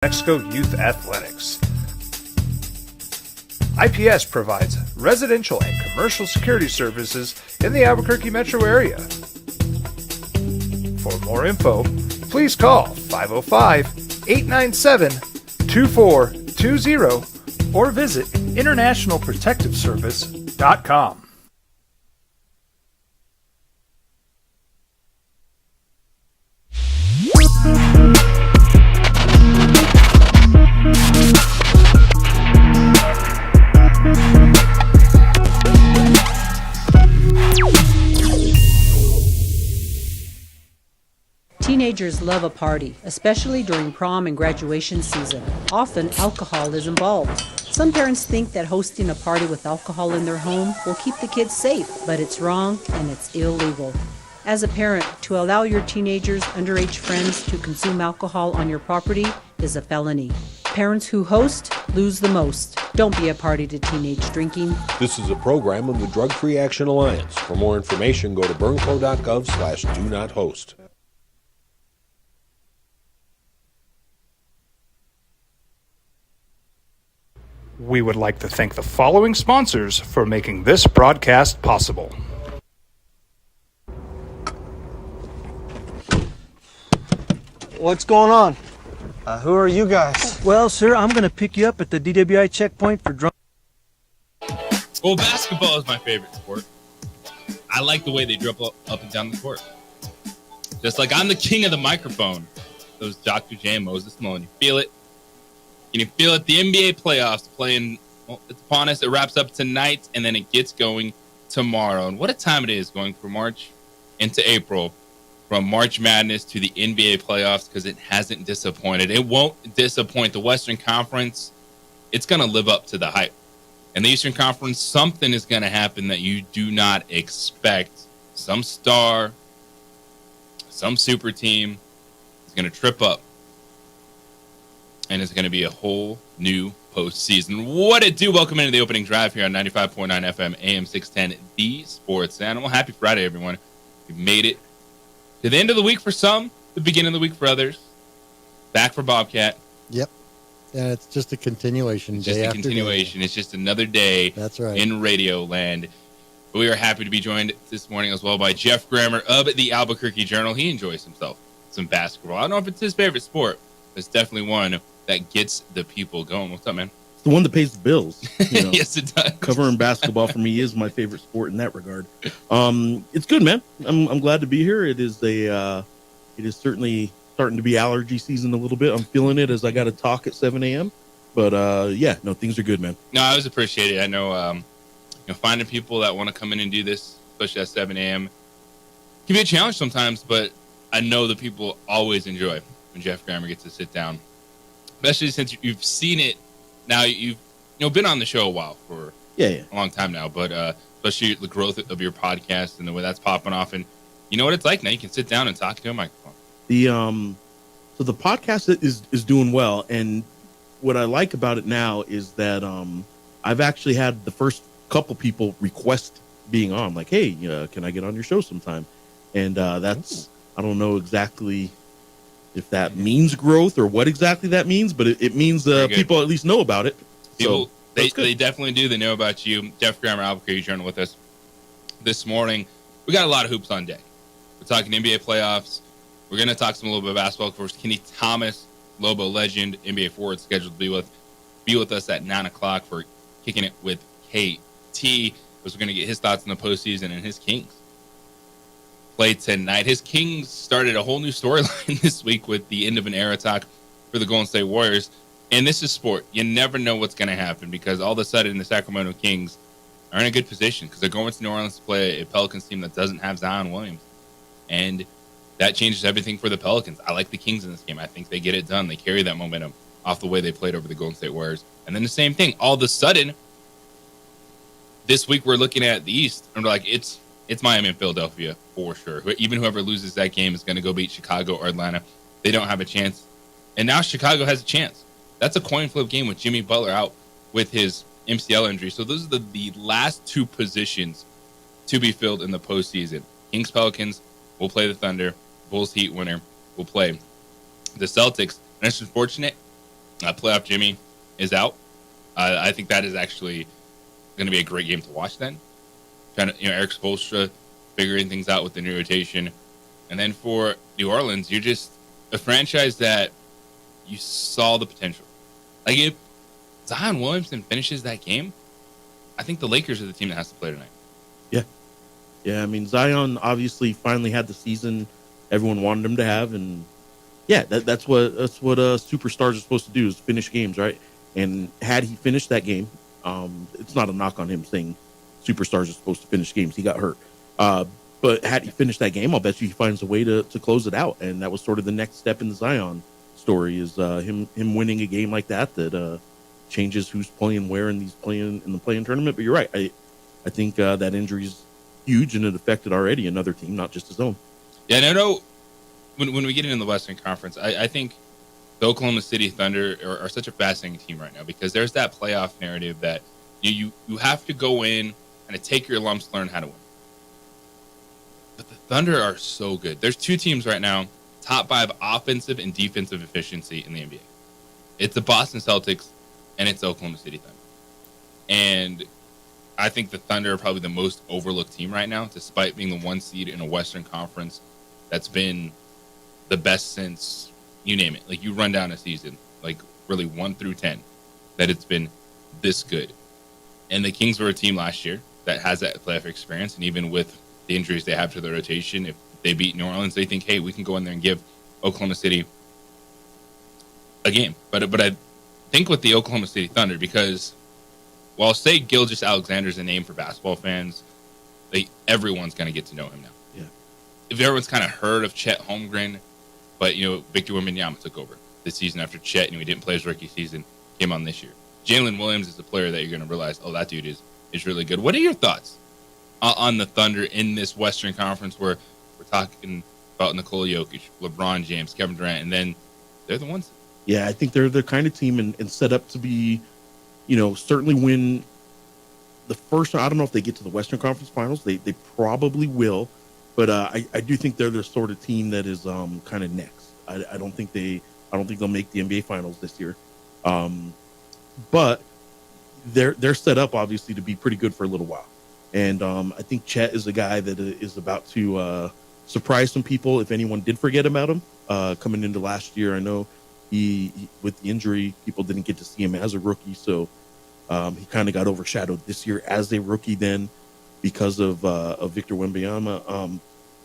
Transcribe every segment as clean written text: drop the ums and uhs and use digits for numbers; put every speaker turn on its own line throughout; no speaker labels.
Mexico Youth Athletics. IPS provides residential and commercial security services in the Albuquerque metro area. For more info, please call 505-897-2420 or visit internationalprotectiveservice.com.
Teenagers love a party, especially during prom and graduation season. Often, alcohol is involved. Some parents think that hosting a party with alcohol in their home will keep the kids safe, but it's wrong and it's illegal. As a parent, to allow your teenagers' underage friends to consume alcohol on your property is a felony. Parents who host lose the most. Don't be a party to teenage drinking.
This is a program of the Drug Free Action Alliance. For more information, go to burnco.gov/do-not-host.
We would like to thank the following sponsors for making this broadcast possible.
What's going on? Who are you guys?
Well, sir, I'm going to pick you up at the DWI checkpoint for drunk.
Well, basketball is my favorite sport. I like the way they dribble up and down the court. Just like I'm the king of the microphone. Those Dr. J and Moses Malone. You feel it. You can feel it. The NBA playoffs playing. Well, it's upon us. It wraps up tonight, and then it gets going tomorrow. And what a time it is going from March into April. From March Madness to the NBA playoffs, because it hasn't disappointed. It won't disappoint. The Western Conference, it's going to live up to the hype. And the Eastern Conference, something is going to happen that you do not expect. Some star, some super team is going to trip up. And it's going to be a whole new postseason. What it do? Welcome into the opening drive here on 95.9 FM, AM 610, The Sports Animal. Happy Friday, everyone. We've made it to the end of the week for some, the beginning of the week for others. Back for Bobcat.
Yep. And it's just a continuation.
It's just a continuation. It's just another day.
That's right.
In radio land. We are happy to be joined this morning as well by Jeff Grammer of the Albuquerque Journal. He enjoys himself some basketball. I don't know if it's his favorite sport, but it's definitely one that gets the people going. What's up, man?
It's the one that pays the bills. You know.
Yes, it does.
Covering basketball for me is my favorite sport in that regard. It's good, man. I'm glad to be here. It is certainly starting to be allergy season a little bit. I'm feeling it as I got to talk at 7 a.m. But things are good, man.
No, I always appreciate it. I know, finding people that want to come in and do this, especially at 7 a.m., can be a challenge sometimes. But I know the people always enjoy when Jeff Grammer gets to sit down, especially since you've seen it. Now you've been on the show a while for a long time now, but especially the growth of your podcast and the way that's popping off, and you know what it's like now. You can sit down and talk to a microphone.
So the podcast is doing well, and what I like about it now is that I've actually had the first couple people request being on, like, hey, can I get on your show sometime? And that's I don't know exactly if that means growth or what exactly that means, but it means people at least know about it.
People,
so
they definitely do. They know about you. Jeff Grammer, Albuquerque Journal, with us this morning. We got a lot of hoops on deck. We're talking NBA playoffs. We're going to talk some little bit of basketball. Of course, Kenny Thomas, Lobo legend, NBA forward, scheduled to be with us at 9 o'clock for Kicking It with KT. Because we're going to get his thoughts on the postseason and his Kings play tonight. His Kings started a whole new storyline this week with the end of an era talk for the Golden State Warriors. And this is sport. You never know what's going to happen, because all of a sudden the Sacramento Kings are in a good position because they're going to New Orleans to play a Pelicans team that doesn't have Zion Williams. And that changes everything for the Pelicans. I like the Kings in this game. I think they get it done. They carry that momentum off the way they played over the Golden State Warriors. And then the same thing. All of a sudden, this week we're looking at the East, and we're like, it's Miami and Philadelphia for sure. Even whoever loses that game is going to go beat Chicago or Atlanta. They don't have a chance. And now Chicago has a chance. That's a coin flip game with Jimmy Butler out with his MCL injury. So those are the last two positions to be filled in the postseason. Kings Pelicans will play the Thunder. Bulls Heat winner will play the Celtics. And it's unfortunate Playoff Jimmy is out. I think that is actually going to be a great game to watch then. Eric Spoelstra figuring things out with the new rotation. And then for New Orleans, you're just a franchise that you saw the potential. Like, if Zion Williamson finishes that game, I think the Lakers are the team that has to play tonight.
Yeah, I mean, Zion obviously finally had the season everyone wanted him to have, and yeah, that's what superstars are supposed to do, is finish games, right? And had he finished that game, it's not a knock on him saying superstars are supposed to finish games. He got hurt, but had he finished that game, I'll bet you he finds a way to close it out, and that was sort of the next step in the Zion story, is him winning a game like that changes who's playing where in the play-in tournament. But you're right, I think that injury's huge, and it affected already another team, not just his own.
Yeah, and I know when we get into the Western Conference, I think the Oklahoma City Thunder are such a fascinating team right now, because there's that playoff narrative that you have to go in and take your lumps, learn how to win. But the Thunder are so good. There's two teams right now, top 5 offensive and defensive efficiency in the NBA. It's the Boston Celtics and it's the Oklahoma City Thunder. And I think the Thunder are probably the most overlooked team right now, despite being the 1 seed in a Western Conference that's been the best since, you name it. Like, you run down a season, like really 1 through 10, that it's been this good. And the Kings were a team last year that has that playoff experience, and even with the injuries they have to the rotation, if they beat New Orleans, they think, hey, we can go in there and give Oklahoma City a game. But I think with the Oklahoma City Thunder, because while say Gilgeous-Alexander's a name for basketball fans, everyone's going to get to know him now.
Yeah.
If everyone's kind of heard of Chet Holmgren, but Victor Wembanyama took over this season after Chet, he didn't play his rookie season, came on this year. Jalen Williams is a player that you're going to realize, oh, that dude is really good. What are your thoughts on the Thunder in this Western Conference, where we're talking about Nikola Jokic, LeBron James, Kevin Durant, and then they're the ones?
Yeah, I think they're the kind of team and set up to be, certainly win the first. I don't know if they get to the Western Conference Finals. They probably will, but I do think they're the sort of team that is kind of next. I don't think they'll make the NBA Finals this year, but they're set up obviously to be pretty good for a little while. And I think Chet is a guy that is about to surprise some people. If anyone did forget about him coming into last year, I know he with the injury, people didn't get to see him as a rookie, so he kind of got overshadowed this year as a rookie then because of Victor Wembanyama.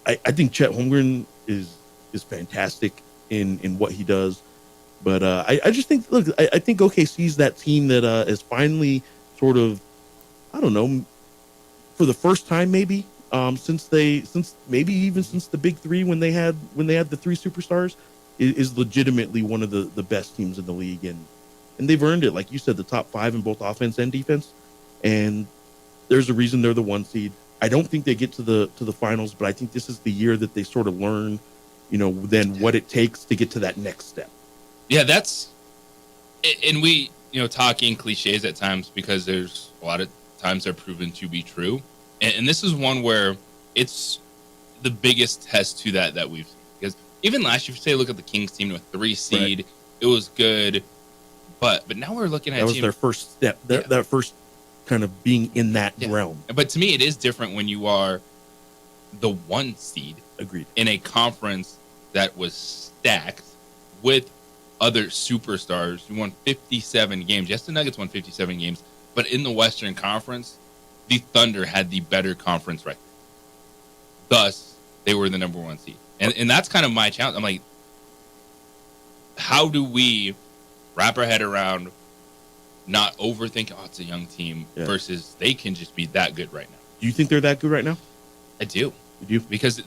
I think Chet Holmgren is fantastic in what he does, but I just think, look, I think OKC's that team that is finally sort of, I don't know, for the first time maybe since the Big Three, when they had the 3 superstars, is legitimately one of the best teams in the league, and they've earned it. Like you said, the top 5 in both offense and defense, and there's a reason they're the 1 seed. I don't think they get to the finals, but I think this is the year that they sort of learn, then what it takes to get to that next step.
Yeah, and we, talking cliches at times, because there's a lot of times they're proven to be true. And this is one where it's the biggest test to that we've seen. Because even last year, if you say look at the Kings team with 3 seed, right, it was good. But now we're looking at
that was their first step. That first kind of being in that realm.
But to me, it is different when you are the 1 seed.
Agreed.
In a conference that was stacked with other superstars. You won 57 games. Yes, the Nuggets won 57 games. But in the Western Conference, the Thunder had the better conference record. Thus, they were the number 1 seed. And that's kind of my challenge. I'm like, how do we wrap our head around not overthinking, it's a young team, versus they can just be that good right now?
Do you think they're that good right now?
I do.
You do?
Because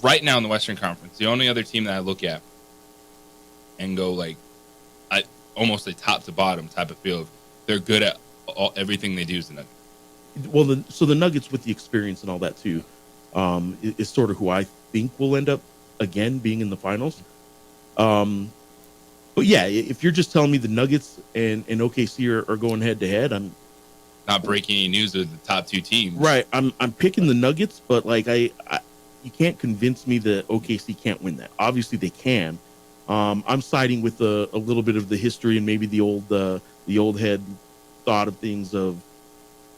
right now in the Western Conference, the only other team that I look at and go almost a top to bottom type of feel, they're good at everything they do is the Nuggets.
Well, so the Nuggets with the experience and all that too, is sort of who I think will end up again being in the finals. But yeah, if you're just telling me the Nuggets and OKC are going head to head, I'm
not breaking any news with the top 2 teams.
Right. I'm picking the Nuggets, but you can't convince me that OKC can't win that. Obviously they can, I'm siding with a little bit of the history and maybe the old head thought of things of,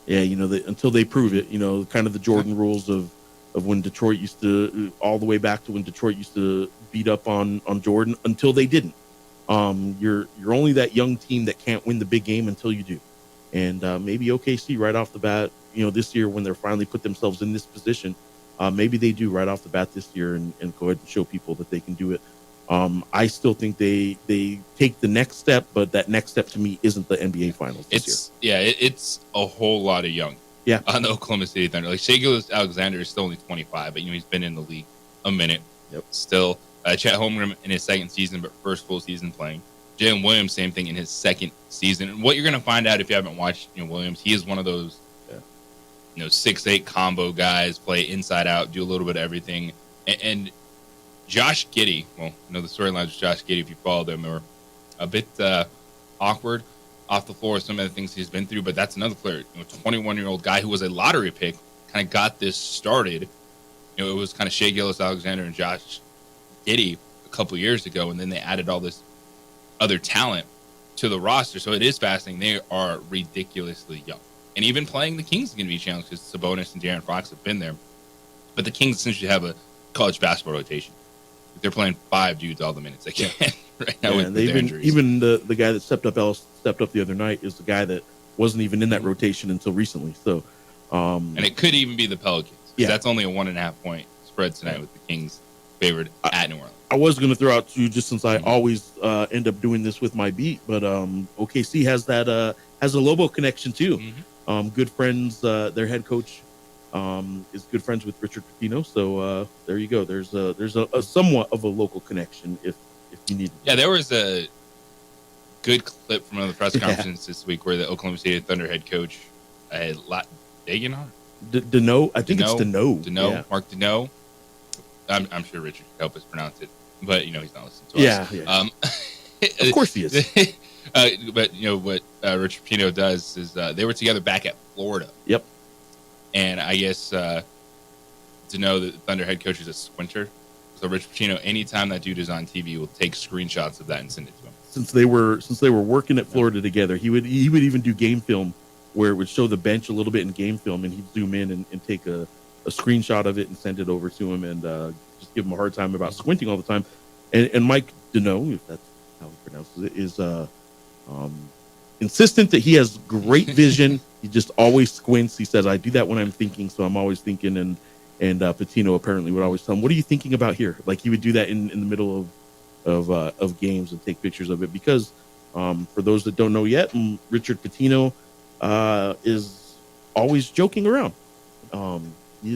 yeah, until they prove it, kind of the Jordan rules of when Detroit used to, all the way back to when Detroit used to beat up on Jordan until they didn't. You're only that young team that can't win the big game until you do. And maybe OKC right off the bat, this year when they're finally put themselves in this position, maybe they do right off the bat this year and go ahead and show people that they can do it. I still think they take the next step, but that next step to me isn't the NBA Finals this year.
Yeah, it's a whole lot of young.
Yeah,
on the Oklahoma City Thunder. Like Shai Gilgeous-Alexander is still only 25, but he's been in the league a minute.
Yep.
Still, Chet Holmgren in his second season, but first full season playing. Jalen Williams, same thing in his second season. And what you're going to find out if you haven't watched Williams, he is one of those 6'8" combo guys, play inside out, do a little bit of everything. And Josh Giddey, well, the storylines with Josh Giddey, if you follow them, are a bit awkward off the floor, some of the things he's been through, but that's another player, 21-year-old guy who was a lottery pick, kind of got this started. It was kind of Shai Gilgeous-Alexander and Josh Giddey a couple years ago, and then they added all this other talent to the roster. So it is fascinating. They are ridiculously young. And even playing the Kings is going to be a challenge because Sabonis and De'Aaron Fox have been there. But the Kings essentially have a college basketball rotation. They're playing 5 dudes all the minutes they can right now with their injuries.
Even the guy that stepped up the other night is the guy that wasn't even in that rotation until recently. So,
and it could even be the Pelicans. Yeah, that's only a 1.5 point spread tonight with the Kings favored at New Orleans.
I was going to throw out too, just since I always end up doing this with my beat, but OKC has a Lobo connection too.
Mm-hmm.
Good friends. Their head coach is good friends with Richard Pitino. So there you go. There's a somewhat of a local connection if you need it.
Yeah, there was a good clip from one of the press conferences this week where the Oklahoma City Thunder head coach had Dagan on.
Deneau, I think it's Deneau.
Yeah. Mark Deneau. I'm sure Richard could help us pronounce it, but he's not listening to us.
Yeah. Of course he is.
But what Richard Pitino does is they were together back at Florida.
Yep.
And I guess Deneau, the Thunder head coach, is a squinter. So Richard Pitino, anytime that dude is on TV, will take screenshots of that and send it to him.
Since they were working at Florida together, he would even do game film where it would show the bench a little bit in game film, and he'd zoom in and take a screenshot of it and send it over to him, and just give him a hard time about squinting all the time. And Mike Deneau, if that's how he pronounces it, is insistent that he has great vision. He just always squints. He says, "I do that when I'm thinking, so I'm always thinking." And Pitino apparently would always tell him, "What are you thinking about here?" Like he would do that in the middle of games and take pictures of it because for those that don't know yet, Richard Pitino is always joking around. He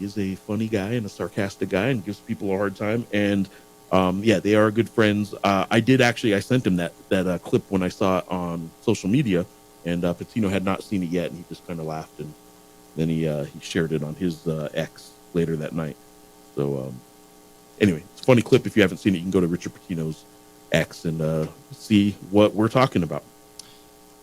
is a funny guy and a sarcastic guy and gives people a hard time. And they are good friends. I sent him that clip when I saw it on social media, and Pitino had not seen it yet, and he just kind of laughed, and then he shared it on his X later that night. So anyway, it's a funny clip. If you haven't seen it, you can go to Richard Pitino's X and see what we're talking about.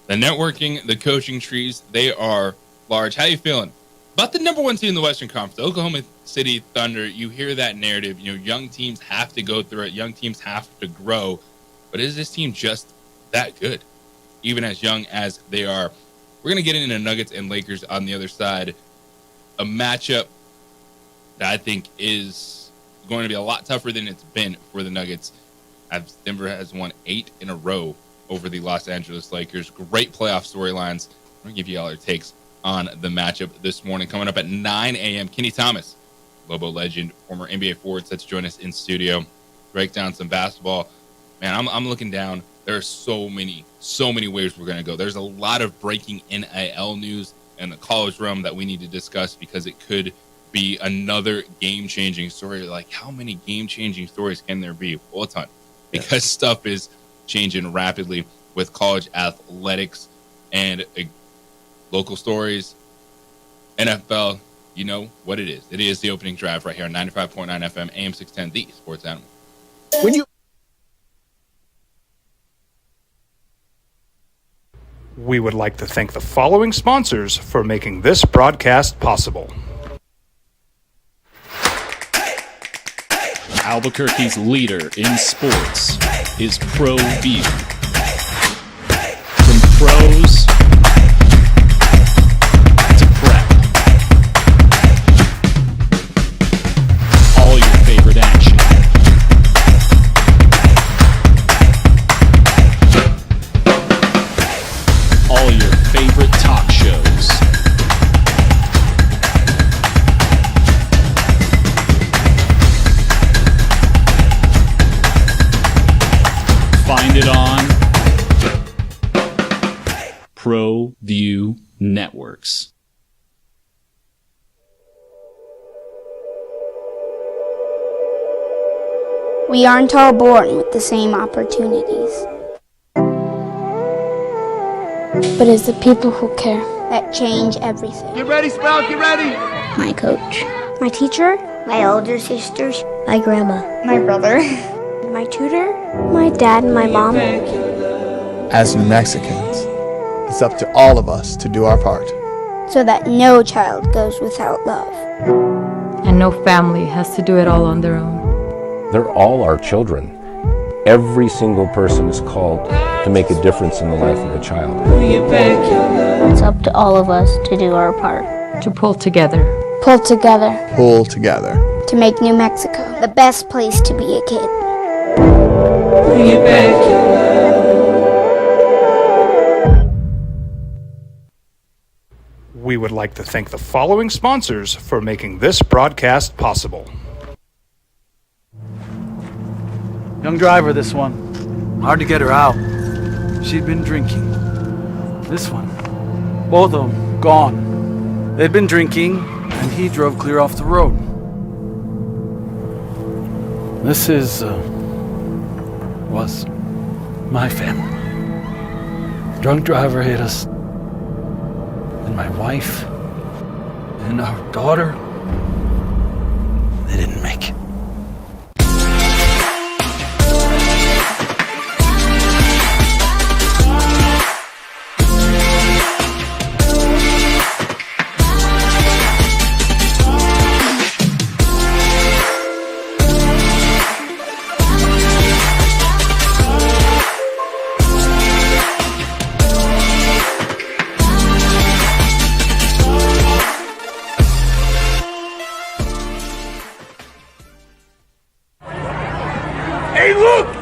The networking, the coaching trees, they are large. How are you feeling about the number 1 team in the Western Conference, the Oklahoma City Thunder? You hear that narrative. Young teams have to go through it. Young teams have to grow. But is this team just that good, even as young as they are? We're going to get into Nuggets and Lakers on the other side. A matchup that I think is going to be a lot tougher than it's been for the Nuggets, as Denver has won 8 in a row over the Los Angeles Lakers. Great playoff storylines. I'm going to give you all our takes on the matchup this morning. Coming up at 9 a.m., Kenny Thomas, Lobo legend, former NBA forward, set to join us in studio, break down some basketball. Man, I'm looking down. There are so many ways we're going to go. There's a lot of breaking NIL news in the college realm that we need to discuss because it could be another game-changing story. Like, how many game-changing stories can there be? Well, a ton. Because stuff is changing rapidly with college athletics and local stories. NFL, you know what it is. It is the opening drive right here on 95.9 FM, AM 610, the Sports Animal.
We would like to thank the following sponsors for making this broadcast possible.
Albuquerque's leader in sports is ProView. From pros to prep, all your favorite action. All your favorite talk shows. Find it on ProView Networks.
We aren't all born with the same opportunities. But it's the people who care that change everything.
Get ready, Sprout, get ready!
My coach, my teacher, my older sisters, my grandma, my brother, my tutor, my dad, and my mom.
As Mexicans, it's up to all of us to do our part.
So that no child goes without love.
And no family has to do it all on their own.
They're all our children. Every single person is called to make a difference in the life of a child.
It's up to all of us to do our part.
To pull together.
Pull together.
Pull together.
To make New Mexico the best place to be a kid.
We would like to thank the following sponsors for making this broadcast possible.
Young driver, this one. Hard to get her out. She'd been drinking. This one. Both of them gone. They'd been drinking, and he drove clear off the road. This was my family. Drunk driver hit us. And my wife and our daughter, they didn't make it.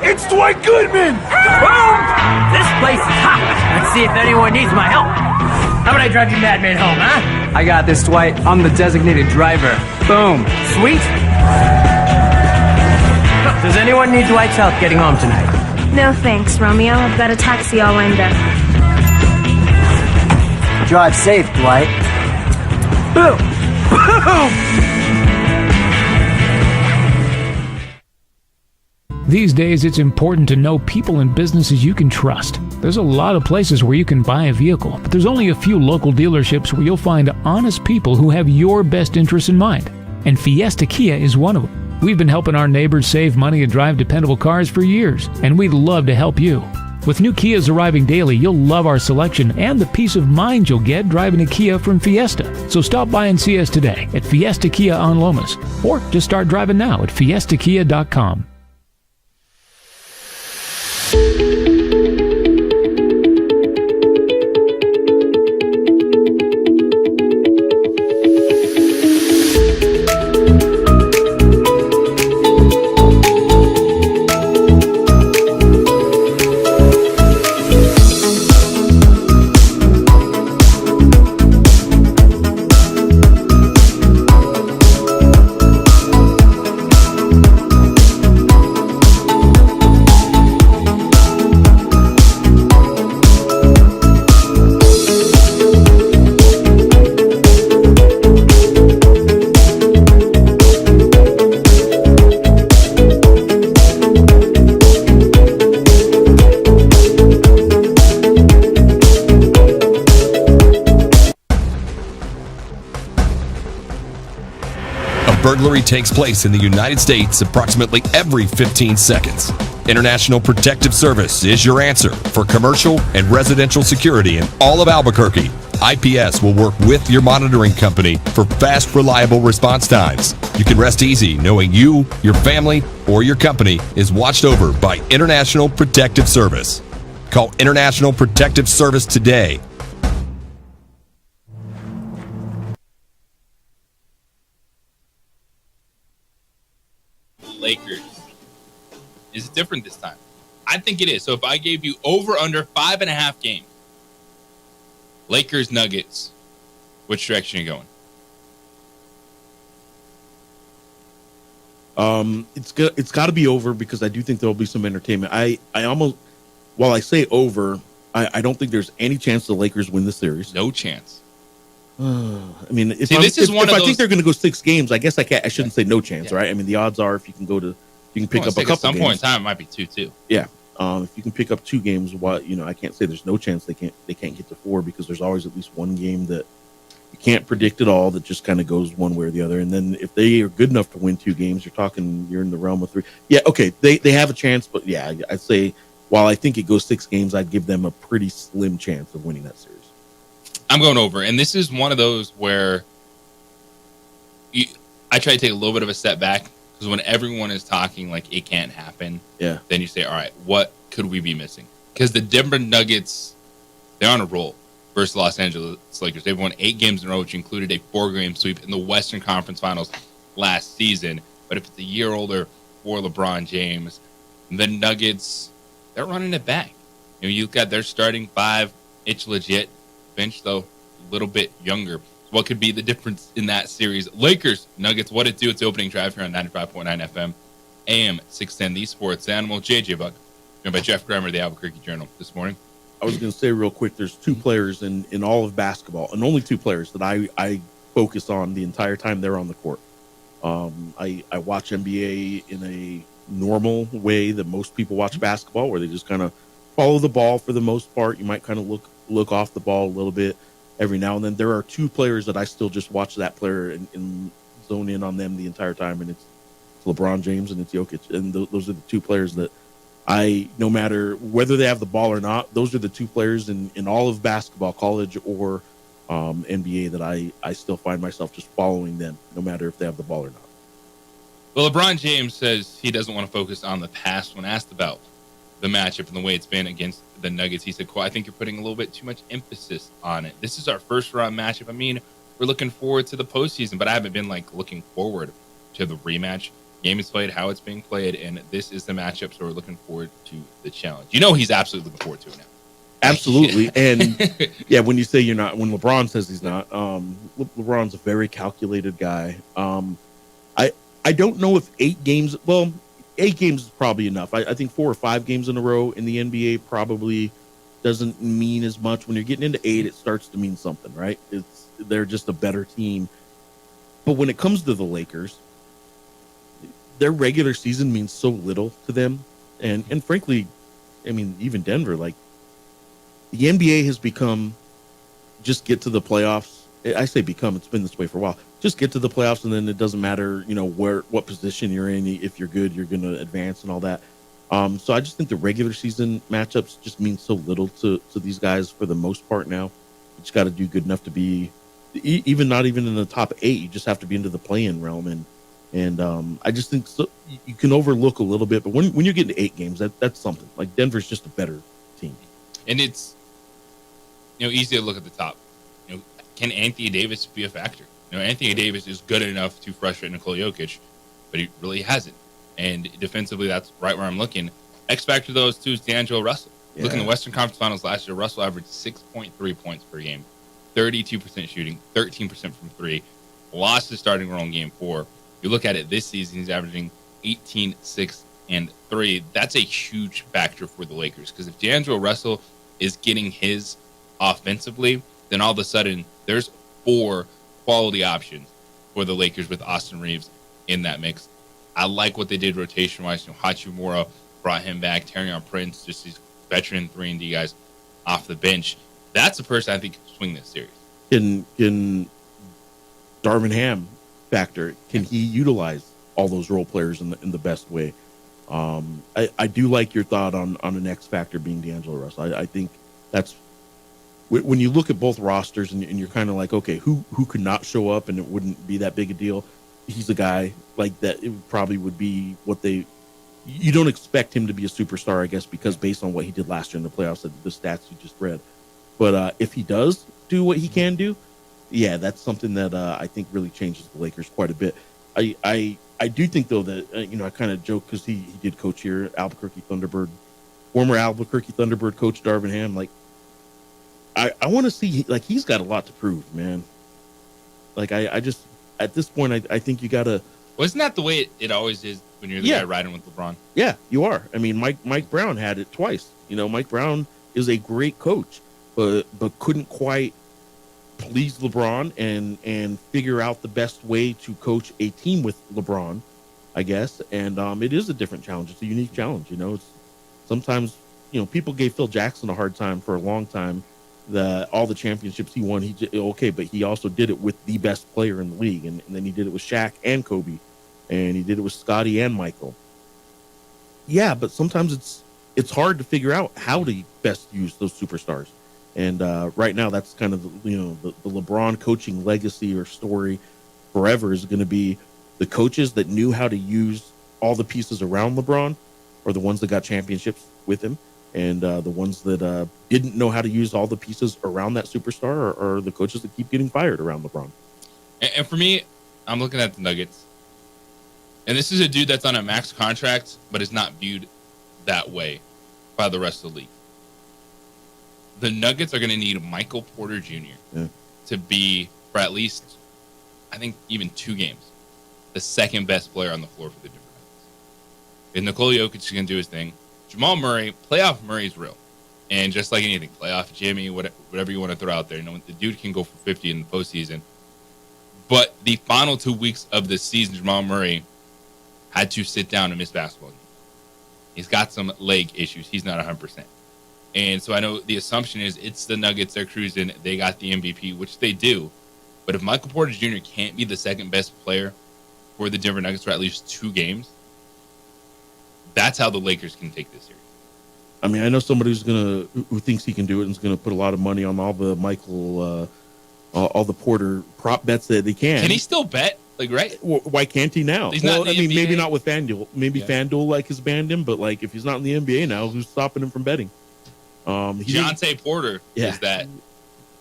It's Dwight Goodman!
Boom! This place is hot. Let's see if anyone needs my help. How about I drive you madman home, huh?
I got this, Dwight. I'm the designated driver. Boom.
Sweet. Does anyone need Dwight's help getting home tonight?
No thanks, Romeo. I've got a taxi all lined up.
Drive safe, Dwight.
Boom! Boom!
These days, it's important to know people and businesses you can trust. There's a lot of places where you can buy a vehicle, but there's only a few local dealerships where you'll find honest people who have your best interests in mind. And Fiesta Kia is one of them. We've been helping our neighbors save money and drive dependable cars for years, and we'd love to help you. With new Kias arriving daily, you'll love our selection and the peace of mind you'll get driving a Kia from Fiesta. So stop by and see us today at Fiesta Kia on Lomas, or just start driving now at fiestakia.com.
Burglary takes place in the United States approximately every 15 seconds. International Protective Service is your answer for commercial and residential security in all of Albuquerque. IPS will work with your monitoring company for fast, reliable response times. You can rest easy knowing you, your family, or your company is watched over by International Protective Service. Call International Protective Service today.
Lakers. Is it different this time? I think it is. So if I gave you over under 5.5 games, Lakers Nuggets, which direction are you going?
It's got to be over because I do think there'll be some entertainment. I almost, while I say over, I don't think there's any chance the Lakers win the series.
No chance.
I mean, if
I
think they're going to go 6 games, I guess I shouldn't say no chance, right? I mean, the odds are if you can pick up a couple.
At some
games,
point in time, it might be 2-2.
Yeah, if you can pick up 2 games, I can't say there's no chance they can't get to 4 because there's always at least one game that you can't predict at all that just kind of goes one way or the other. And then if they are good enough to win 2 games, you're in the realm of 3. Yeah, okay, they have a chance, but yeah, I'd say while I think it goes 6 games, I'd give them a pretty slim chance of winning that series.
I'm going over, and this is one of those where I try to take a little bit of a step back because when everyone is talking like it can't happen,
then
you say, all right, what could we be missing? Because the Denver Nuggets, they're on a roll versus Los Angeles Lakers. They've won 8 games in a row, which included a 4-game sweep in the Western Conference Finals last season. But if it's a year older for LeBron James, the Nuggets, they're running it back. You got their starting 5, it's legit. Bench, though, a little bit younger. What could be the difference in that series? Lakers, Nuggets, what it do? It's opening drive here on 95.9 FM, AM 610, the Sports Animal. JJ Buck, joined by Jeff Grammer of the Albuquerque Journal this morning.
I was going to say real quick, there's 2 players in all of basketball, and only 2 players that I focus on the entire time they're on the court. I watch NBA in a normal way that most people watch basketball, where they just kind of follow the ball for the most part. You might kind of look off the ball a little bit every now and then. There are 2 players that I still just watch that player and zone in on them the entire time, and it's LeBron James and it's Jokic. And those are the 2 players that no matter whether they have the ball or not, those are the 2 players in all of basketball, college or NBA, that I still find myself just following them, no matter if they have the ball or not.
Well, LeBron James says he doesn't want to focus on the past when asked about the matchup and the way it's been against the Nuggets. He said, I think you're putting a little bit too much emphasis on it. This is our first round matchup. I mean, we're looking forward to the postseason, but I haven't been looking forward to the rematch. Game is played, how it's being played, and this is the matchup, so we're looking forward to the challenge. He's absolutely looking forward to it now.
Absolutely. And yeah, when you say you're not, when LeBron says he's not, LeBron's a very calculated guy. I don't know if 8 games, 8 games is probably enough. I think 4 or 5 games in a row in the NBA probably doesn't mean as much. When you're getting into 8, it starts to mean something, right? They're just a better team. But when it comes to the Lakers, their regular season means so little to them. And frankly, I mean, even Denver, the NBA has become just get to the playoffs. I say become, it's been this way for a while. Just get to the playoffs, and then it doesn't matter, what position you're in. If you're good, you're going to advance and all that. So I just think the regular season matchups just mean so little to these guys for the most part now. You just got to do good enough to be not even in the top 8. You just have to be into the play-in realm. And I just think so, you can overlook a little bit, but when you're getting to 8 games, that's something. Denver's just a better team.
And it's easy to look at the top. Can Anthony Davis be a factor? Anthony Davis is good enough to frustrate Nikola Jokic, but he really hasn't. And defensively, that's right where I'm looking. X factor though is D'Angelo Russell. Yeah. Look in the Western Conference Finals last year, Russell averaged 6.3 points per game, 32% shooting, 13% from 3. Lost his starting role in Game 4. You look at it this season, he's averaging 18, 6, and 3. That's a huge factor for the Lakers because if D'Angelo Russell is getting his offensively, then all of a sudden there's 4 quality options for the Lakers with Austin Reeves in that mix. I like what they did rotation-wise. Hachimura brought him back. Taurean Prince, just these veteran 3-and-D guys off the bench. That's the person I think can swing this series.
Can Darvin Ham factor? Can he utilize all those role players in the best way? I do like your thought on an X factor being D'Angelo Russell. I think that's when you look at both rosters and you're kind of like, okay, who could not show up and it wouldn't be that big a deal? He's a guy like that. It probably would be what you don't expect him to be a superstar, I guess, because based on what he did last year in the playoffs, the stats you just read. But if he does do what he can do, yeah, that's something that I think really changes the Lakers quite a bit. I do think, though, that, I kind of joke because he did coach here, Albuquerque Thunderbird, former Albuquerque Thunderbird coach Darvin Ham. Like, I want to see, like, he's got a lot to prove, man. Like, I just, at this point, I think you got to.
Wasn't that the way it always is when you're the guy riding with LeBron?
Yeah, you are. I mean, Mike Brown had it twice. Mike Brown is a great coach, but couldn't quite please LeBron and figure out the best way to coach a team with LeBron, I guess. And it is a different challenge. It's a unique challenge. It's sometimes, people gave Phil Jackson a hard time for a long time. All the championships he won, but he also did it with the best player in the league. And then he did it with Shaq and Kobe, and he did it with Scottie and Michael. Yeah, but sometimes it's hard to figure out how to best use those superstars. And right now, that's kind of the LeBron coaching legacy or story forever is going to be the coaches that knew how to use all the pieces around LeBron are the ones that got championships with him, and the ones that didn't know how to use all the pieces around that superstar are the coaches that keep getting fired around LeBron.
And for me, I'm looking at the Nuggets, and this is a dude that's on a max contract, but is not viewed that way by the rest of the league. The Nuggets are going to need Michael Porter Jr. To be, for at least, I think, even 2 games, the second best player on the floor for the Denver Nuggets. And Nikola Jokic is going to do his thing. Jamal Murray, playoff Murray is real. And just like anything, playoff Jimmy, whatever you want to throw out there, the dude can go for 50 in the postseason. But the final 2 weeks of the season, Jamal Murray had to sit down and miss basketball games. He's got some leg issues. He's not 100%. And so I know the assumption is it's the Nuggets, they're cruising, they got the MVP, which they do. But if Michael Porter Jr. can't be the second best player for the Denver Nuggets for at least 2 games, that's how the Lakers can take this series.
I mean, I know somebody who thinks he can do it and is going to put a lot of money on all the all the Porter prop bets that they can.
Can he still bet? Right?
Why can't he now?
He's not in the NBA.
Maybe not with FanDuel. Maybe FanDuel has banned him, but if he's not in the NBA now, who's stopping him from betting?
Deontay Porter is that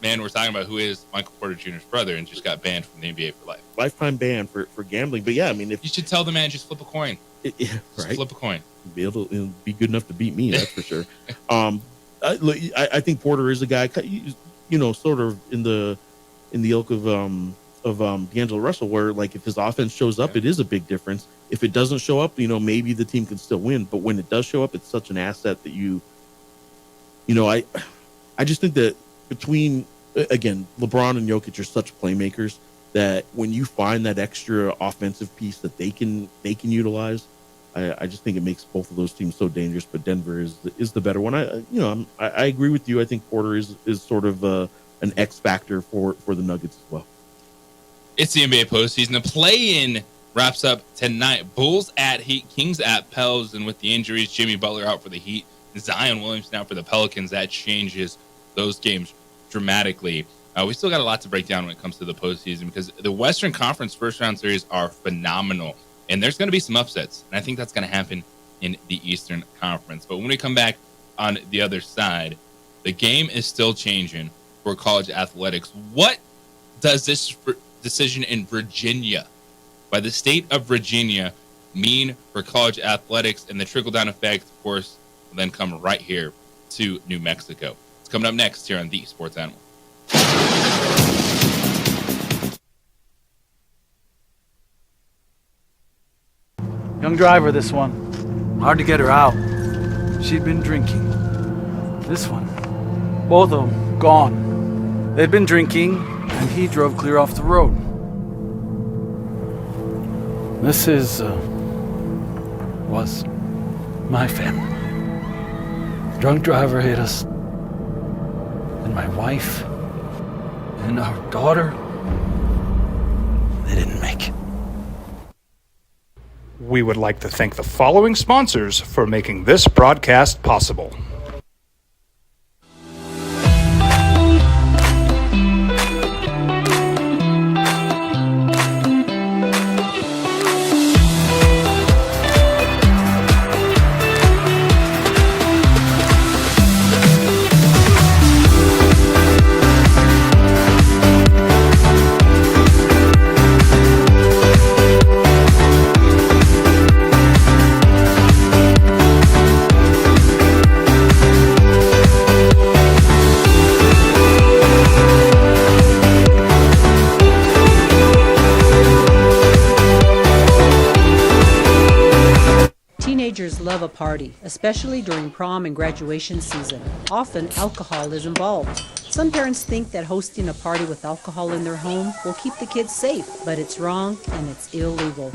man we're talking about, who is Michael Porter Jr.'s brother and just got banned from the NBA for life.
Lifetime ban for gambling. But yeah, I mean, if
you should tell the man, just flip a coin.
Right.
Flip a coin.
Be able to be good enough to beat me, that's for sure. I think Porter is a guy, sort of in the ilk of D'Angelo Russell, where if his offense shows up, it is a big difference. If it doesn't show up, maybe the team can still win. But when it does show up, it's such an asset that I just think that between, again, LeBron and Jokic are such playmakers that when you find that extra offensive piece that they can utilize, I just think it makes both of those teams so dangerous. But Denver is the better one. I agree with you. I think Porter is sort of an X factor for the Nuggets as well.
It's the NBA postseason. The play-in wraps up tonight. Bulls at Heat, Kings at Pels, and with the injuries, Jimmy Butler out for the Heat, Zion Williamson out for the Pelicans. That changes those games dramatically. We still got a lot to break down when it comes to the postseason because the Western Conference first-round series are phenomenal, and there's going to be some upsets, and I think that's going to happen in the Eastern Conference. But when we come back on the other side, the game is still changing for college athletics. What does this decision in Virginia by the state of Virginia mean for college athletics? And the trickle-down effect, of course, will then come right here to New Mexico. It's coming up next here on The Sports Animal.
Young driver, this one. Hard to get her out. She'd been drinking. This one. Both of them gone. They'd been drinking, and he drove clear off the road. This was my family. Drunk driver hit us. And my wife and our daughter, they didn't make it.
We would like to thank the following sponsors for making this broadcast possible.
love a party, especially during prom and graduation season. Often, alcohol is involved. Some parents think that hosting a party with alcohol in their home will keep the kids safe, but it's wrong and it's illegal.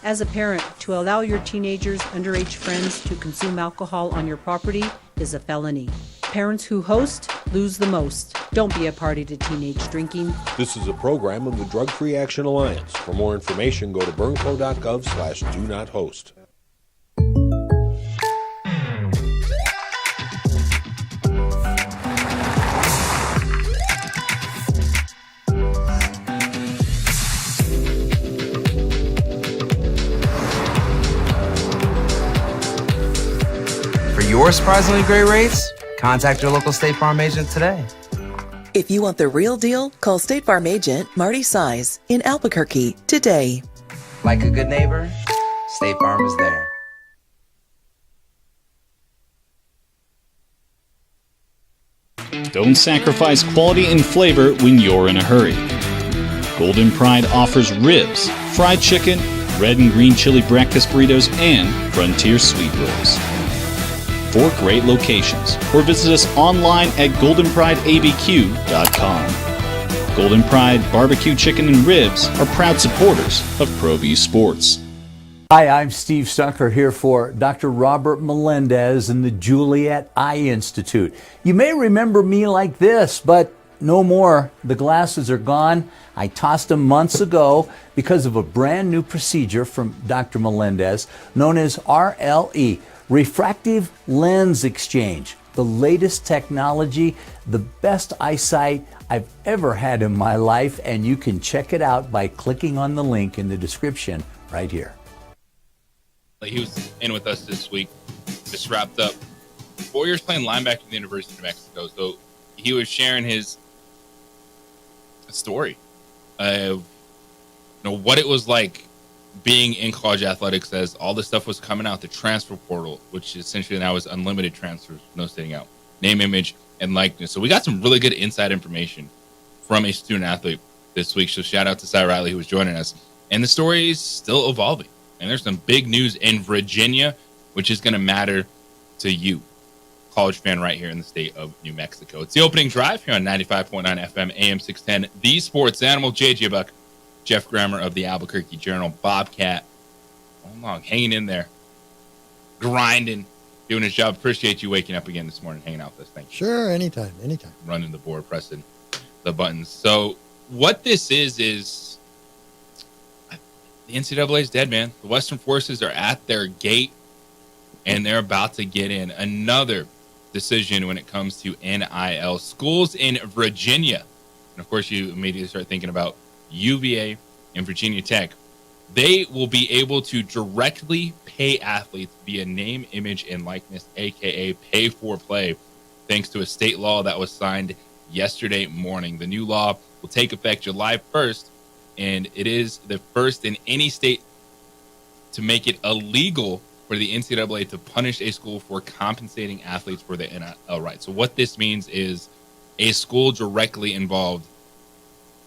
As a parent, to allow your teenagers' underage friends to consume alcohol on your property is a felony. Parents who host lose the most. Don't be a party to teenage drinking.
This is a program of the Drug Free Action Alliance. For more information, go to burnco.gov/do-not-host.
For your surprisingly great rates, contact your local State Farm agent today.
If you want the real deal, call State Farm agent Marty Size in Albuquerque today.
Like a good neighbor, State Farm is there.
Don't sacrifice quality and flavor when you're in a hurry. Golden Pride offers ribs, fried chicken, red and green chili breakfast burritos, and Frontier sweet rolls. 4 great locations, or visit us online at goldenprideabq.com. Golden Pride Barbecue Chicken and Ribs are proud supporters of ProView Sports.
Hi, I'm Steve Stucker here for Dr. Robert Melendez and the Juliet Eye Institute. You may remember me like this, but no more. The glasses are gone. I tossed them months ago because of a brand new procedure from Dr. Melendez known as RLE, Refractive Lens Exchange. The latest technology, the best eyesight I've ever had in my life, and you can check it out by clicking on the link in the description right here.
He was in with us this week, just wrapped up 4 years playing linebacker at the University of New Mexico. So he was sharing his story of what it was like being in college athletics as all this stuff was coming out, the transfer portal, which essentially now is unlimited transfers, no sitting out, name, image, and likeness. So we got some really good inside information from a student athlete this week. So shout out to Cy Riley, who was joining us. And the story is still evolving. And there's some big news in Virginia, which is going to matter to you, college fan right here in the state of New Mexico. It's the opening drive here on 95.9 FM, AM 610, the sports animal. JJ Buck, Jeff Grammer of the Albuquerque Journal, Bobcat, long, hanging in there, grinding, doing his job. Appreciate you waking up again this morning, hanging out with us. Thank you.
Sure, anytime.
Running the board, pressing the buttons. So what this is the NCAA is dead, man. The Western forces are at their gate, and they're about to get in another decision when it comes to NIL. Schools in Virginia, and of course you immediately start thinking about UVA and Virginia Tech. They will be able to directly pay athletes via name, image, and likeness, aka pay for play, thanks to a state law that was signed yesterday morning. The new law will take effect July 1st, and it is the first in any state to make it illegal for the NCAA to punish a school for compensating athletes for their NIL rights. So what this means is a school directly involved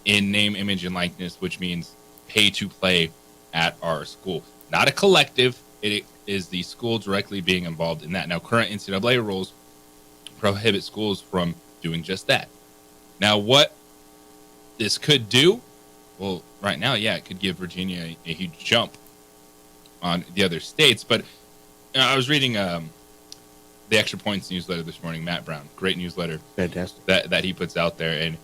in name, image, and likeness, which means pay to play at our school. Not a collective. It is the school directly being involved in that. Now, current NCAA rules prohibit schools from doing just that. Now, what this could do, well, right now, yeah, it could give Virginia a huge jump on the other states. But I was reading the Extra Points newsletter this morning, Matt Brown, great newsletter.
Fantastic.
That he puts out there. And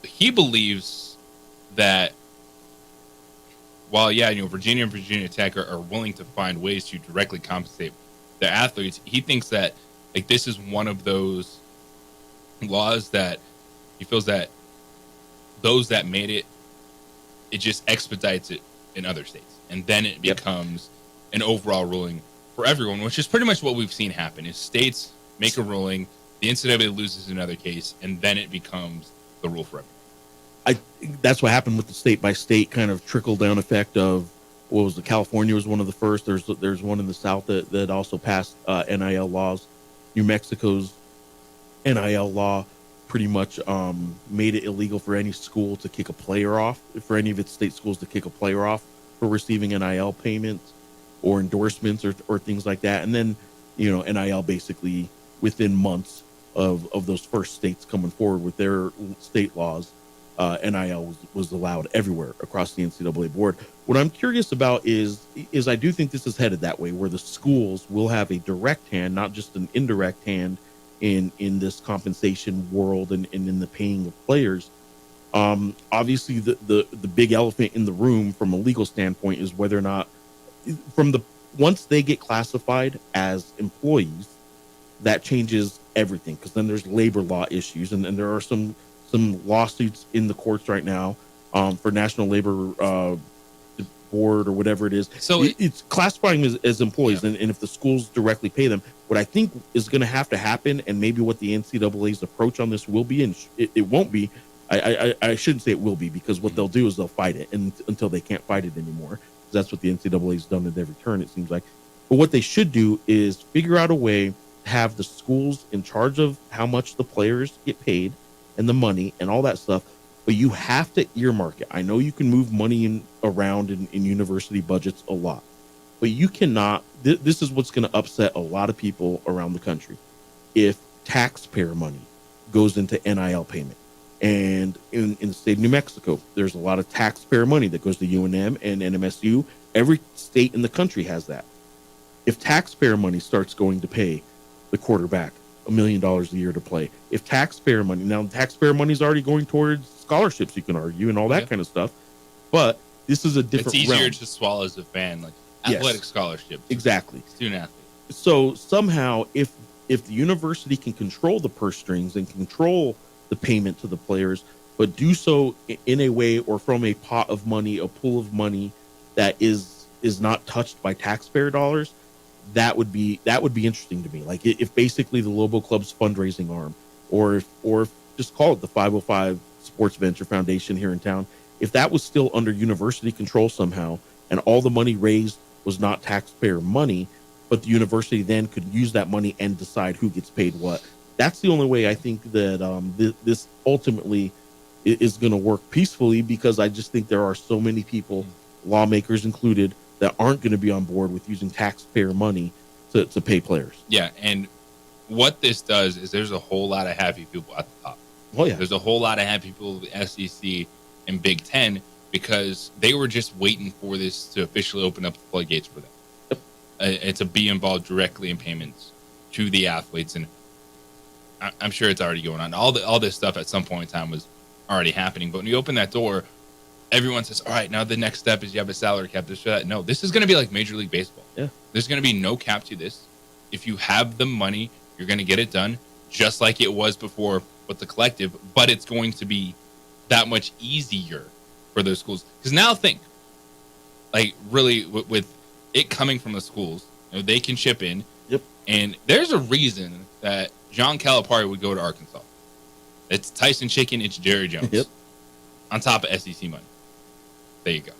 he believes that while, Virginia and Virginia Tech are willing to find ways to directly compensate their athletes, he thinks that this is one of those laws that he feels that those that made it just expedites it in other states. And then it becomes an overall ruling for everyone, which is pretty much what we've seen happen is states make a ruling, the NCAA loses another case, and then it becomes the rule for everyone.
That's what happened with the state by state kind of trickle down effect of California was one of the first. There's one in the South that also passed NIL laws. New Mexico's NIL law pretty much made it illegal for any school to kick a player off, for any of its state schools to kick a player off for receiving NIL payments or endorsements or things like that. And then, NIL basically within months of those first states coming forward with their state laws, NIL was allowed everywhere across the NCAA board. What I'm curious about is I do think this is headed that way, where the schools will have a direct hand, not just an indirect hand in this compensation world and in the paying of players. Obviously the big elephant in the room from a legal standpoint is whether or not once they get classified as employees, that changes everything, because then there's labor law issues, and there are some lawsuits in the courts right now for National Labor Board or whatever it is. So it's classifying them as employees, and if the schools directly pay them, what I think is going to have to happen, and maybe what the NCAA's approach on this will be, and it won't be, I shouldn't say it will be, because what they'll do is they'll fight it until they can't fight it anymore. That's what the NCAA's done at every turn, it seems like. But what they should do is figure out a way to have the schools in charge of how much the players get paid and the money and all that stuff, but you have to earmark it. I know you can move money around in university budgets a lot, but you cannot. This is what's going to upset a lot of people around the country. If taxpayer money goes into NIL payment, and in the state of New Mexico, there's a lot of taxpayer money that goes to UNM and NMSU. Every state in the country has that. If taxpayer money starts going to pay the quarterback $1 million a year to play, if taxpayer money, now taxpayer money is already going towards scholarships, you can argue, and all that kind of stuff, but this is a different
It's easier
realm.
to swallow as a fan, like
Yes.
athletic scholarships.
Exactly.
Student athletes.
So somehow, if the university can control the purse strings and control the payment to the players, but do so in a way or from a pot of money, a pool of money that is not touched by taxpayer dollars, that would be interesting to me. Like if basically the Lobo Club's fundraising arm, or just call it the 505 Sports Venture Foundation here in town, if that was still under university control somehow, and all the money raised was not taxpayer money, but the university then could use that money and decide who gets paid what. That's the only way I think that this ultimately is going to work peacefully, because I just think there are so many people, lawmakers included, that aren't going to be on board with using taxpayer money to pay players.
Yeah, and what this does is there's a whole lot of happy people at the top.
Oh, yeah.
There's a whole lot of happy people with the SEC and Big Ten, because they were just waiting for this to officially open up the floodgates for them. It's to be involved directly in payments to the athletes, and I'm sure it's already going on. All this stuff at some point in time was already happening, but when you open that door, everyone says, all right, now the next step is you have a salary cap, this or that. No, this is going to be like Major League Baseball.
Yeah.
There's going to be no cap to this. If you have the money, you're going to get it done, just like it was before with the collective, but it's going to be that much easier for those schools. Because now think, like really with it coming from the schools, they can chip in.
Yep.
And there's a reason that John Calipari would go to Arkansas. It's Tyson Chicken, it's Jerry Jones.
Yep.
On top of SEC money. There you go.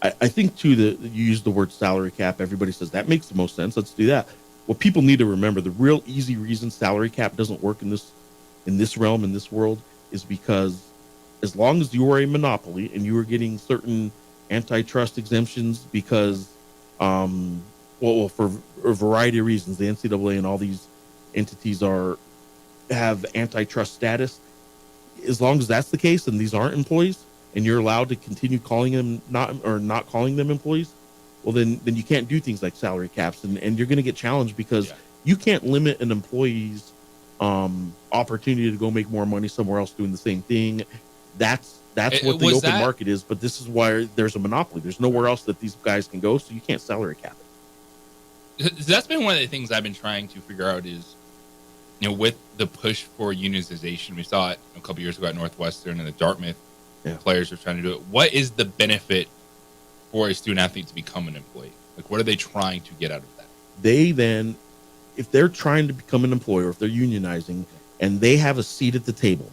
I think too that you use the word salary cap. Everybody says that makes the most sense. Let's do that. What people need to remember, the real easy reason salary cap doesn't work in this realm, in this world, is because as long as you are a monopoly and you are getting certain antitrust exemptions because, for a variety of reasons, the NCAA and all these entities have antitrust status. As long as that's the case and these aren't employees, and you're allowed to continue calling them not calling them employees, well then you can't do things like salary caps, and you're going to get challenged because you can't limit an employee's opportunity to go make more money somewhere else doing the same thing. That's what the open market is, but this is why there's a monopoly. There's nowhere else that these guys can go, so you can't salary cap it.
That's been one of the things I've been trying to figure out is, with the push for unionization, we saw it a couple years ago at Northwestern and the Dartmouth players are trying to do it. What is the benefit for a student athlete to become an employee? Like, what are they trying to get out of that?
They then, if they're trying to become an employer, if they're unionizing and they have a seat at the table,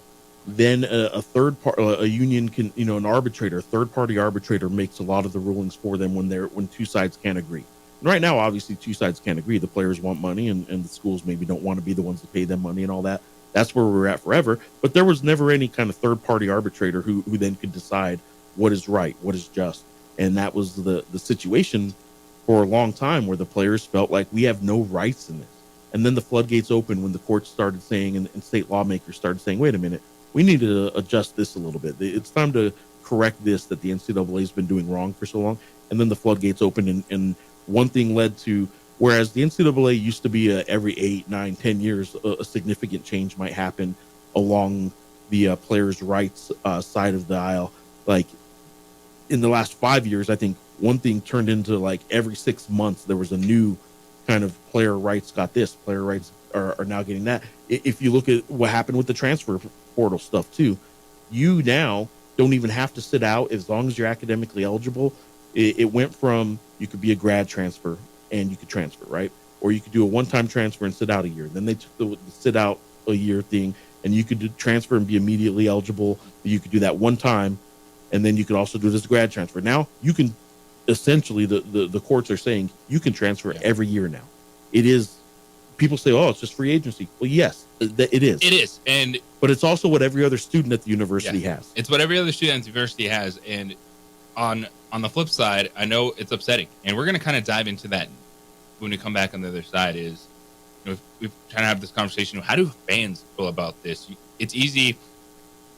then a union can, an arbitrator, a third-party arbitrator makes a lot of the rulings for them when two sides can't agree. And right now, obviously, two sides can't agree. The players want money, and the schools maybe don't want to be the ones to pay them money and all that. That's where we're at forever. But there was never any kind of third-party arbitrator who then could decide what is right, what is just. And that was the situation for a long time where the players felt like we have no rights in this. And then the floodgates opened when the courts started saying, and state lawmakers started saying, wait a minute, we need to adjust this a little bit. It's time to correct this that the NCAA has been doing wrong for so long. And then the floodgates opened, and one thing led to, whereas the NCAA used to be every 8, 9, 10 years, a significant change might happen along the players' rights side of the aisle. Like in the last 5 years, I think one thing turned into like every 6 months, there was a new kind of player rights got this, player rights are now getting that. If you look at what happened with the transfer portal stuff too, you now don't even have to sit out as long as you're academically eligible. It went from, you could be a grad transfer and you could transfer, right? Or you could do a one-time transfer and sit out a year. Then they took the sit out a year thing, and you could transfer and be immediately eligible. You could do that one time, and then you could also do it as a grad transfer. Now you can essentially, the courts are saying you can transfer every year now. It is, people say, oh, it's just free agency. Well, yes, it is.
It is.
But it's also what every other student at the university has.
It's what every other student at the university has. And on the flip side, I know it's upsetting. And we're going to kind of dive into that when we come back on the other side. Is, you know, we're trying to have this conversation. How do fans feel about this? It's easy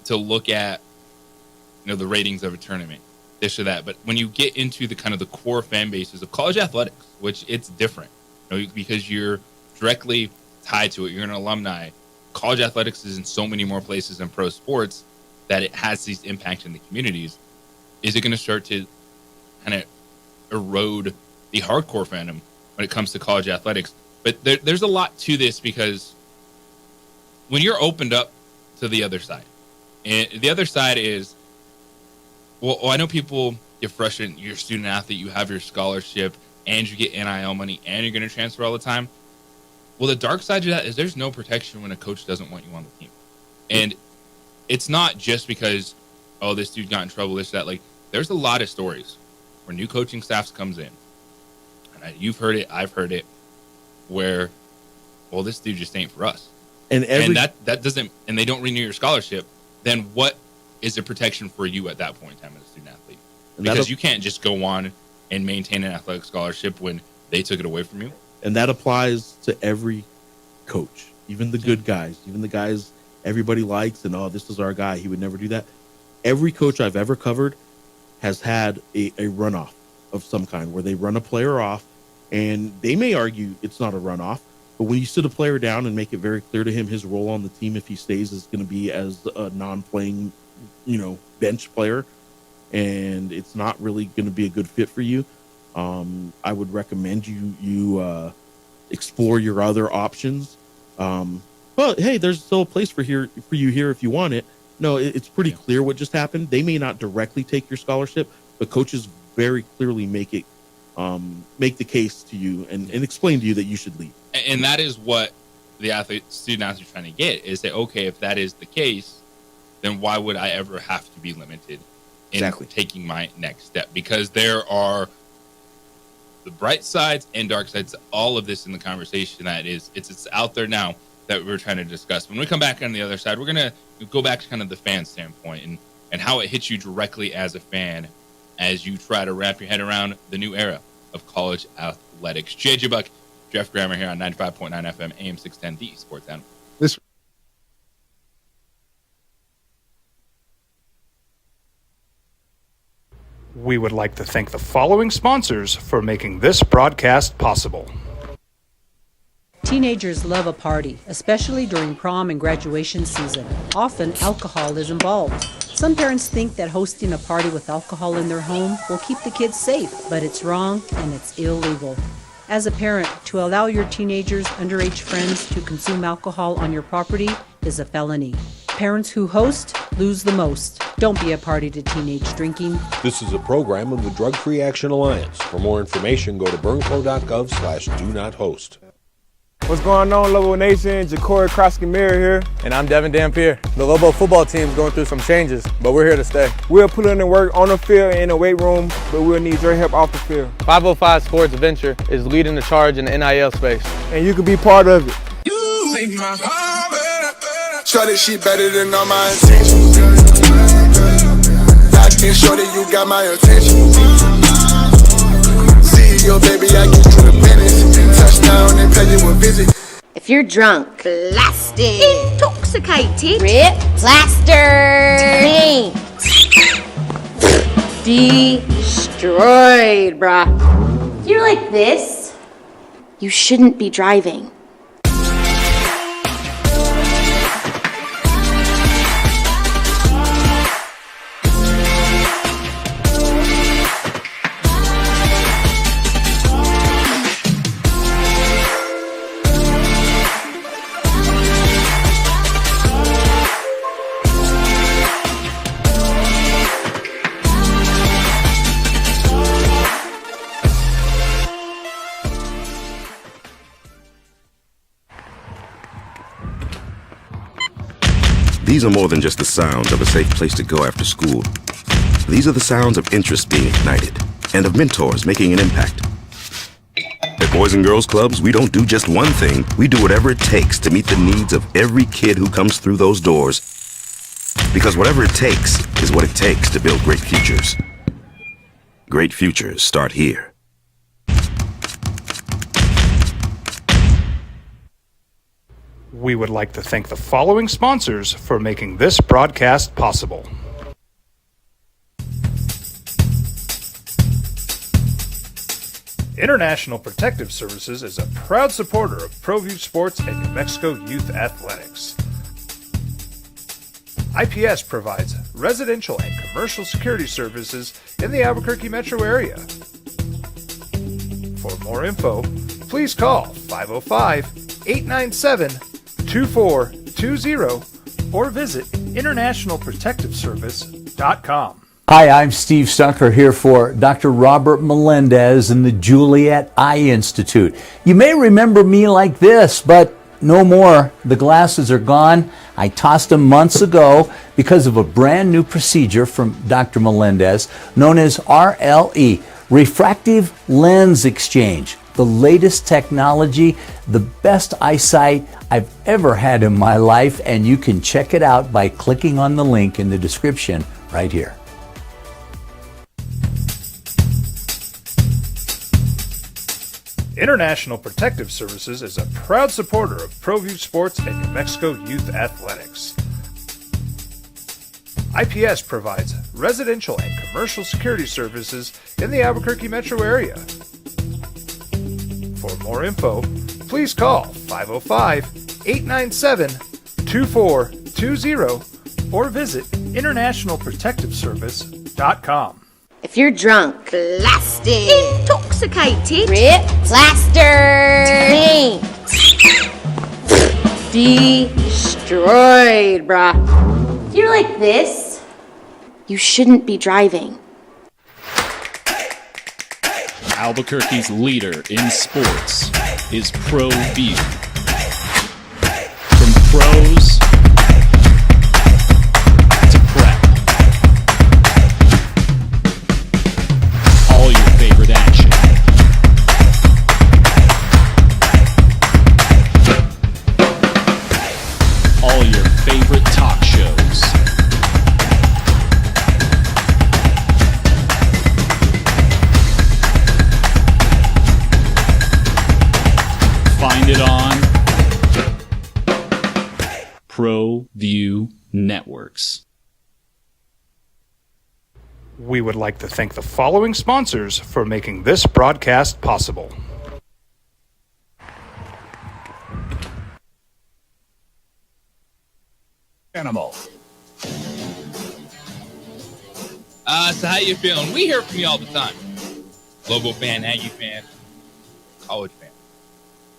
to look at, you know, the ratings of a tournament, this or that. But when you get into the kind of the core fan bases of college athletics, which it's different, you know, because you're directly tied to it. You're an alumni. College athletics is in so many more places than pro sports that it has these impacts in the communities. Is it going to start to kind of erode the hardcore fandom when it comes to college athletics? But there's a lot to this, because when you're opened up to the other side, and the other side is, well, I know people get frustrated. You're a student athlete, you have your scholarship, and you get NIL money, and you're going to transfer all the time. Well, the dark side of that is there's no protection when a coach doesn't want you on the team. And it's not just because, oh, this dude got in trouble, this, that. Like, there's a lot of stories where new coaching staffs comes in. And you've heard it, I've heard it, where, well, this dude just ain't for us. And that doesn't, and they don't renew your scholarship, then what is the protection for you at that point in time as a student athlete? Because you can't just go on and maintain an athletic scholarship when they took it away from you.
And that applies to every coach, even the good guys, even the guys everybody likes, and, oh, this is our guy, he would never do that. Every coach I've ever covered has had a runoff of some kind, where they run a player off, and they may argue it's not a runoff, but when you sit a player down and make it very clear to him his role on the team, if he stays, is going to be as a non-playing, you know, bench player, and it's not really going to be a good fit for you, I would recommend you explore your other options. But hey, there's still a place for you here if you want it. No, it's pretty clear what just happened. They may not directly take your scholarship, but coaches very clearly make the case to you and explain to you that you should leave.
And that is what the student athletes are trying to get, is that, okay, if that is the case, then why would I ever have to be limited in taking my next step? Because there are the bright sides and dark sides to all of this in the conversation that is, it's out there now that we're trying to discuss. When we come back on the other side, we're going to go back to kind of the fan standpoint and how it hits you directly as a fan as you try to wrap your head around the new era of college athletics. JJ Buck, Jeff Grammer here on 95.9 FM, AM 610, the Sports Animal.
We would like to thank the following sponsors for making this broadcast possible.
Teenagers love a party, especially during prom and graduation season. Often, alcohol is involved. Some parents think that hosting a party with alcohol in their home will keep the kids safe, but it's wrong and it's illegal. As a parent, to allow your teenagers' underage friends to consume alcohol on your property is a felony. Parents who host lose the most. Don't be a party to teenage drinking.
This is a program of the Drug Free Action Alliance. For more information, go to burnco.gov/do-not-host.
What's going on, Lobo Nation? Ja'Cory Krosky-Mirror here. And I'm Devin Dampier. The Lobo football team is going through some changes, but we're here to stay. We'll put in the work on the field and in the weight room, but we'll need your help off the field. 505 Sports Venture is leading the charge in the NIL space. And you can be part of it. You make my heart better.
Try this shit better than all my intentions. I can show that you got my attention. See your baby, I get you the business. Touchdown and pay you a visit.
If you're drunk, blasted, intoxicated, rip, plastered, destroyed, bruh. If you're like this, you shouldn't be driving.
These are more than just the sounds of a safe place to go after school. These are the sounds of interest being ignited and of mentors making an impact. At Boys and Girls Clubs, we don't do just one thing. We do whatever it takes to meet the needs of every kid who comes through those doors. Because whatever it takes is what it takes to build great futures. Great futures start here.
We would like to thank the following sponsors for making this broadcast possible. International Protective Services is a proud supporter of ProView Sports and New Mexico Youth Athletics. IPS provides residential and commercial security services in the Albuquerque metro area. For more info, please call 505-897-2420 or visit internationalprotectiveservice.com.
Hi, I'm Steve Stucker here for Dr. Robert Melendez and the Juliet Eye Institute. You may remember me like this, but no more. The glasses are gone. I tossed them months ago because of a brand new procedure from Dr. Melendez known as RLE, Refractive Lens Exchange. The latest technology, the best eyesight I've ever had in my life, and you can check it out by clicking on the link in the description right here.
International Protective Services is a proud supporter of ProView Sports and New Mexico Youth Athletics. IPS provides residential and commercial security services in the Albuquerque metro area. For more info, please call 505-897-2420 or visit internationalprotectiveservice.com.
If you're drunk, blasted, intoxicated, rip, plastered, destroyed, bruh. If you're like this, you shouldn't be driving.
Albuquerque's leader in sports is ProView. From pros to prep, all your favorite action. All your favorite talk shows. Find it on ProView Networks.
We would like to thank the following sponsors for making this broadcast possible.
Animal. So how you feeling? We hear from you all the time. Lobo fan, Aggie fan, college fan.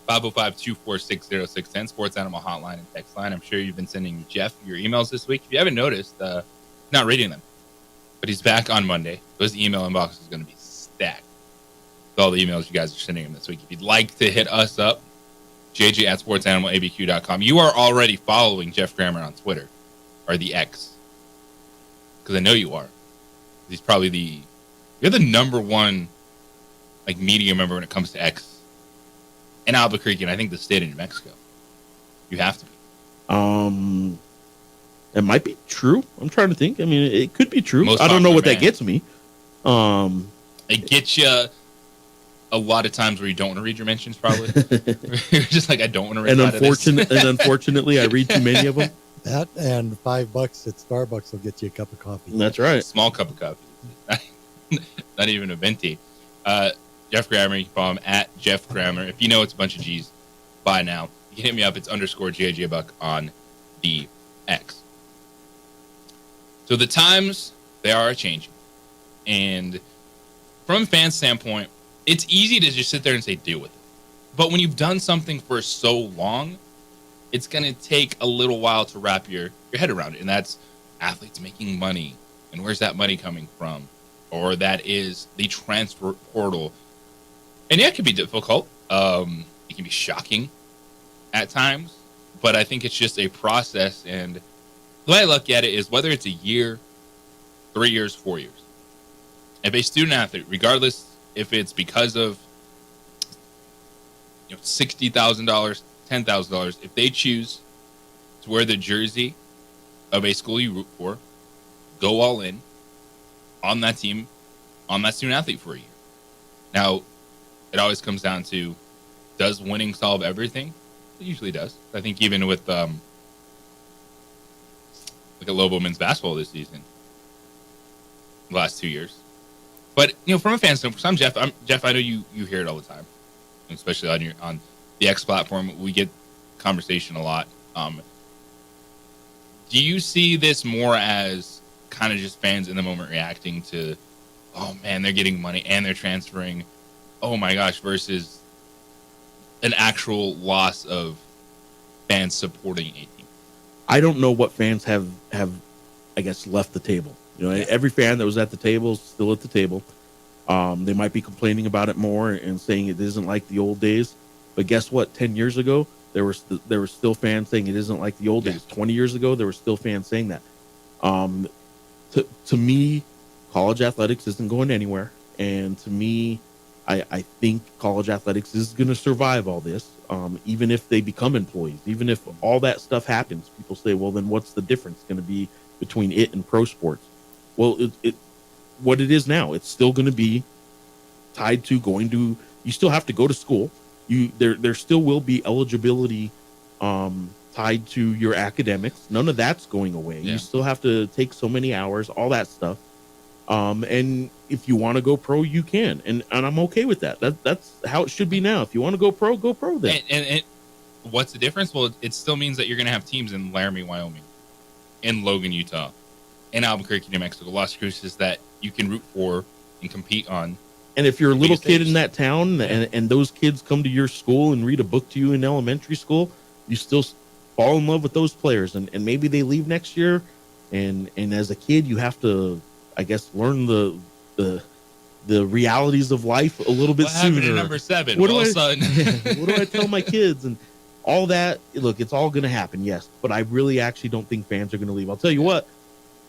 505-246-0610, Sports Animal Hotline and text line. I'm sure you've been sending Jeff your emails this week. If you haven't noticed, not reading them. But he's back on Monday. His email inbox is going to be stacked with all the emails you guys are sending him this week. If you'd like to hit us up, JJ at sportsanimalabq.com. You are already following Jeff Grammer on Twitter, or the X. Because I know you are. He's probably you're the number one media member when it comes to X in Albuquerque, and I think the state of New Mexico. You have to be.
It might be true. I'm trying to think. I mean, it could be true.
Most
I don't know what
popular
that gets me.
It gets you a a lot of times where you don't want to read your mentions, probably. You're just like, I don't want to read
And
that.
unfortunately, I read too many of them.
That and $5 at Starbucks will get you a cup of coffee.
That's right.
Small cup of coffee. Not even a venti. Jeff Grammer, you can follow him at Jeff Grammer. If you know it's a bunch of G's by now, you can hit me up. It's _GIJ Buck on the X. So the times, they are changing. And from a fan standpoint, it's easy to just sit there and say, deal with it. But when you've done something for so long, it's going to take a little while to wrap your head around it. And that's athletes making money. And where's that money coming from? Or that is the transfer portal. And yeah, it can be difficult. It can be shocking at times. But I think it's just a process. And the way I look at it is whether it's a year, 3 years, 4 years. If a student athlete, regardless if it's because of $60,000, $10,000, if they choose to wear the jersey of a school you root for, go all in on that team, on that student athlete for a year. Now, it always comes down to, does winning solve everything? It usually does. I think even with look at Lobo men's basketball this season, the last 2 years. But from a fan standpoint, I'm Jeff. I know you hear it all the time, especially on the X platform. We get conversation a lot. Do you see this more as kind of just fans in the moment reacting to, oh man, they're getting money and they're transferring, oh my gosh, versus an actual loss of fans supporting a team?
I don't know what fans have I guess left the table. Every fan that was at the table is still at the table. They might be complaining about it more and saying it isn't like the old days. But guess what? 10 years ago, there were still fans saying it isn't like the old days. 20 years ago, there were still fans saying that. To me, college athletics isn't going anywhere. And to me, I think college athletics is going to survive all this. Even if they become employees, even if all that stuff happens, people say, well, then what's the difference going to be between it and pro sports? Well, what it is now, it's still going to be tied to you still have to go to school. There still will be eligibility tied to your academics. None of that's going away. Yeah. You still have to take so many hours, all that stuff. And if you want to go pro, you can. And I'm okay with that. That's how it should be now. If you want to go pro then.
And what's the difference? Well, it still means that you're going to have teams in Laramie, Wyoming, in Logan, Utah, in Albuquerque, New Mexico, Las Cruces that you can root for and compete on.
And if you're a little kid in that town and those kids come to your school and read a book to you in elementary school, you still fall in love with those players. And maybe they leave next year. And as a kid, you have to, I guess, learn the realities of life a little bit sooner.
To number 7?
What do I tell my kids? And all that, look, it's all going to happen, yes. But I really actually don't think fans are going to leave. I'll tell you what,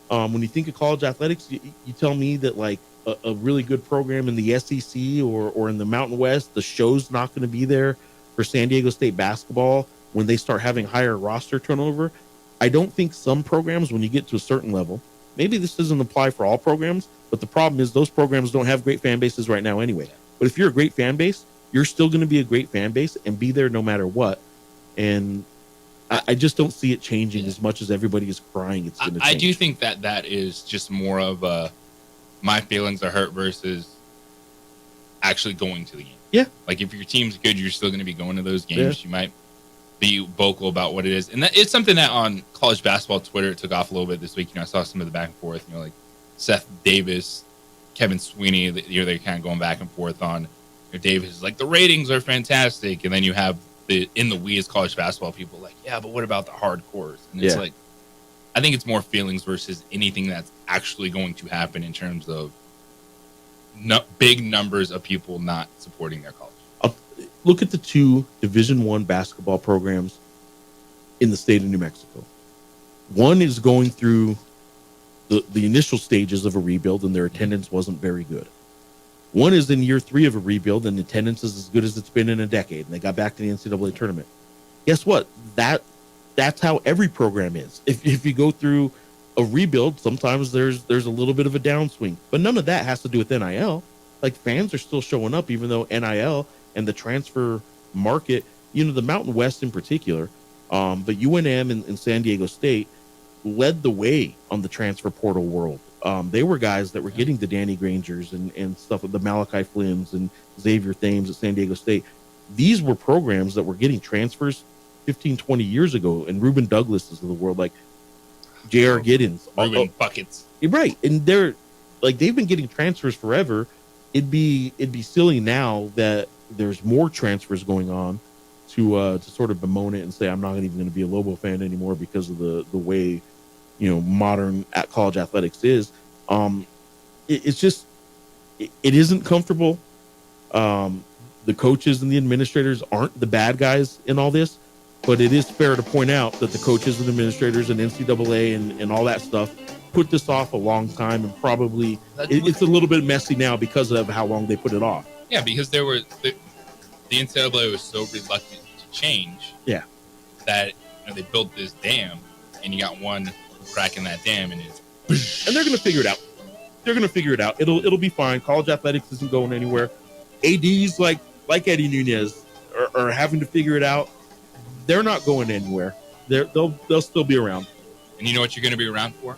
when you think of college athletics, you tell me that like a really good program in the SEC or in the Mountain West, the show's not going to be there for San Diego State basketball when they start having higher roster turnover. I don't think some programs, when you get to a certain level, maybe this doesn't apply for all programs, but the problem is those programs don't have great fan bases right now anyway. But if you're a great fan base, you're still going to be a great fan base and be there no matter what. And I just don't see it changing as much as everybody is crying it's going to change.
I do think that is just more of my feelings are hurt versus actually going to the game.
Yeah.
Like if your team's good, you're still going to be going to those games. Yeah. You might be vocal about what it is. And it's something that on college basketball Twitter, it took off a little bit this week. I saw some of the back and forth, like Seth Davis, Kevin Sweeney, they're kind of going back and forth on Davis is like, the ratings are fantastic. And then you have in the we as college basketball people like, yeah, but what about the hardcores? And it's like, I think it's more feelings versus anything that's actually going to happen in terms of big numbers of people not supporting their college.
Look at the 2 Division I basketball programs in the state of New Mexico. One is going through the initial stages of a rebuild, and their attendance wasn't very good. One is in year 3 of a rebuild, and attendance is as good as it's been in a decade, and they got back to the NCAA tournament. Guess what? That's how every program is. If you go through a rebuild, sometimes there's a little bit of a downswing, but none of that has to do with NIL. like fans are still showing up, even though NIL and the transfer market, the Mountain West in particular, but UNM and San Diego State led the way on the transfer portal world. They were guys that were getting the Danny Grangers and stuff, the Malachi Flynn's and Xavier Thames at San Diego State. These were programs that were getting transfers 15, 20 years ago, and Reuben Douglases of the world, like J.R. Giddens.
Reuben Buckets.
Right. And they've been getting transfers forever. It'd be silly now that there's more transfers going on to sort of bemoan it and say I'm not even going to be a Lobo fan anymore because of the way modern college athletics is. It's just it isn't comfortable. The coaches and the administrators aren't the bad guys in all this, but it is fair to point out that the coaches and administrators and NCAA and all that stuff put this off a long time, and probably it's a little bit messy now because of how long they put it off.
Yeah, because the NCAA was so reluctant to change.
Yeah,
that they built this dam, and you got one crack in that dam, and
they're going to figure it out. They're going to figure it out. It'll be fine. College athletics isn't going anywhere. ADs like Eddie Nunez are having to figure it out. They're not going anywhere. They'll still be around.
And you know what you're going to be around for?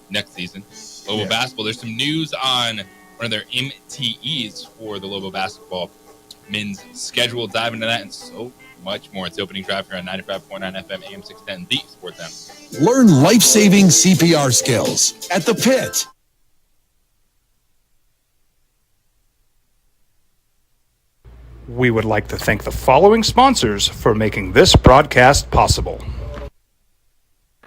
Next season, Lobo basketball. There's some news on one of their MTEs for the Lobo basketball men's schedule. Dive into that and so much more. It's the opening drive here on 95.9 FM, AM 610, the Sports Animal.
Learn life-saving CPR skills at the Pit.
We would like to thank the following sponsors for making this broadcast possible.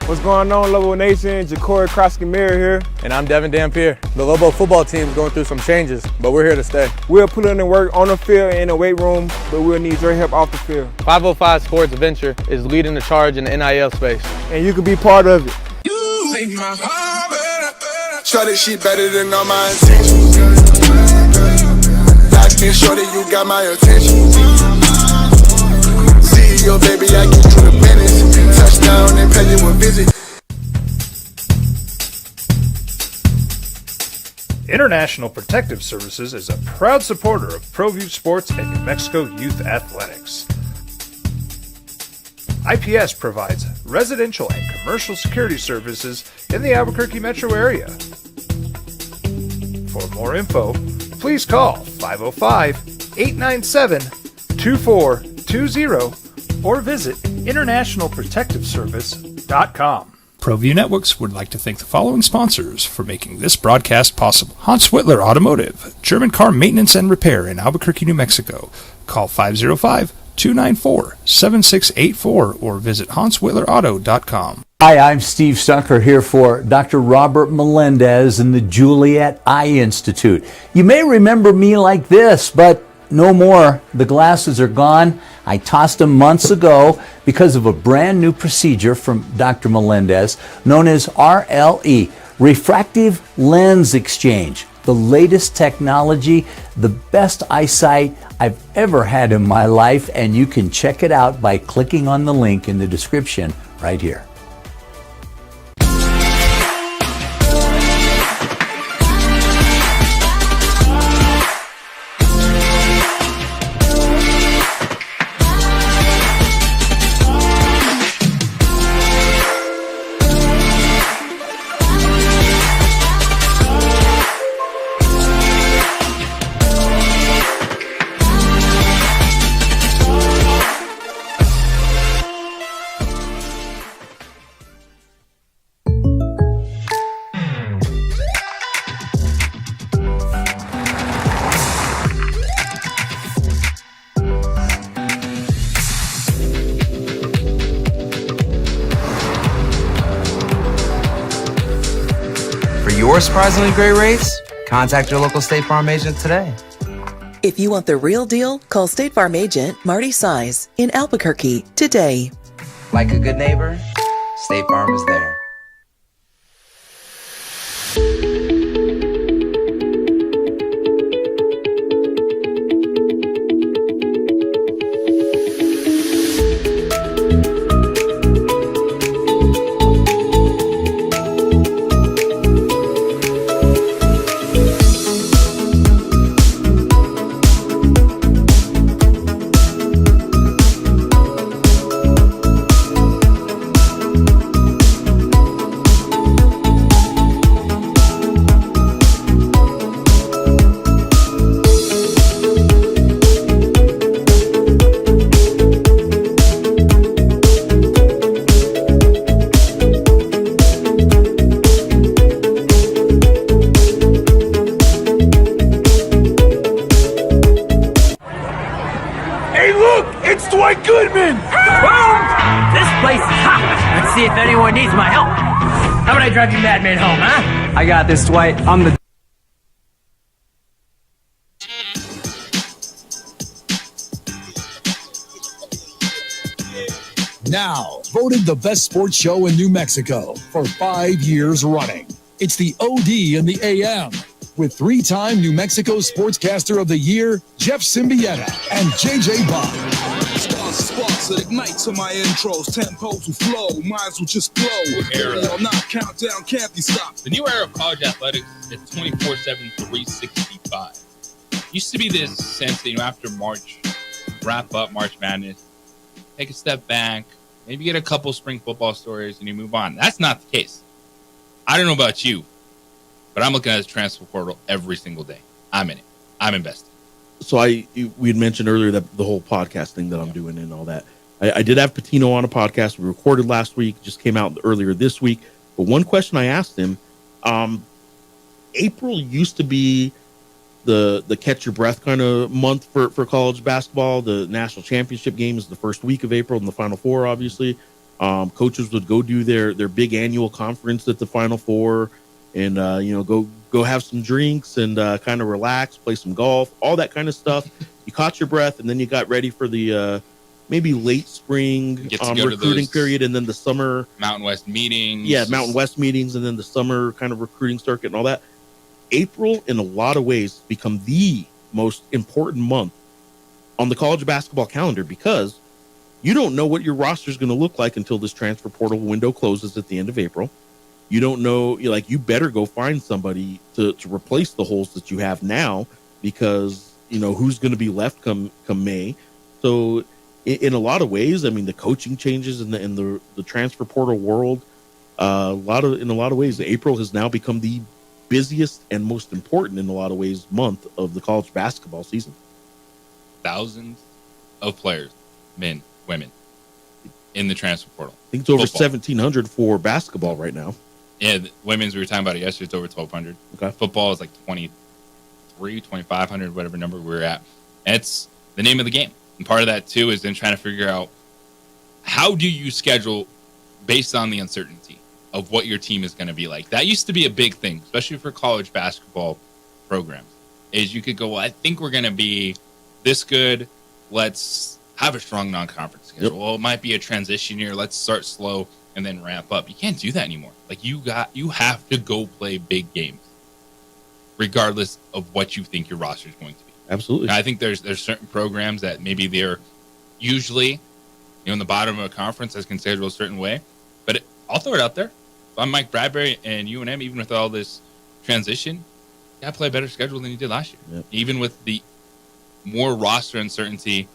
What's going on, Lobo Nation? Ja'Cory Krosky-Miller here. And I'm Devin Dampier. The Lobo football team is going through some changes, but we're here to stay. We'll put in the work on the field and in the weight room, but we'll need your help off the field. 505 Sports Venture is leading the charge in the NIL space. And you can be part of it.
You make my heart better. Shorty, she better than all my intentions. Locked in, shorty, you got my attention. CEO, baby, I get you the business. Touchdown and pay you a visit.
International Protective Services is a proud supporter of ProView Sports and New Mexico Youth Athletics. IPS provides residential and commercial security services in the Albuquerque metro area. For more info, please call 505-897-2420 or visit internationalprotectiveservice.com. ProView Networks would like to thank the following sponsors for making this broadcast possible. Hans Whitler Automotive, German car maintenance and repair in Albuquerque, New Mexico. Call 505-294-7684 or visit hanswhitlerauto.com.
Hi, I'm Steve Stucker here for Dr. Robert Melendez and the Juliet Eye Institute. You may remember me like this, but no more. The glasses are gone. I tossed them months ago because of a brand new procedure from Dr. Melendez known as RLE, Refractive Lens Exchange. The latest technology, the best eyesight I've ever had in my life, and you can check it out by clicking on the link in the description right here.
Your surprisingly great rates? Contact your local State Farm agent today.
If you want the real deal, call State Farm agent Marty Size in Albuquerque today.
Like a good neighbor, State Farm is there.
I drive you madman home, huh?
I got this, Dwight. I'm the...
Now, voted the best sports show in New Mexico for 5 years running. It's the OD in the AM with 3-time New Mexico Sportscaster of the Year, Jeff Symbieta and JJ Bond.
Sparks that ignite to my intros, tempos will flow, minds will just blow. Y'all not countdown can't be stopped.
The new era of college athletics is 24/7, 365. Used to be this sense that, after March, wrap up March Madness, take a step back, maybe get a couple spring football stories, and you move on. That's not the case. I don't know about you, but I'm looking at the transfer portal every single day. I'm in it. I'm invested.
So we had mentioned earlier that the whole podcast thing that I'm doing and all that. I did have Patino on a podcast. We recorded last week, just came out earlier this week. But one question I asked him, April used to be the catch your breath kind of month for college basketball. The national championship game is the first week of April, and the Final Four, obviously. Coaches would go do their big annual conference at the Final Four, and go have some drinks and kind of relax, play some golf, all that kind of stuff. You caught your breath, and then you got ready for the maybe late spring recruiting period, and then the summer
Mountain West meetings.
Yeah, Mountain West meetings, and then the summer kind of recruiting circuit and all that. April, in a lot of ways, become the most important month on the college basketball calendar, because you don't know what your roster is going to look like until this transfer portal window closes at the end of April. You don't know, you better go find somebody to replace the holes that you have now, because who's going to be left come May. So in a lot of ways, I mean, the coaching changes in the transfer portal world, in a lot of ways, April has now become the busiest and most important, in a lot of ways, month of the college basketball season.
Thousands of players, men, women, in the transfer portal.
I think it's over 1,700 for basketball right now.
Yeah, the women's, we were talking about it yesterday, it's over 1,200.
Okay.
Football is like 2,500, whatever number we're at. And it's the name of the game. And part of that, too, is then trying to figure out, how do you schedule based on the uncertainty of what your team is going to be like? That used to be a big thing, especially for college basketball programs, is you could go, well, I think we're going to be this good. Let's have a strong non-conference schedule. Yep. Well, it might be a transition year. Let's start slow and then ramp up. You can't do that anymore. Like, you have to go play big games, regardless of what you think your roster is going to be.
Absolutely.
And I think there's certain programs that maybe they're usually in the bottom of a conference that's can schedule a certain way. But I'll throw it out there. If I'm Mike Bradbury and UNM, even with all this transition, you got to play a better schedule than you did last year.
Yep.
Even with the more roster uncertainty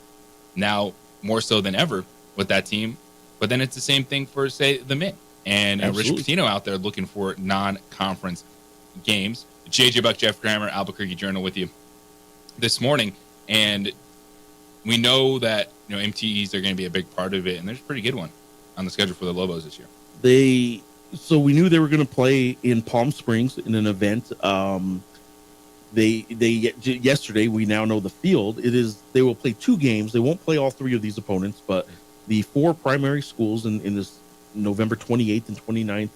now, more so than ever with that team. But then it's the same thing for, say, the men. And Rich Pitino out there looking for non-conference games. JJ Buck, Jeff Grammer, Albuquerque Journal with you this morning. And we know that MTEs are going to be a big part of it, and there's a pretty good one on the schedule for the Lobos this year. So we knew they were going to play in Palm Springs in an event. Yesterday, we now know the field. They will play 2 games. They won't play all 3 of these opponents, but the 4 primary schools in this November 28th and 29th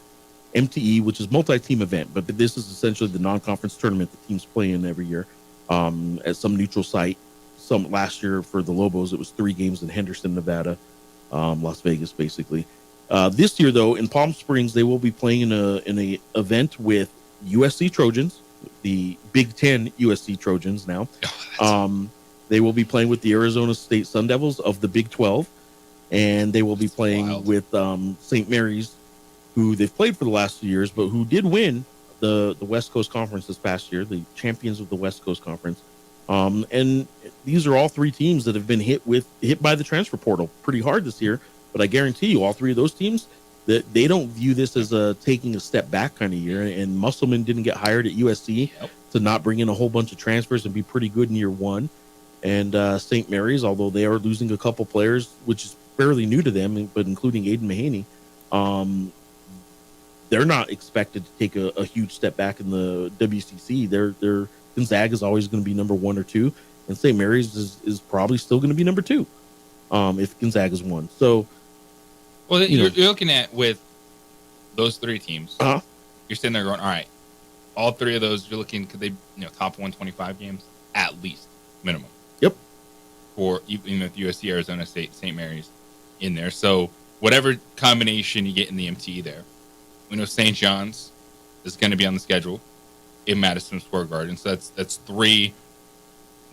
MTE, which is multi-team event, but this is essentially the non-conference tournament the teams play in every year at some neutral site. Some last year for the Lobos, it was 3 games in Henderson, Nevada, Las Vegas, basically. This year, though, in Palm Springs, they will be playing in a event with USC Trojans, the Big Ten USC Trojans now. They will be playing with the Arizona State Sun Devils of the Big 12, and they will be playing with St. Mary's, who they've played for the last few years, but who did win the West Coast Conference this past year, the champions of the West Coast Conference. And these are all 3 teams that have been hit by the transfer portal pretty hard this year. But I guarantee you, all 3 of those teams, that they don't view this as taking a step back kind of year. And Musselman didn't get hired at USC to not bring in a whole bunch of transfers and be pretty good in year 1. And St. Mary's, although they are losing a couple players, which is fairly new to them, but including Aiden Mahaney, they're not expected to take a huge step back in the WCC. Their Gonzaga is always going to be number 1 or 2, and St. Mary's is probably still going to be number 2 if Gonzaga's 1. So, well, you're looking at with those three teams, you're sitting there going, all right, all three of those, you're looking, could they, top 125 games at least, minimum.
Yep.
For even with USC, Arizona State, St. Mary's in there. So whatever combination you get in the MT there, we know St. John's is going to be on the schedule in Madison Square Garden. So that's three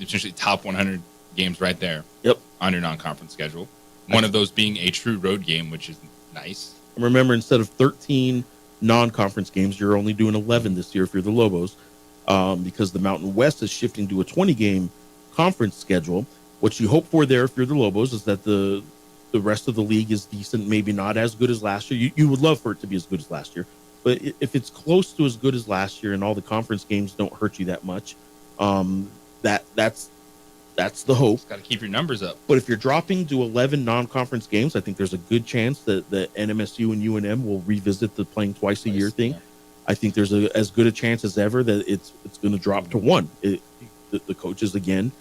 essentially top 100 games right there.
Yep.
On your non-conference schedule. One of those being a true road game, which is nice.
Remember, instead of 13 non-conference games, you're only doing 11 this year if you're the Lobos, because the Mountain West is shifting to a 20-game conference schedule. What you hope for there if you're the Lobos is that the rest of the league is decent, maybe not as good as last year. You would love for it to be as good as last year. But if it's close to as good as last year and all the conference games don't hurt you that much, that's the hope.
Got to keep your numbers up.
But if you're dropping to 11 non-conference games, I think there's a good chance that NMSU and UNM will revisit the playing twice a year thing. I think there's as good a chance as ever that it's going to drop to one. The coaches, again,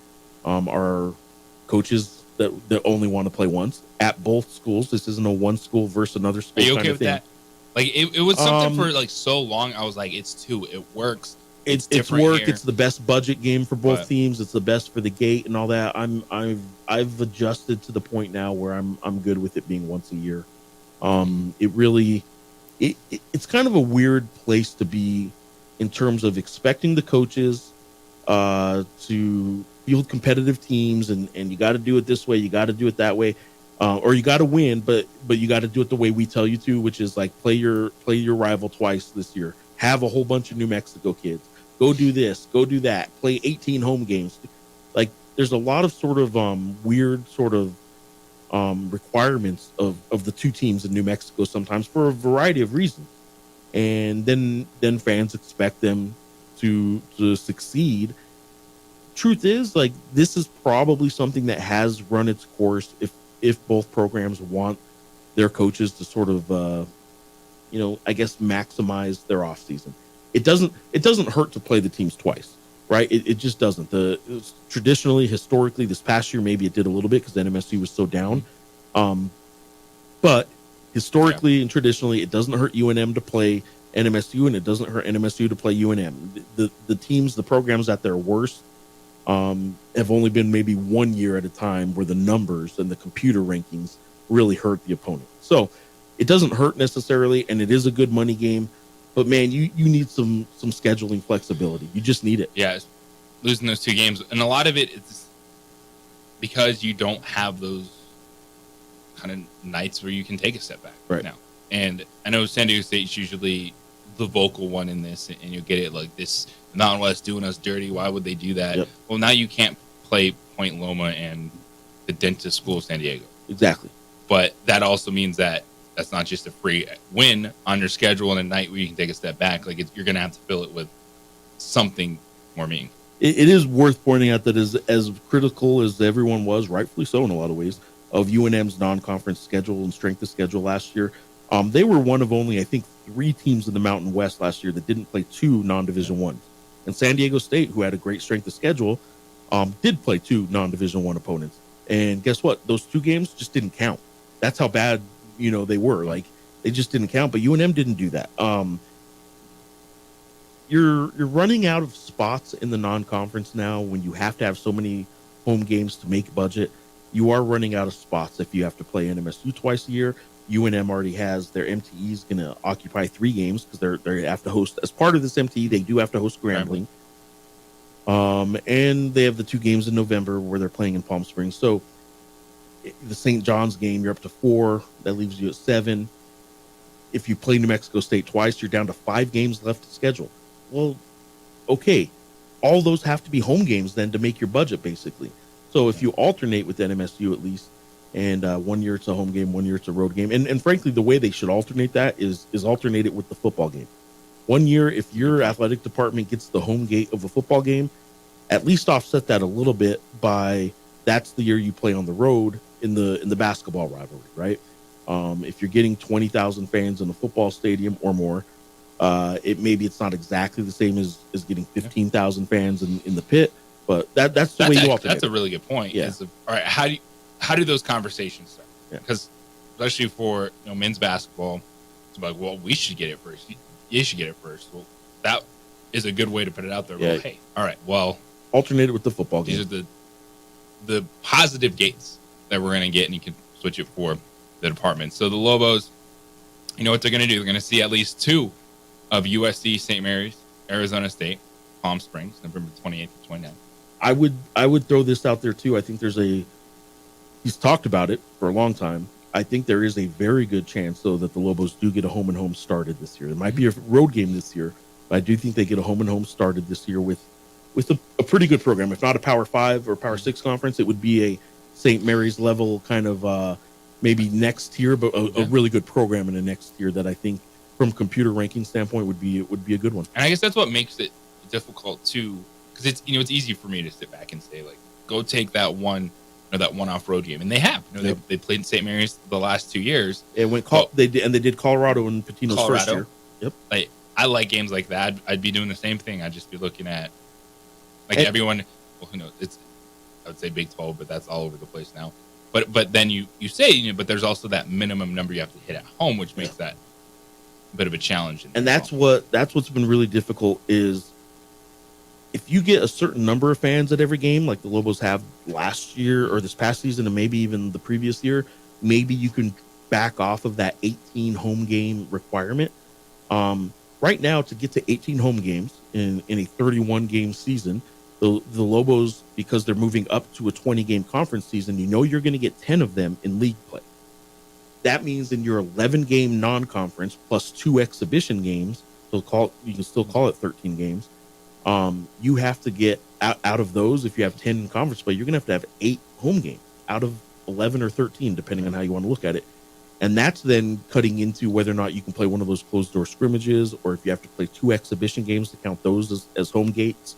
are coaches that only want to play once at both schools. This isn't a one school versus another school.
Are you
kind
okay
of
with
thing.
that? Like it was something for like so long. I was like, it's two. It works.
It's
different
work.
here.
It's the best budget game for both
But-
teams. It's the best for the gate and all that. I've adjusted to the point now where I'm good with it being once a year. It's kind of a weird place to be in terms of expecting the coaches to field competitive teams and you got to do it this way, you got to do it that way, or you got to win, but you got to do it the way we tell you to, which is like play your rival twice this year. Have a whole bunch of New Mexico kids. Go do this, go do that. Play 18 home games. Like there's a lot of sort of weird sort of requirements of the two teams in New Mexico sometimes for a variety of reasons. And then fans expect them to succeed. Truth is, like, this is probably something that has run its course if both programs want their coaches to sort of I guess maximize their off season. It doesn't hurt to play the teams twice, right? It just doesn't. Traditionally, historically, this past year maybe it did a little bit because NMSU was so down. But historically and traditionally, it doesn't hurt UNM to play NMSU, and it doesn't hurt NMSU to play UNM. The teams, the programs at their worst, have only been maybe 1 year at a time where the numbers and the computer rankings really hurt the opponent. So it doesn't hurt necessarily, and it is a good money game. But man, you need some scheduling flexibility. You just need it.
Yeah, losing those two games, and a lot of it is because you don't have those kind of nights where you can take a step back
right
now. And I know San Diego State's usually the vocal one in this, and you get it like this Mountain West doing us dirty. Why would they do that?
Yep.
Well, now you can't play Point Loma and the dentist school of San Diego.
Exactly.
But that also means that that's not just a free win on your schedule and a night where you can take a step back. Like you're going to have to fill it with something more meaningful.
It is worth pointing out that as critical as everyone was, rightfully so in a lot of ways, of UNM's non-conference schedule and strength of schedule last year, they were one of only, I think, 3 teams in the Mountain West last year that didn't play 2 non-Division ones. And San Diego State, who had a great strength of schedule, did play 2 non-Division one opponents. And guess what? Those 2 games just didn't count. That's how bad they were. Like they just didn't count. But UNM didn't do that. You're running out of spots in the non-conference now when you have to have so many home games to make budget. You are running out of spots if you have to play NMSU twice a year. UNM already has their MTE's going to occupy 3 games because they have to host, as part of this MTE, they do have to host Grambling. And they have the 2 games in November where they're playing in Palm Springs. So the St. John's game, you're up to 4. That leaves you at 7. If you play New Mexico State twice, you're down to 5 games left to schedule. Well, okay. All those have to be home games then to make your budget, basically. So if you alternate with NMSU at least, and 1 year it's a home game, 1 year it's a road game. And frankly, the way they should alternate that is alternate it with the football game. 1 year, if your athletic department gets the home gate of a football game, at least offset that a little bit by that's the year you play on the road in the basketball rivalry, right? If you're getting 20,000 fans in a football stadium or more, it's not exactly the same as getting 15,000 fans in the pit, but that's the way you alternate.
That's a really good point.
Yeah.
All right, how do those conversations start? Because especially for men's basketball, like, well, we should get it first. You should get it first. Well, that is a good way to put it out there.
Yeah.
Well, hey, all right, well,
alternate it with the football game.
These are the positive gates that we're going to get, and you can switch it for the department. So the Lobos, you know what they're going to do? They're going to see at least 2 of USC, St. Mary's, Arizona State, Palm Springs, November 28th to 29th.
I would throw this out there too. I think he's talked about it for a long time. I think there is a very good chance though that the Lobos do get a home and home started this year. It might be a road game this year, but I do think they get a home and home started this year with a pretty good program. If not a Power 5 or Power 6 conference, it would be a St. Mary's level kind of maybe next tier, but a really good program in the next tier that I think from computer ranking standpoint would be a good one.
And I guess that's what makes it difficult too, because it's easy for me to sit back and say, like, go take that one off road game, and they have. They played in St. Mary's the last 2 years.
It went they did Colorado in Patino's first year. Yep.
Like, I like games like that. I'd be doing the same thing. I'd just be looking at everyone. Well, who knows? I would say Big 12, but that's all over the place now. But then you say, but there's also that minimum number you have to hit at home, which makes that a bit of a challenge.
And that's what's been really difficult is if you get a certain number of fans at every game, like the Lobos have last year or this past season, and maybe even the previous year, maybe you can back off of that 18 home game requirement. Right now, to get to 18 home games in a 31 game season, the Lobos, because they're moving up to a 20 game conference season, you're going to get 10 of them in league play. That means in your 11 game non-conference plus 2 exhibition games, you can still call it 13 games. You have to get out of those. If you have 10 in conference play, you're going to have 8 home games out of 11 or 13, depending on how you want to look at it. And that's then cutting into whether or not you can play one of those closed door scrimmages, or if you have to play 2 exhibition games to count those as home gates.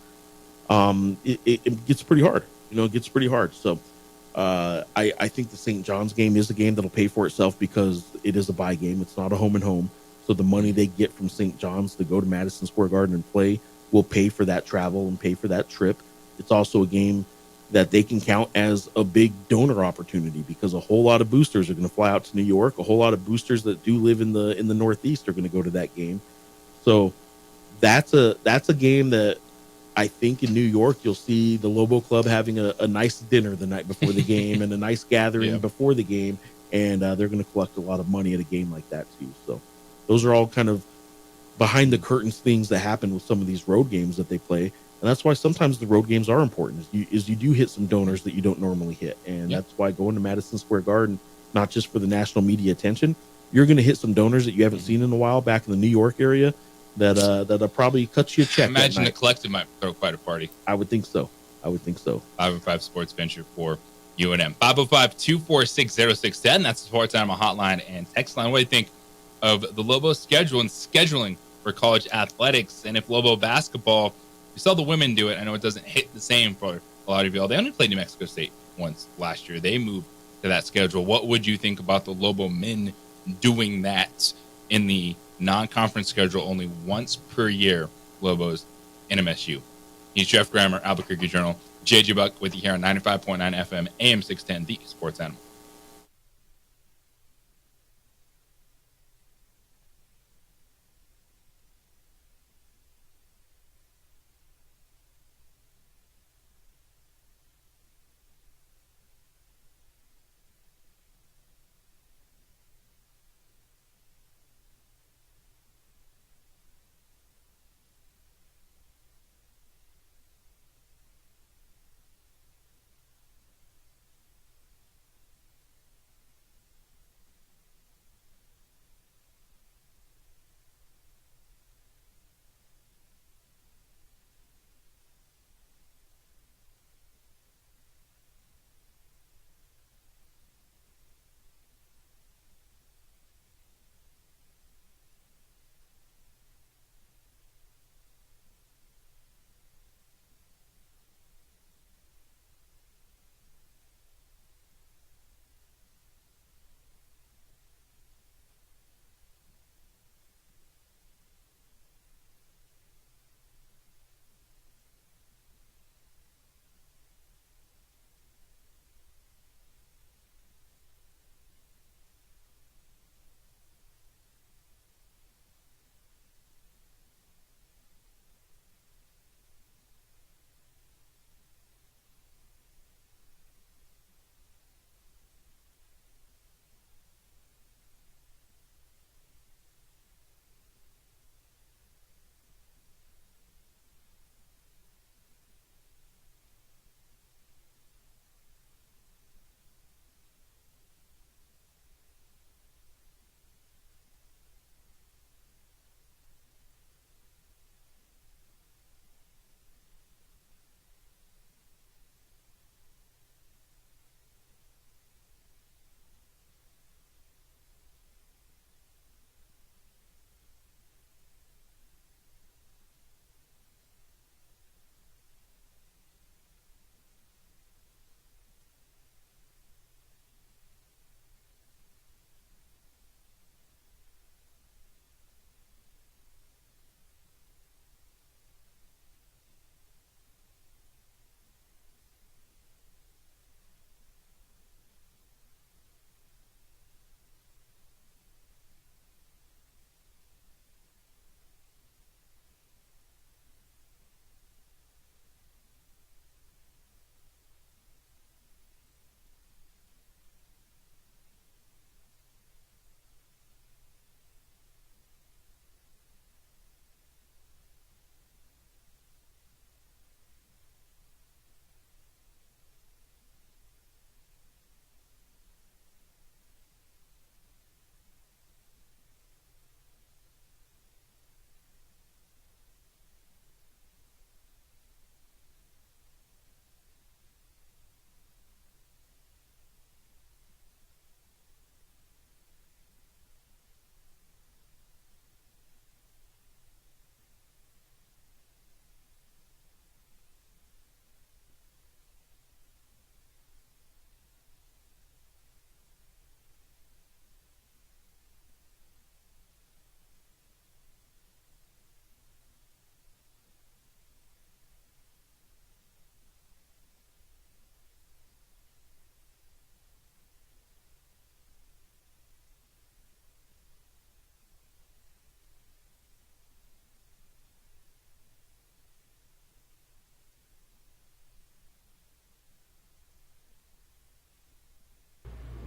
It gets pretty hard. It gets pretty hard. So I think the St. John's game is a game that'll pay for itself because it is a bye game. It's not a home and home. So the money they get from St. John's to go to Madison Square Garden and play will pay for that travel and pay for that trip. It's also a game that they can count as a big donor opportunity because a whole lot of boosters are going to fly out to New York. A whole lot of boosters that do live in the Northeast are going to go to that game. So that's a game that I think in New York you'll see the Lobo Club having a nice dinner the night before the game and a nice gathering before the game, and they're going to collect a lot of money at a game like that too. So those are all kind of behind the curtains things that happen with some of these road games that they play. And that's why sometimes the road games are important is you do hit some donors that you don't normally hit. And that's why going to Madison Square Garden, not just for the national media attention, you're going to hit some donors that you haven't seen in a while back in the New York area that'll probably cut you a check.
Imagine the collective might throw quite a party.
I would think so.
505 Sports Venture for UNM. 505-246-0610. That's the Sports Animal hotline and text line. What do you think of the Lobo schedule and scheduling for college athletics? And if Lobo basketball, you saw the women do it. I know it doesn't hit the same for a lot of y'all. They only played New Mexico State once last year. They moved to that schedule. What would you think about the Lobo men doing that in the non-conference schedule only once per year? Lobos in MSU. He's Jeff Grammer, Albuquerque Journal. JJ Buck with you here on 95.9 FM, AM 610, the Sports Animal.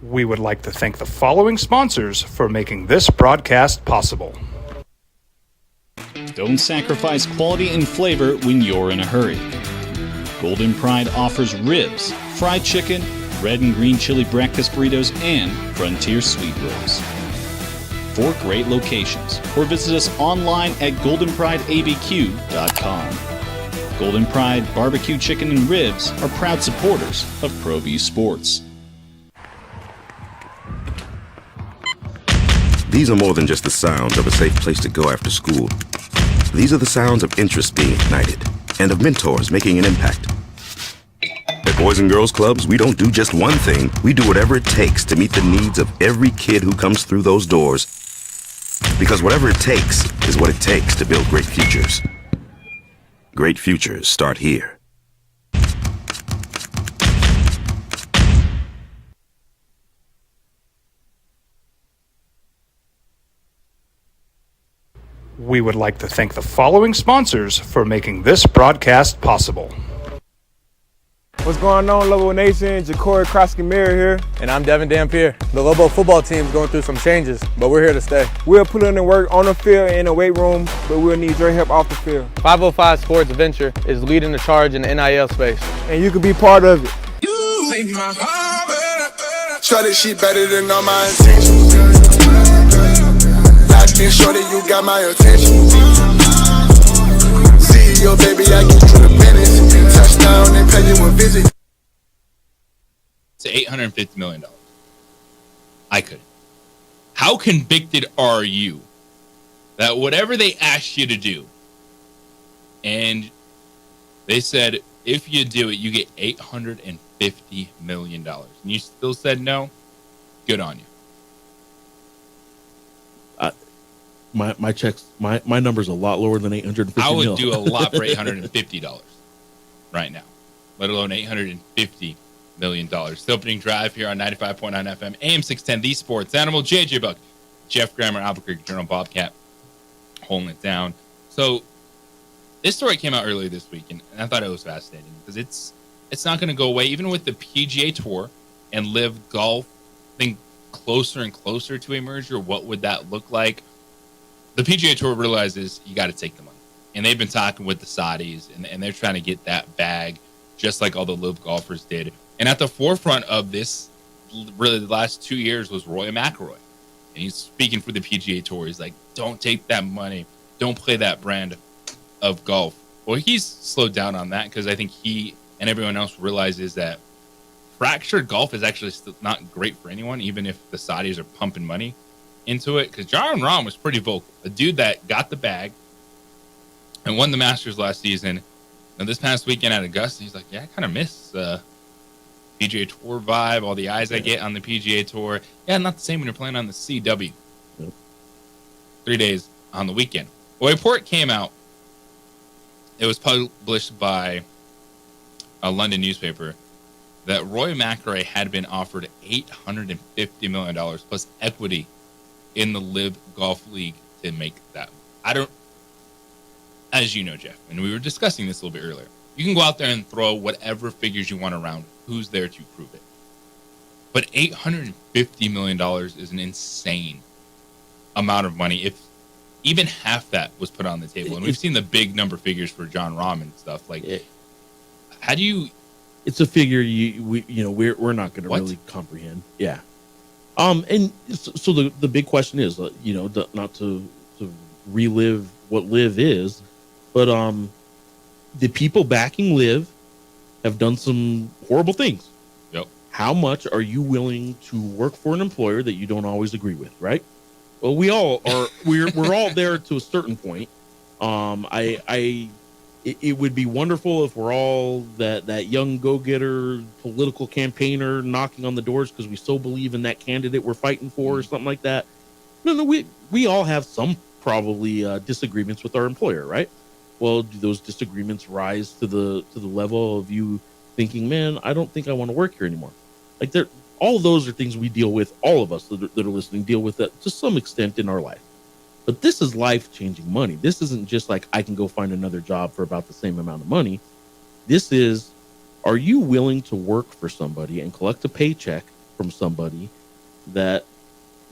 We would like to thank the following sponsors for making this broadcast possible.
Don't sacrifice quality and flavor when you're in a hurry. Golden Pride offers ribs, fried chicken, red and green chili breakfast burritos, and Frontier sweet rolls. 4 great locations, or visit us online at goldenprideabq.com. Golden Pride Barbecue Chicken and Ribs are proud supporters of ProView Sports.
These are more than just the sounds of a safe place to go after school. These are the sounds of interest being ignited and of mentors making an impact. At Boys and Girls Clubs, we don't do just one thing. We do whatever it takes to meet the needs of every kid who comes through those doors. Because whatever it takes is what it takes to build great futures. Great futures start here.
We would like to thank the following sponsors for making this broadcast possible.
What's going on, Lobo Nation? Ja'Cory Krosky-Miller here. And I'm Devin Dampier. The Lobo football team's going through some changes, but we're here to stay. We'll put in the work on the field and in the weight room, but we'll need your help off the field. 505 Sports Venture is leading the charge in the NIL space. And you can be part of it.
You make my heart better. Shorty, she better than all my intentions. Locked in, shorty, you got my attention. CEO, baby, I get you the business. Touchdown and pay you a visit.
To $850 million. I couldn't. How convicted are you that whatever they asked you to do, and they said, if you do it, you get $850 million, and you still said no? Good on you.
My checks, my number's a lot lower than $850
I would
million.
do a lot for $850 right now, let alone $850 million. The opening drive here on 95.9 FM, AM 610, The Sports Animal, JJ Buck, Jeff Grammer, Albuquerque Journal Bobcat, holding it down. So this story came out earlier this week, and I thought it was fascinating because it's not going to go away, even with the PGA Tour and Live Golf thing closer and closer to a merger. What would that look like? The PGA Tour realizes you got to take the money. And they've been talking with the Saudis, and they're trying to get that bag, just like all the Live golfers did. And at the forefront of this, really the last 2 years, was Rory McIlroy. And he's speaking for the PGA Tour. He's like, don't take that money. Don't play that brand of golf. Well, he's slowed down on that because I think he and everyone else realizes that fractured golf is actually still not great for anyone, even if the Saudis are pumping money into it. Because Jon Rahm was pretty vocal. A dude that got the bag and won the Masters last season. And this past weekend at Augusta, he's like, yeah, I kind of miss PGA Tour vibe, all the eyes I get on the PGA Tour. Yeah, not the same when you're playing on the CW.
Yep.
3 days on the weekend. Well, a report came out. It was published by a London newspaper that Rory McIlroy had been offered $850 million plus equity in the Live Golf League to make that. As you know, Jeff, and we were discussing this a little bit earlier, you can go out there and throw whatever figures you want around. Who's there to prove it? But $850 million is an insane amount of money. If even half that was put on the table, and we've seen the big number figures for Jon Rahm and stuff, like, how do you?
It's a figure we're not going to really comprehend. Yeah. And so the big question is, not to relive what Live is, but the people backing Live have done some horrible things.
Yep.
How much are you willing to work for an employer that you don't always agree with, right? Well, we all are. We're all there to a certain point. It would be wonderful if we're all that young go-getter political campaigner knocking on the doors because we so believe in that candidate we're fighting for or something like that. No, we all have some probably disagreements with our employer, right? Well, do those disagreements rise to the level of you thinking, man, I don't think I want to work here anymore? Like, all those are things we deal with, all of us that are listening deal with that to some extent in our life. But this is life-changing money. This isn't just like I can go find another job for about the same amount of money. This is, are you willing to work for somebody and collect a paycheck from somebody that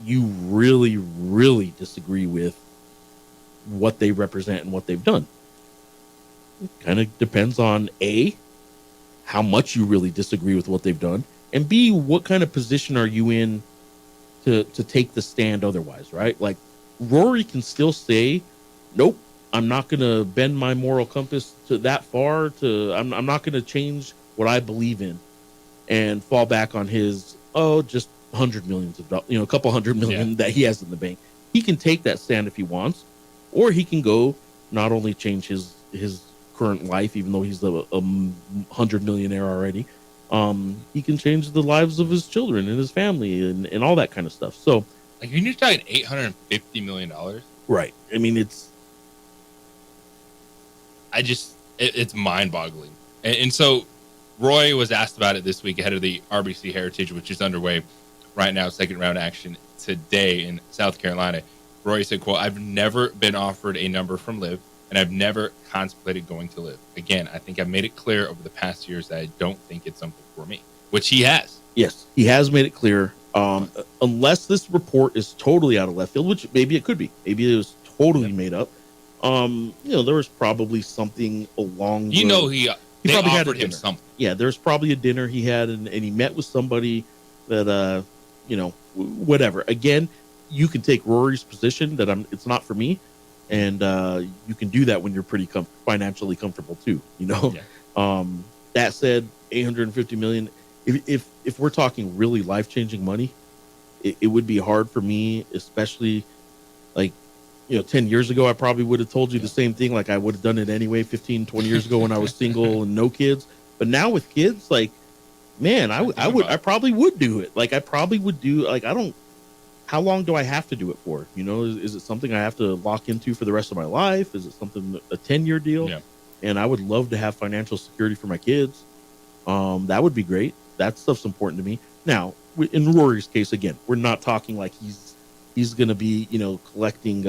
you really, really disagree with what they represent and what they've done. It kind of depends on A, how much you really disagree with what they've done, and B, what kind of position are you in to take the stand otherwise, right? Like Rory can still say, nope, I'm not going to bend my moral compass to that far. I'm not going to change what I believe in, and fall back on his just $100 million, a couple $100 million that he has in the bank. He can take that stand if he wants, or he can go not only change his current life, even though he's a $100 millionaire already. He can change the lives of his children and his family and all that kind of stuff. So,
like, you're talking $850 million,
right? I mean, it's
mind-boggling. And so Roy was asked about it this week ahead of the RBC Heritage, which is underway right now, second round action today in South Carolina. Roy said, quote, "I've never been offered a number from LIV, and I've never contemplated going to LIV. Again, I think I've made it clear over the past years that I don't think it's something for me," which he has.
Yes, he has made it clear. Unless this report is totally out of left field, which maybe it could be. Maybe it was totally made up. There was probably something along
he probably offered him something.
Yeah, there's probably a dinner he had, and he met with somebody that, whatever. Again, you can take Rory's position that it's not for me, and you can do that when you're pretty financially comfortable too. That said, $850 million. If we're talking really life-changing money, it would be hard for me, especially 10 years ago, I probably would have told you the same thing. Like, I would have done it anyway 15, 20 years ago when I was single and no kids. But now with kids, man, I probably would do it. I probably would do, how long do I have to do it for? Is it something I have to lock into for the rest of my life? Is it something, a 10-year deal?
Yeah.
And I would love to have financial security for my kids. That would be great. That stuff's important to me. Now, in Rory's case, again, we're not talking like he's going to be, collecting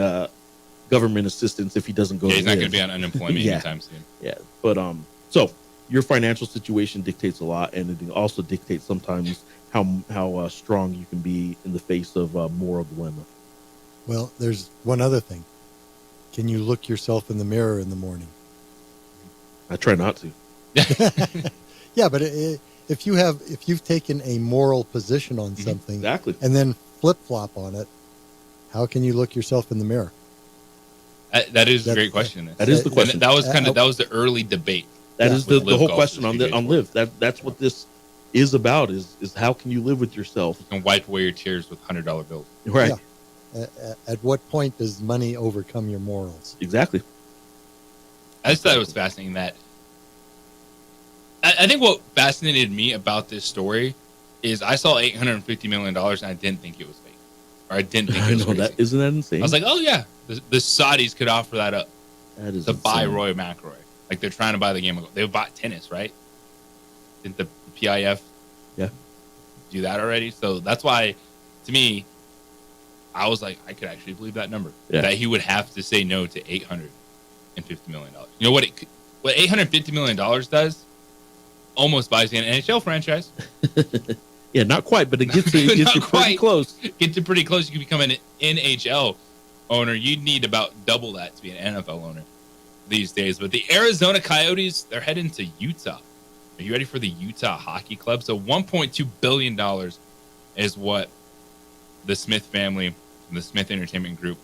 government assistance if he doesn't go.
Yeah, he's not going to be on unemployment anytime soon.
Yeah, but so your financial situation dictates a lot, and it also dictates sometimes how strong you can be in the face of moral dilemma.
Well, there's one other thing. Can you look yourself in the mirror in the morning?
I try not to.
Yeah, but if you've taken a moral position on something,
exactly,
and then flip-flop on it, how can you look yourself in the mirror?
That is a great question.
That is the question.
That was the early debate.
That is the whole question on LIV. That's what this is about. Is how can you live with yourself?
You can wipe away your tears with $100 bills.
Right.
Yeah. At what point does money overcome your morals?
Exactly.
I just thought it was fascinating that. I think what fascinated me about this story is I saw $850 million and I didn't think it was fake, or I didn't think it was crazy.
Isn't that insane?
I was like, oh yeah, the Saudis could offer that up to buy Roy McIlroy. Like, they're trying to buy the game. They bought tennis, right? Didn't the PIF do that already? So that's why, to me, I was like, I could actually believe that number.
Yeah.
That he would have to say no to $850 million. You know what $850 million does? Almost buys an NHL franchise.
Yeah, not quite, but it gets you pretty close.
Gets you pretty close. You can become an NHL owner. You'd need about double that to be an NFL owner these days. But the Arizona Coyotes, they're heading to Utah. Are you ready for the Utah Hockey Club? So $1.2 billion is what the Smith family, the Smith Entertainment Group,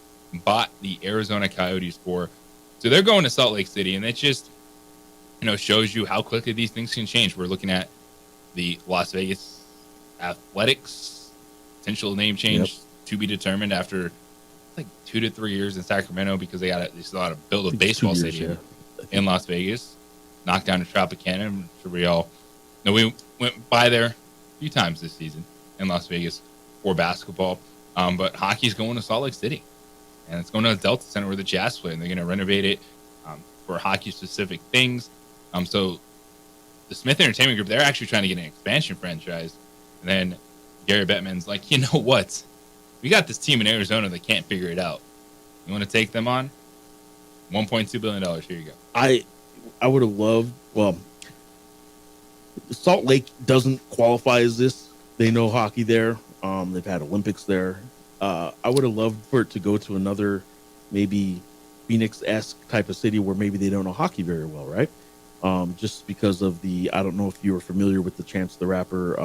bought the Arizona Coyotes for. So they're going to Salt Lake City, and it just shows you how quickly these things can change. We're looking at the Las Vegas Athletics potential name change to be determined after 2 to 3 years in Sacramento, because they still got to build a baseball stadium in Las Vegas. Knocked down to Tropicana. I'm sure we all know. We went by there a few times this season in Las Vegas for basketball. But hockey's going to Salt Lake City, and it's going to the Delta Center where the Jazz play, and they're going to renovate it for hockey-specific things. So the Smith Entertainment Group, they're actually trying to get an expansion franchise. And then Gary Bettman's like, you know what? We got this team in Arizona that can't figure it out. You want to take them on? $1.2 billion. Here you go.
I would have loved, Salt Lake doesn't qualify as this, They know hockey there. They've had Olympics there. I would have loved for it to go to another, maybe Phoenix-esque type of city where maybe they don't know hockey very well, right? Just because of I don't know if you were familiar with the Chance the Rapper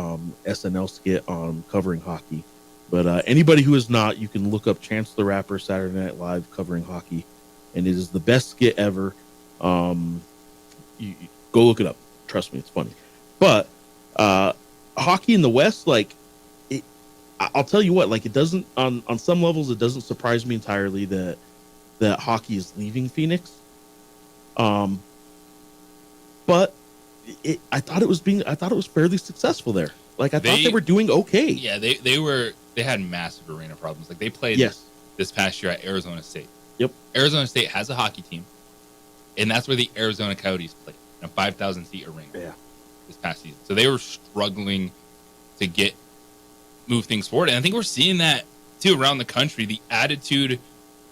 SNL skit on covering hockey. But anybody who is not, you can look up Chance the Rapper Saturday Night Live covering hockey, and it is the best skit ever. You go look it up. Trust me, it's funny. But hockey in the West, like, I'll tell you what, like, it doesn't on some levels, it doesn't surprise me entirely that hockey is leaving Phoenix. But I thought it was fairly successful there. Like, I thought they were doing okay.
Yeah, they had massive arena problems. Like, they played this past year at Arizona State.
Yep.
Arizona State has a hockey team, and that's where the Arizona Coyotes played, in a 5,000-seat arena this past season. So they were struggling to move things forward. And I think we're seeing that, too, around the country. The attitude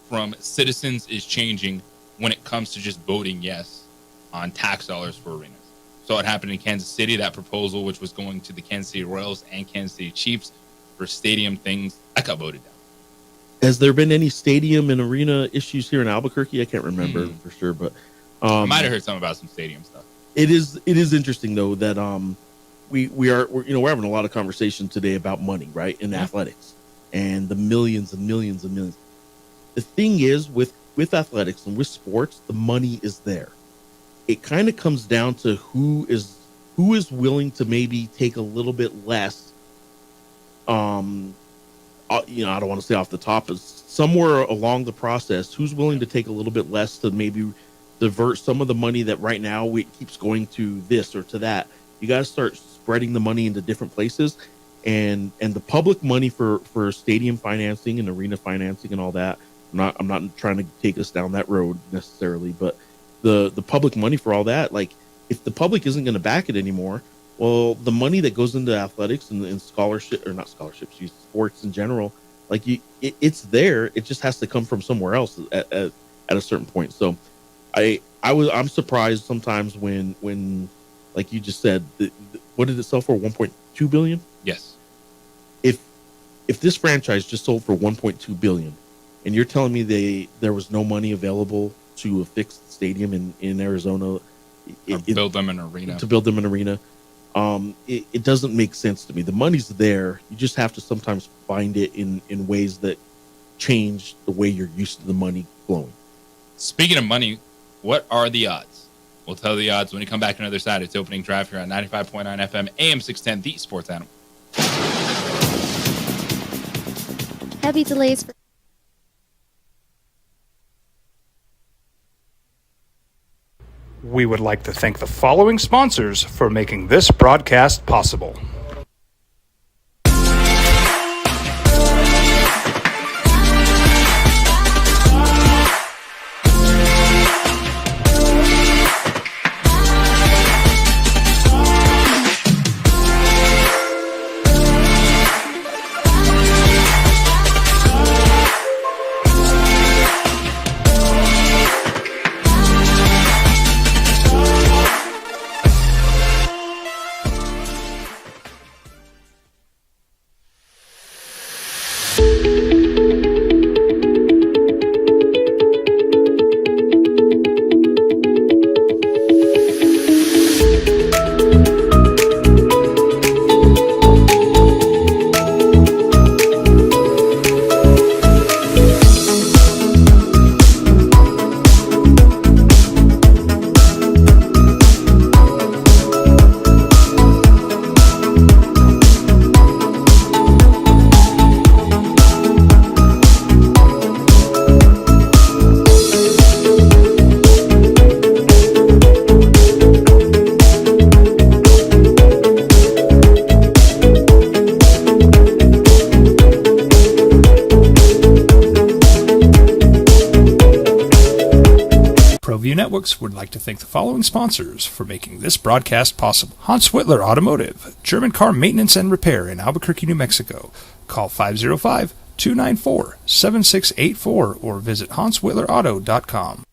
from citizens is changing when it comes to just voting yes on tax dollars for arenas. So it happened in Kansas City, that proposal, which was going to the Kansas City Royals and Kansas City Chiefs for stadium things, that got voted down.
Has there been any stadium and arena issues here in Albuquerque? I can't remember for sure, but
I might have heard something about some stadium stuff.
It is interesting though that we're having a lot of conversation today about money, right, in athletics, and the millions and millions and millions. The thing is with athletics and with sports, the money is there. It kind of comes down to who is willing to maybe take a little bit less. I don't want to say off the top, but somewhere along the process, who's willing to take a little bit less to maybe divert some of the money that right now keeps going to this or to that. You got to start spreading the money into different places, and the public money for stadium financing and arena financing and all that. I'm not trying to take us down that road necessarily, but the public money for all that, like, if the public isn't going to back it anymore, well, the money that goes into athletics and scholarship, or not scholarships, sports in general, like, it's there. It just has to come from somewhere else at a certain point. So I'm surprised sometimes when like you just said, what did it sell for? 1.2 billion?
Yes.
If this franchise just sold for 1.2 billion, and you're telling me there was no money available to a fixed stadium in Arizona,
build them an arena.
To build them an arena, it doesn't make sense to me. The money's there. You just have to sometimes find it in ways that change the way you're used to the money flowing.
Speaking of money, what are the odds? We'll tell the odds when we come back on the other side. It's opening drive here on 95.9 FM, AM 610, the Sports Animal.
Heavy delays for
We would like to thank the following sponsors for making this broadcast possible. Networks would like to thank the following sponsors for making this broadcast possible. Hans Whitler Automotive, German car maintenance and repair in Albuquerque, New Mexico. Call 505-294-7684 or visit HansWhitlerAuto.com.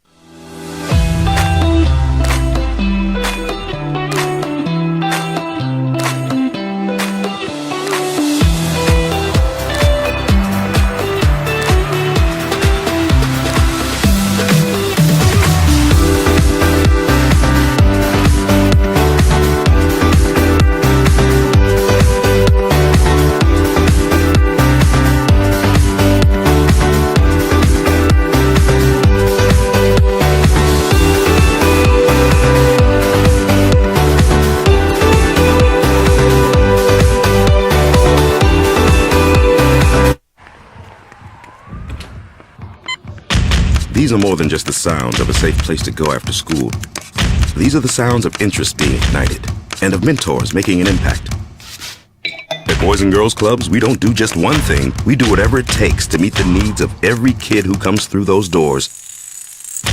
These are more than just the sounds of a safe place to go after school. These are the sounds of interest being ignited and of mentors making an impact. At Boys and Girls Clubs, we don't do just one thing. We do whatever it takes to meet the needs of every kid who comes through those doors.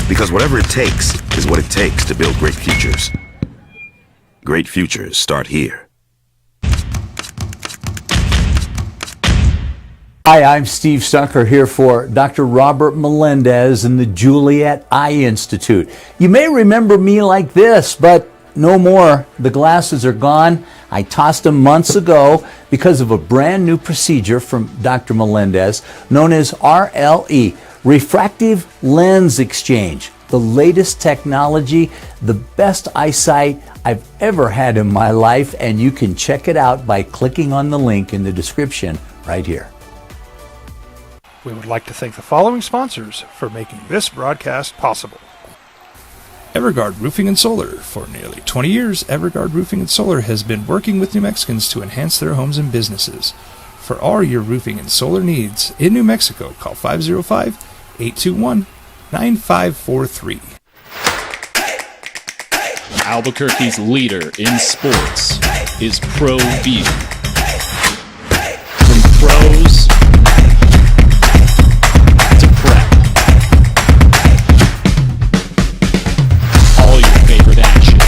Because whatever it takes is what it takes to build great futures. Great futures start here.
Hi, I'm Steve Stucker here for Dr. Robert Melendez and the Juliet Eye Institute. You may remember me like this, but no more. The glasses are gone. I tossed them months ago because of a brand new procedure from Dr. Melendez known as RLE, Refractive Lens Exchange. The latest technology, the best eyesight I've ever had in my life, and you can check it out by clicking on the link in the description right here.
We would like to thank the following sponsors for making this broadcast possible. Evergard Roofing and Solar. For nearly 20 years, Evergard Roofing and Solar has been working with New Mexicans to enhance their homes and businesses. For all your roofing and solar needs in New Mexico, call 505-821-9543.
Albuquerque's leader in sports is ProView. From pros to prep, all your favorite action.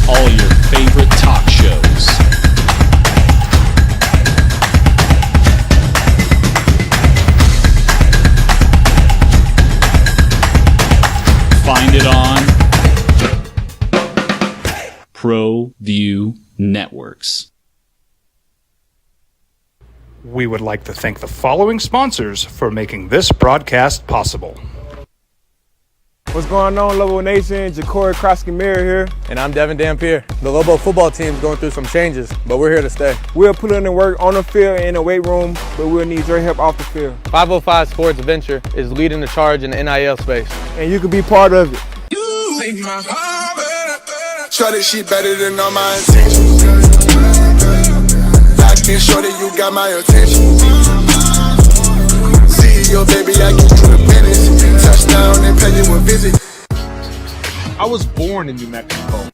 All your favorite talk shows. Find it on ProView Networks.
We would like to thank the following sponsors for making this broadcast possible.
What's going on, Lobo Nation? Ja'Cory Krosky-Miller here. And I'm Devin Dampier. The Lobo football team's going through some changes, but we're here to stay. We'll put in the work on the field and in the weight room, but we'll need your help off the field. 505 Sports Venture is leading the charge in the NIL space. And you can be part of it.
You make my heart better. Shorty, she better than all my intentions. Locked in, shorty, you got my attention. CEO, baby, I get you the business. Touchdown and pay you a visit.
I was born in New Mexico.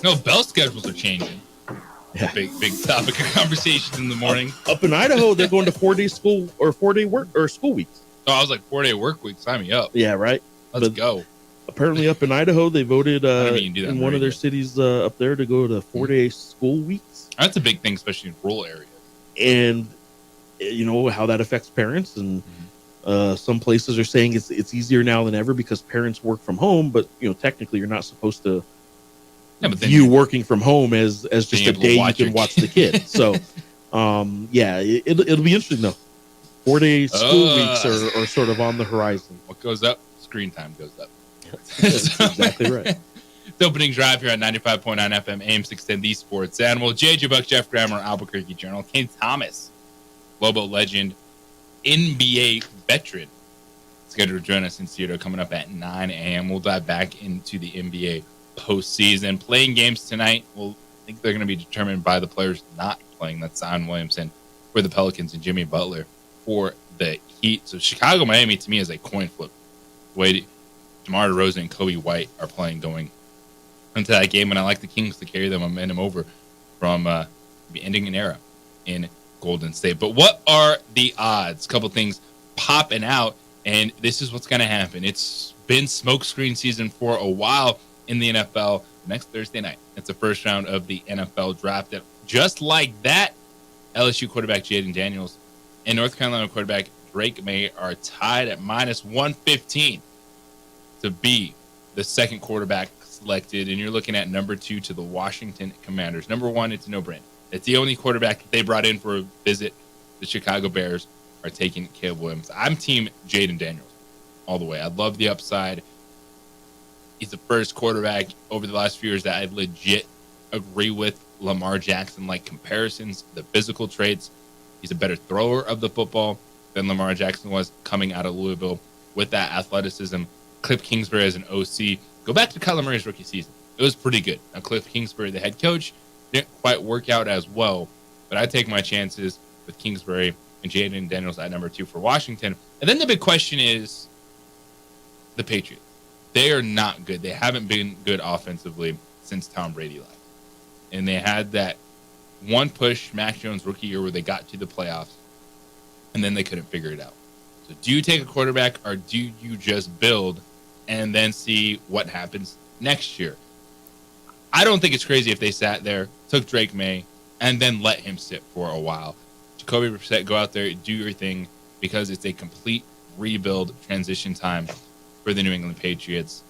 No, bell schedules are changing.
Yeah.
Big topic of conversation in the morning.
Up in Idaho, they're going to 4-day school or 4-day work or school weeks.
Oh, I was like 4-day work week. Sign me up.
Yeah, right.
Let's go.
Apparently, up in Idaho, they voted
in
one of their cities up there to go to 4-day school weeks.
That's a big thing, especially in rural areas.
And you know how that affects parents, and some places are saying it's easier now than ever because parents work from home. But you know, technically, you're not supposed to view working from home as just a day you can watch the kid. So, yeah, it'll be interesting though. 4-day school weeks are sort of on the horizon.
What goes up? Screen time goes up.
That's exactly right.
The opening drive here on 95.9 FM, AM 610, The Sports Animal. J.J. Buck, Jeff Grammer, Albuquerque Journal. Kane Thomas, Lobo legend, NBA veteran, scheduled to join us in Seattle coming up at 9 a.m. We'll dive back into the NBA postseason. Playing games tonight, I think they're going to be determined by the players not playing. That's Zion Williamson for the Pelicans and Jimmy Butler for the Heat. So Chicago-Miami, to me, is a coin flip. The way DeMar DeRozan and Kobe White are playing going into that game, and I like the Kings to carry the momentum over from ending an era in Golden State. But what are the odds? A couple things popping out, and this is what's going to happen. It's been smokescreen season for a while in the NFL. Next Thursday night, it's the first round of the NFL draft. Just like that, LSU quarterback Jaden Daniels and North Carolina quarterback Drake May are tied at -115 to be the second quarterback selected, and you're looking at number 2 to the Washington Commanders. Number 1, it's a no-brainer. It's the only quarterback that they brought in for a visit. The Chicago Bears are taking Caleb Williams. I'm team Jaden Daniels all the way. I love the upside. He's the first quarterback over the last few years that I legit agree with Lamar Jackson-like comparisons, the physical traits. He's a better thrower of the football than Lamar Jackson was coming out of Louisville with that athleticism. Cliff Kingsbury as an OC. Go back to Kyler Murray's rookie season. it was pretty good. Now, Cliff Kingsbury, the head coach, didn't quite work out as well, but I take my chances with Kingsbury and Jaden Daniels at number 2 for Washington. And then the big question is the Patriots. They are not good. They haven't been good offensively since Tom Brady left. And they had that one push Mac Jones rookie year where they got to the playoffs, and then they couldn't figure it out. So do you take a quarterback, or do you just build and then see what happens next year? I don't think it's crazy if they sat there, took Drake May, and then let him sit for a while. Jacoby Brissett, go out there, do your thing, because it's a complete rebuild transition time for the New England Patriots.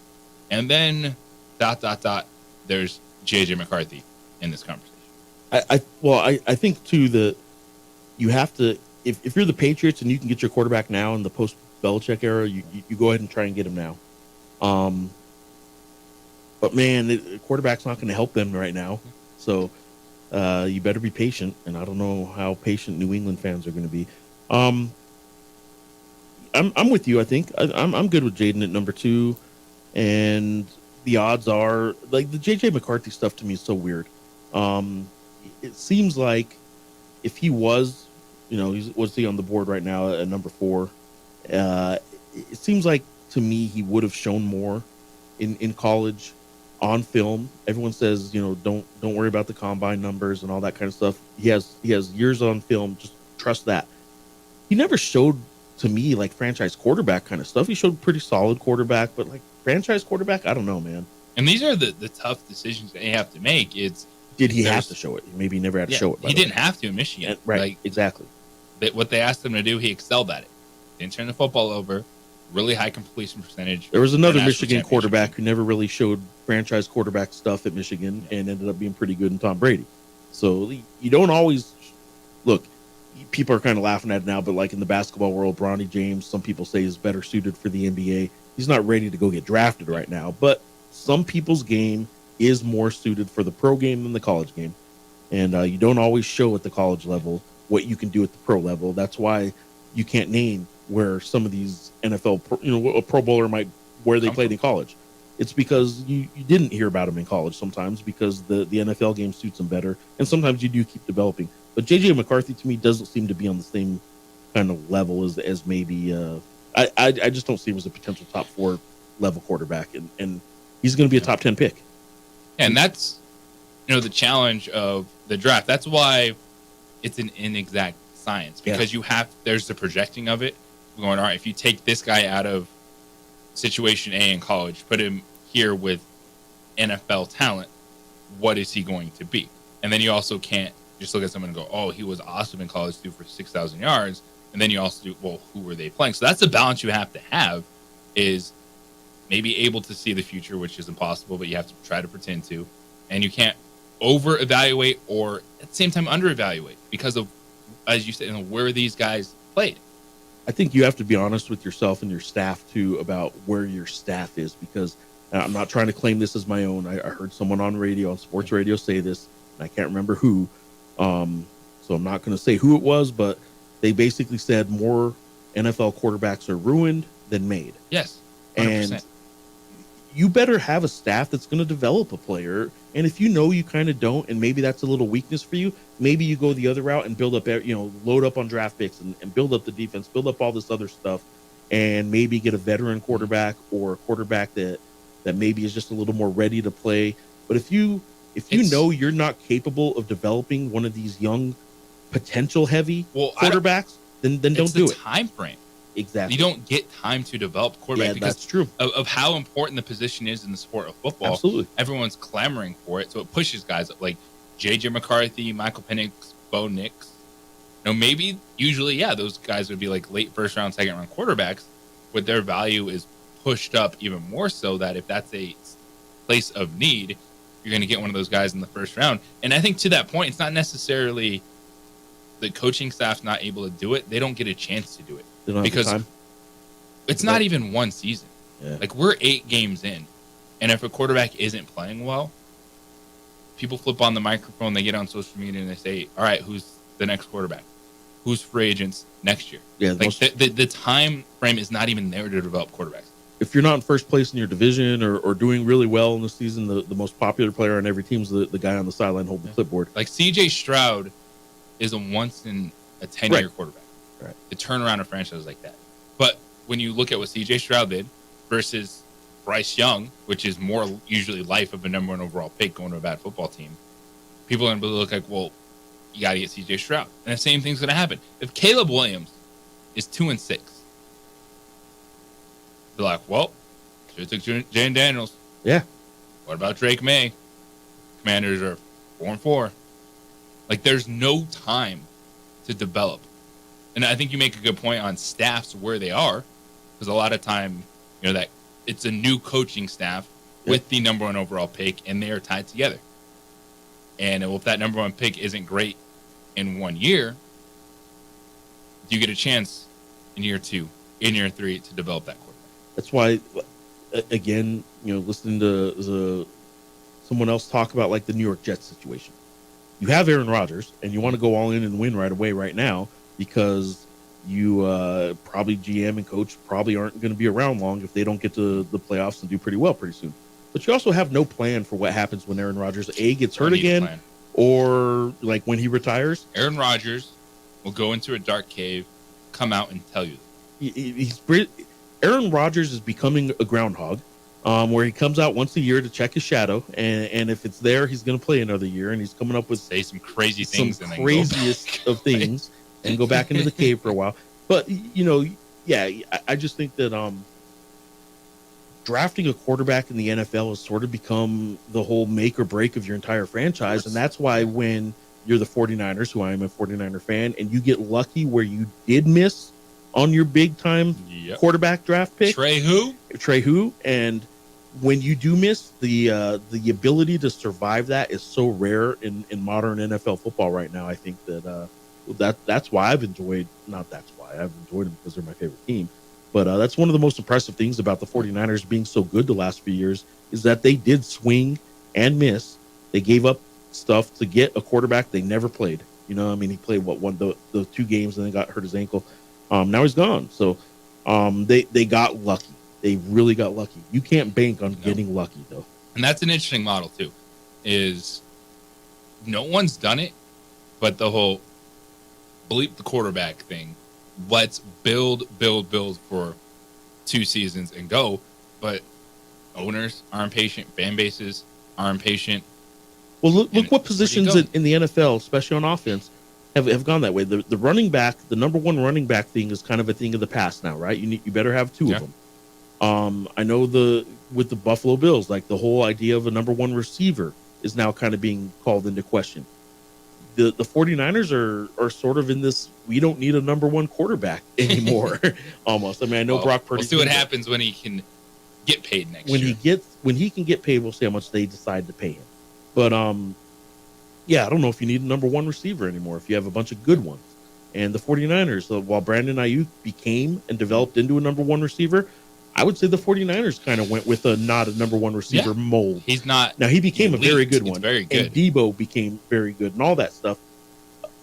And then, there's J.J. McCarthy in this conversation.
I think, too, you have to, if you're the Patriots and you can get your quarterback now in the post-Belichick era, you go ahead and try and get him now. But, man, the quarterback's not going to help them right now. So you better be patient, and I don't know how patient New England fans are going to be. I'm with you, I think. I'm good with Jaden at number 2, and the odds are, like, the J.J. McCarthy stuff to me is so weird. It seems like if he was, what's he on the board right now at number 4? It seems like to me he would have shown more in college on film. Everyone says, don't worry about the combine numbers and all that kind of stuff. He has years on film. Just trust that. He never showed to me like franchise quarterback kind of stuff. He showed pretty solid quarterback, but like franchise quarterback, I don't know, man.
And these are the tough decisions that you have to make.
Did he have to show it? Maybe he never had to show it.
He didn't have to in Michigan.
Right, exactly.
What they asked him to do, he excelled at it. Didn't turn the football over. Really high completion percentage.
There was another Michigan quarterback who never really showed franchise quarterback stuff at Michigan and ended up being pretty good in Tom Brady. So you don't always look. People are kind of laughing at it now, but like in the basketball world, Bronny James, some people say is better suited for the NBA. He's not ready to go get drafted right now, but some people's game is more suited for the pro game than the college game. And you don't always show at the college level what you can do at the pro level. That's why you can't name where some of these NFL, a Pro Bowler where they played in college. It's because you didn't hear about them in college sometimes because the NFL game suits them better. And sometimes you do keep developing. But J.J. McCarthy, to me, doesn't seem to be on the same kind of level as maybe I just don't see him as a potential top 4 level quarterback. And he's going to be a top 10 pick.
And that's, the challenge of the draft. That's why it's an inexact science, because there's the projecting of it. We're going, all right, if you take this guy out of situation A in college, put him here with NFL talent, what is he going to be? And then you also can't just look at someone and go, oh, he was awesome in college, threw for 6,000 yards. And then you also do, well, who were they playing? So that's the balance you have to have, is maybe able to see the future, which is impossible, but you have to try to pretend to. And you can't over-evaluate or at the same time under-evaluate because of, as you said, where these guys played.
I think you have to be honest with yourself and your staff, too, about where your staff is, because I'm not trying to claim this as my own. I heard someone on sports radio say this, and I can't remember who. So I'm not going to say who it was, but they basically said more NFL quarterbacks are ruined than made.
Yes, 100%.
And you better have a staff that's going to develop a player. And if you kind of don't, and maybe that's a little weakness for you, maybe you go the other route and build up, load up on draft picks and build up the defense, build up all this other stuff, and maybe get a veteran quarterback or a quarterback that maybe is just a little more ready to play. But if you know you're not capable of developing one of these young, potential heavy quarterbacks, then don't do it.
Time frame.
Exactly.
You don't get time to develop quarterback because
that's true.
Of how important the position is in the sport of football.
Absolutely.
Everyone's clamoring for it, so it pushes guys up like J.J. McCarthy, Michael Penix, Bo Nix. Maybe usually, those guys would be like late first round, second round quarterbacks, but their value is pushed up even more so that if that's a place of need, you're going to get one of those guys in the first round. And I think to that point, it's not necessarily the coaching staff's not able to do it. They don't get a chance to do it because it's not even one season.
Yeah.
Like, we're 8 games in, and if a quarterback isn't playing well, people flip on the microphone, they get on social media, and they say, all right, who's the next quarterback? Who's free agents next year?
Yeah,
like the time frame is not even there to develop quarterbacks.
if you're not in first place in your division or doing really well in the season, the most popular player on every team's the guy on the sideline holding the clipboard.
Like CJ Stroud is a once in a 10-year quarterback.
Right.
To turn around a franchise like that. But when you look at what CJ Stroud did versus Bryce Young, which is more usually life of a number 1 overall pick going to a bad football team, people are going to look like, well, you got to get CJ Stroud. And the same thing's going to happen. If Caleb Williams is 2-6, they're like, well, should have took Jane Daniels.
Yeah.
What about Drake May? Commanders are 4-4. Like, there's no time to develop. And I think you make a good point on staffs where they are, because a lot of time, that it's a new coaching staff with the number 1 overall pick, and they are tied together. And if that number 1 pick isn't great in 1 year, do you get a chance in year 2, in year 3 to develop that quarterback?
That's why, again, listening to someone else talk about like the New York Jets situation. You have Aaron Rodgers, and you want to go all in and win right away right now because you probably GM and coach probably aren't going to be around long if they don't get to the playoffs and do pretty well pretty soon. But you also have no plan for what happens when Aaron Rodgers gets hurt again, or like when he retires.
Aaron Rodgers will go into a dark cave, come out and tell you.
Aaron Rodgers is becoming a groundhog, where he comes out once a year to check his shadow, and if it's there, he's going to play another year, and he's coming up with
say some crazy things,
some craziest of things, and go back into the cave for a while. But I just think that drafting a quarterback in the NFL has sort of become the whole make or break of your entire franchise, and that's why when you're the 49ers, who I am a 49er fan, and you get lucky where you did miss on your big time quarterback draft pick, Trey Who, and when you do miss, the ability to survive that is so rare in modern NFL football right now. I think that's why I've enjoyed. Not that's why I've enjoyed them, because they're my favorite team. But that's one of the most impressive things about the 49ers being so good the last few years is that they did swing and miss. They gave up stuff to get a quarterback they never played. He played the 2 games and then got hurt his ankle. Now he's gone. So they got lucky. They really got lucky. You can't bank on getting lucky, though.
And that's an interesting model, too, is no one's done it, but the whole bleep the quarterback thing. Let's build for 2 seasons and go. But owners are impatient. Fan bases are impatient.
Well, look what positions in the NFL, especially on offense, have gone that way. The running back, the number 1 running back thing is kind of a thing of the past now, right? You better have 2 of them. I know with the Buffalo Bills, like the whole idea of a number 1 receiver is now kind of being called into question. The 49ers are sort of in this, we don't need a number 1 quarterback anymore, almost. I mean, I know Brock Purdy.
We'll see what happens when he can get paid next
year. When he can get paid, we'll see how much they decide to pay him. But I don't know if you need a number 1 receiver anymore if you have a bunch of good ones. And the 49ers, while Brandon Ayuk became and developed into a number 1 receiver, I would say the 49ers kind of went with not a number 1 receiver mold.
He's not.
Now, he became
elite.
a very good
He's
one.
very good.
And Debo became very good and all that stuff.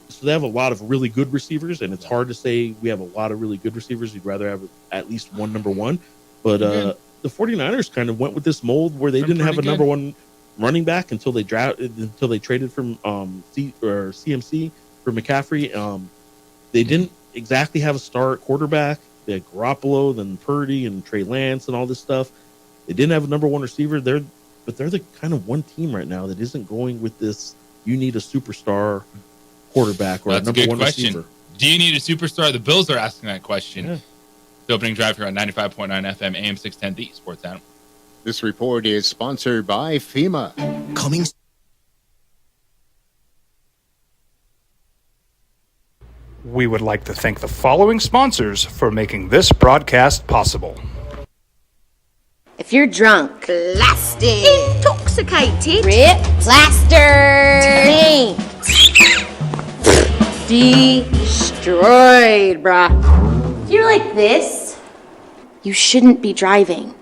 So they have a lot of really good receivers, and it's hard to say we have a lot of really good receivers. You'd rather have at least one number 1. But the 49ers kind of went with this mold where they didn't have a number 1 running back until they traded from CMC for McCaffrey. They didn't exactly have a star quarterback. They had Garoppolo, then Purdy and Trey Lance and all this stuff. They didn't have a number 1 receiver. They're the kind of one team right now that isn't going with this. You need a superstar quarterback or a number 1 receiver.
Do you need a superstar? The Bills are asking that question. Yeah. The opening drive here on 95.9 FM, AM 610, the Sports Animal.
This report is sponsored by FEMA.
Coming.
We would like to thank the following sponsors for making this broadcast possible.
If you're drunk, blasted, intoxicated, rip, plastered, destroyed, bruh. If you're like this, you shouldn't be driving.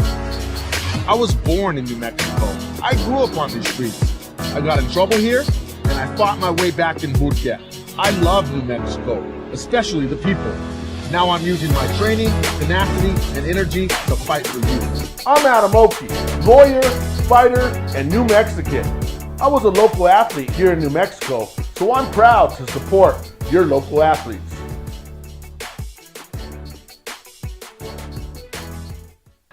I was born in New Mexico. I grew up on these streets. I got in trouble here, and I fought my way back in boot camp. I love New Mexico, especially the people. Now I'm using my training, tenacity, and energy to fight for you. I'm Adam Oki, lawyer, fighter, and New Mexican. I was a local athlete here in New Mexico, so I'm proud to support your local athletes.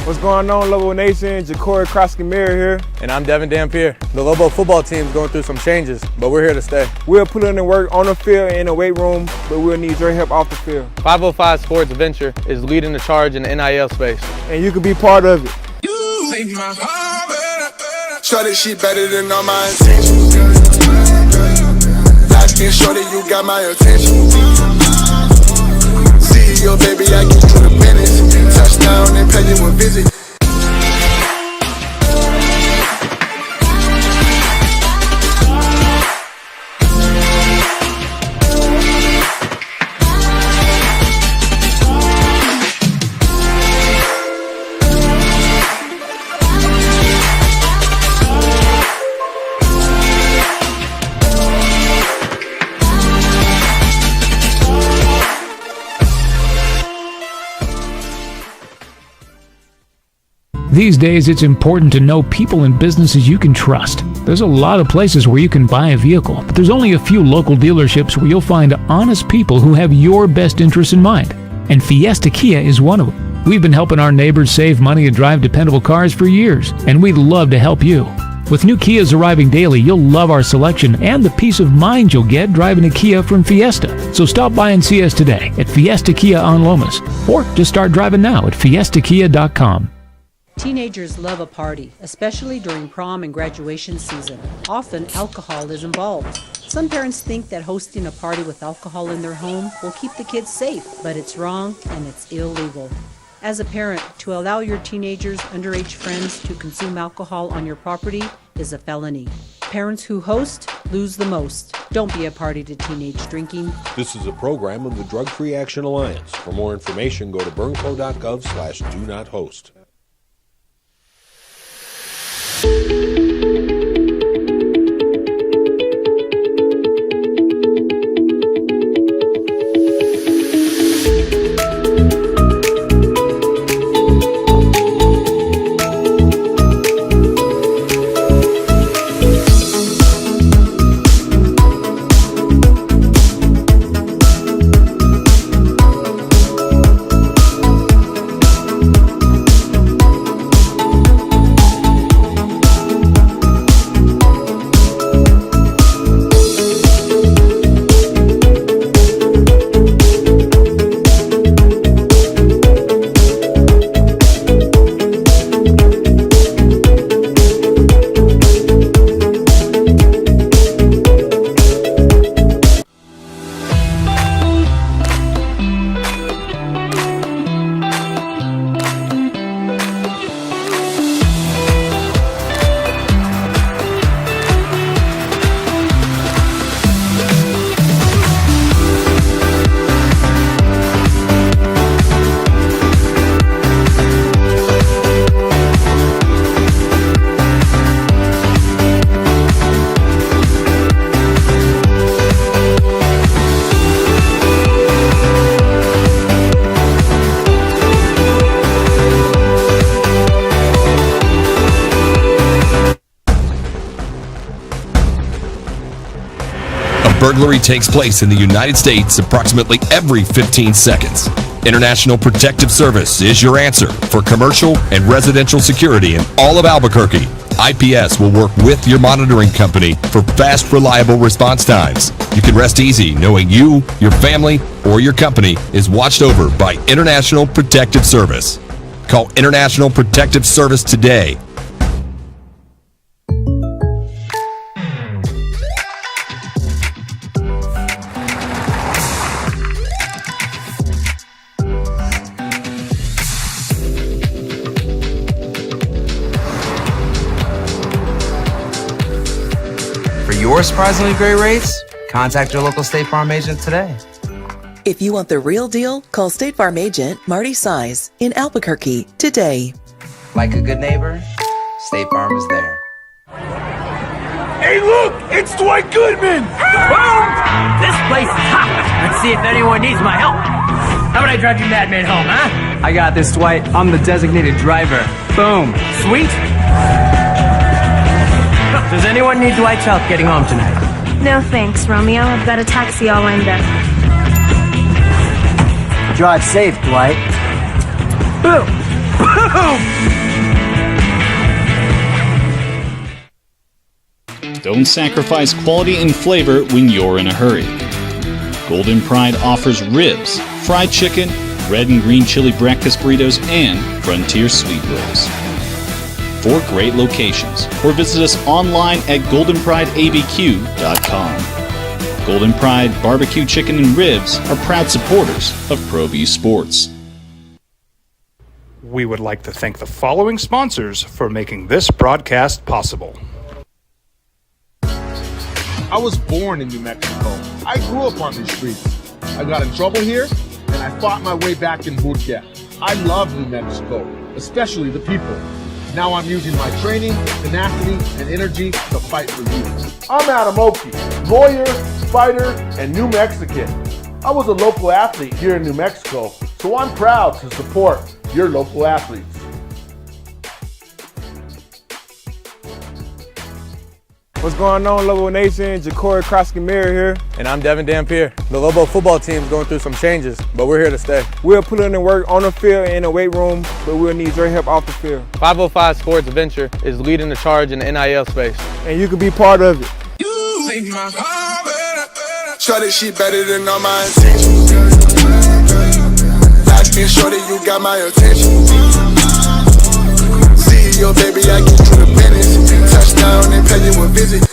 What's going on, Lobo Nation? Ja'Cory Cross-Camara here. And I'm Devin Dampier. The Lobo football team is going through some changes, but we're here to stay. We'll put in the work on the field and in the weight room, but we'll need your help off the field. 505 Sports Venture is leading the charge in the NIL space. And you can be part of it.
You make my heart better. Show this shit better than all my intentions. Light skin shorty, you got my attention. CEO, baby, I get you the business. Touchdown and pay you a visit.
These days, it's important to know people and businesses you can trust. There's a lot of places where you can buy a vehicle, but there's only a few local dealerships where you'll find honest people who have your best interests in mind. And Fiesta Kia is one of them. We've been helping our neighbors save money and drive dependable cars for years, and we'd love to help you. With new Kias arriving daily, you'll love our selection and the peace of mind you'll get driving a Kia from Fiesta. So stop by and see us today at Fiesta Kia on Lomas, or just start driving now at fiestakia.com.
Teenagers love a party, especially during prom and graduation season. Often, alcohol is involved. Some parents think that hosting a party with alcohol in their home will keep the kids safe, but it's wrong and it's illegal. As a parent, to allow your teenagers' underage friends to consume alcohol on your property is a felony. Parents who host lose the most. Don't be a party to teenage drinking.
This is a program of the Drug Free Action Alliance. For more information, go to burnco.gov/do-not-host.
Burglary takes place in the United States approximately every 15 seconds. International Protective Service is your answer for commercial and residential security in all of Albuquerque. IPS will work with your monitoring company for fast, reliable response times. You can rest easy knowing you, your family, or your company is watched over by International Protective Service. Call International Protective Service today.
Your surprisingly great rates? Contact your local State Farm agent today.
If you want the real deal, call State Farm agent Marty Size in Albuquerque today.
Like a good neighbor, State Farm is there.
Hey, look! It's Dwight Goodman! This place is hot! Let's see if anyone needs my help. How about I drive you madman home, huh? I got this, Dwight. I'm the designated driver. Boom. Sweet? Does anyone need Dwight's help getting home tonight?
No thanks, Romeo. I've got a taxi all lined up.
Drive safe, Dwight. Boom! Boom!
Don't sacrifice quality and flavor when you're in a hurry. Golden Pride offers ribs, fried chicken, red and green chili breakfast burritos, and Frontier Sweet Rolls. 4 great locations, or visit us online at goldenprideabq.com. Golden Pride Barbecue Chicken and Ribs are proud supporters of ProView Sports.
We would like to thank the following sponsors for making this broadcast possible.
I was born in New Mexico. I grew up on these streets. I got in trouble here, and I fought my way back in Burquia. I love New Mexico, especially the people. Now I'm using my training, tenacity, and energy to fight for you. I'm Adam Oki, lawyer, fighter, and New Mexican. I was a local athlete here in New Mexico, so I'm proud to support your local athletes.
What's going on, Lobo Nation? Ja'Cory Krosky-Miller here, and I'm Devin Dampier. The Lobo football team is going through some changes, but we're here to stay. We'll put in the work on the field and in the weight room, but we'll need your help off the field. 505 Sports Venture is leading the charge in the NIL space, and you can be part of it.
Shorty, she better than all my intentions. Last me, shorty, you got my attention. CEO, baby, I get you the business. Touchdown and pay you a visit.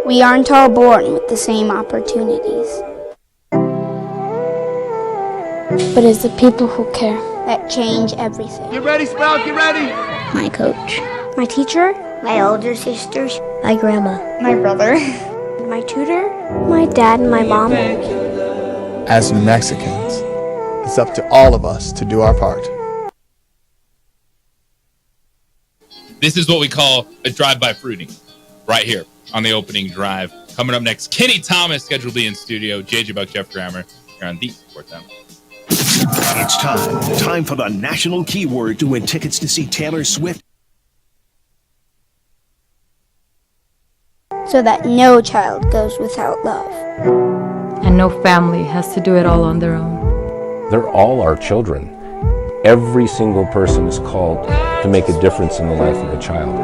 We aren't all born with the same opportunities. But it's the people who care that change everything.
Get ready, Spout, get ready!
My coach. My teacher. My older sisters. My grandma. My brother. My tutor. My dad and my mom.
As New Mexicans, it's up to all of us to do our part.
This is what we call a drive-by fruiting, right here on the opening drive. Coming up next, Kenny Thomas, scheduled to be in studio. JJ Buck, Jeff Grammer, here on the Sports Network.
It's time for the national keyword to win tickets to see Taylor Swift.
So that no child goes without love.
And no family has to do it all on their own.
They're all our children. Every single person is called to make a difference in the life of a child.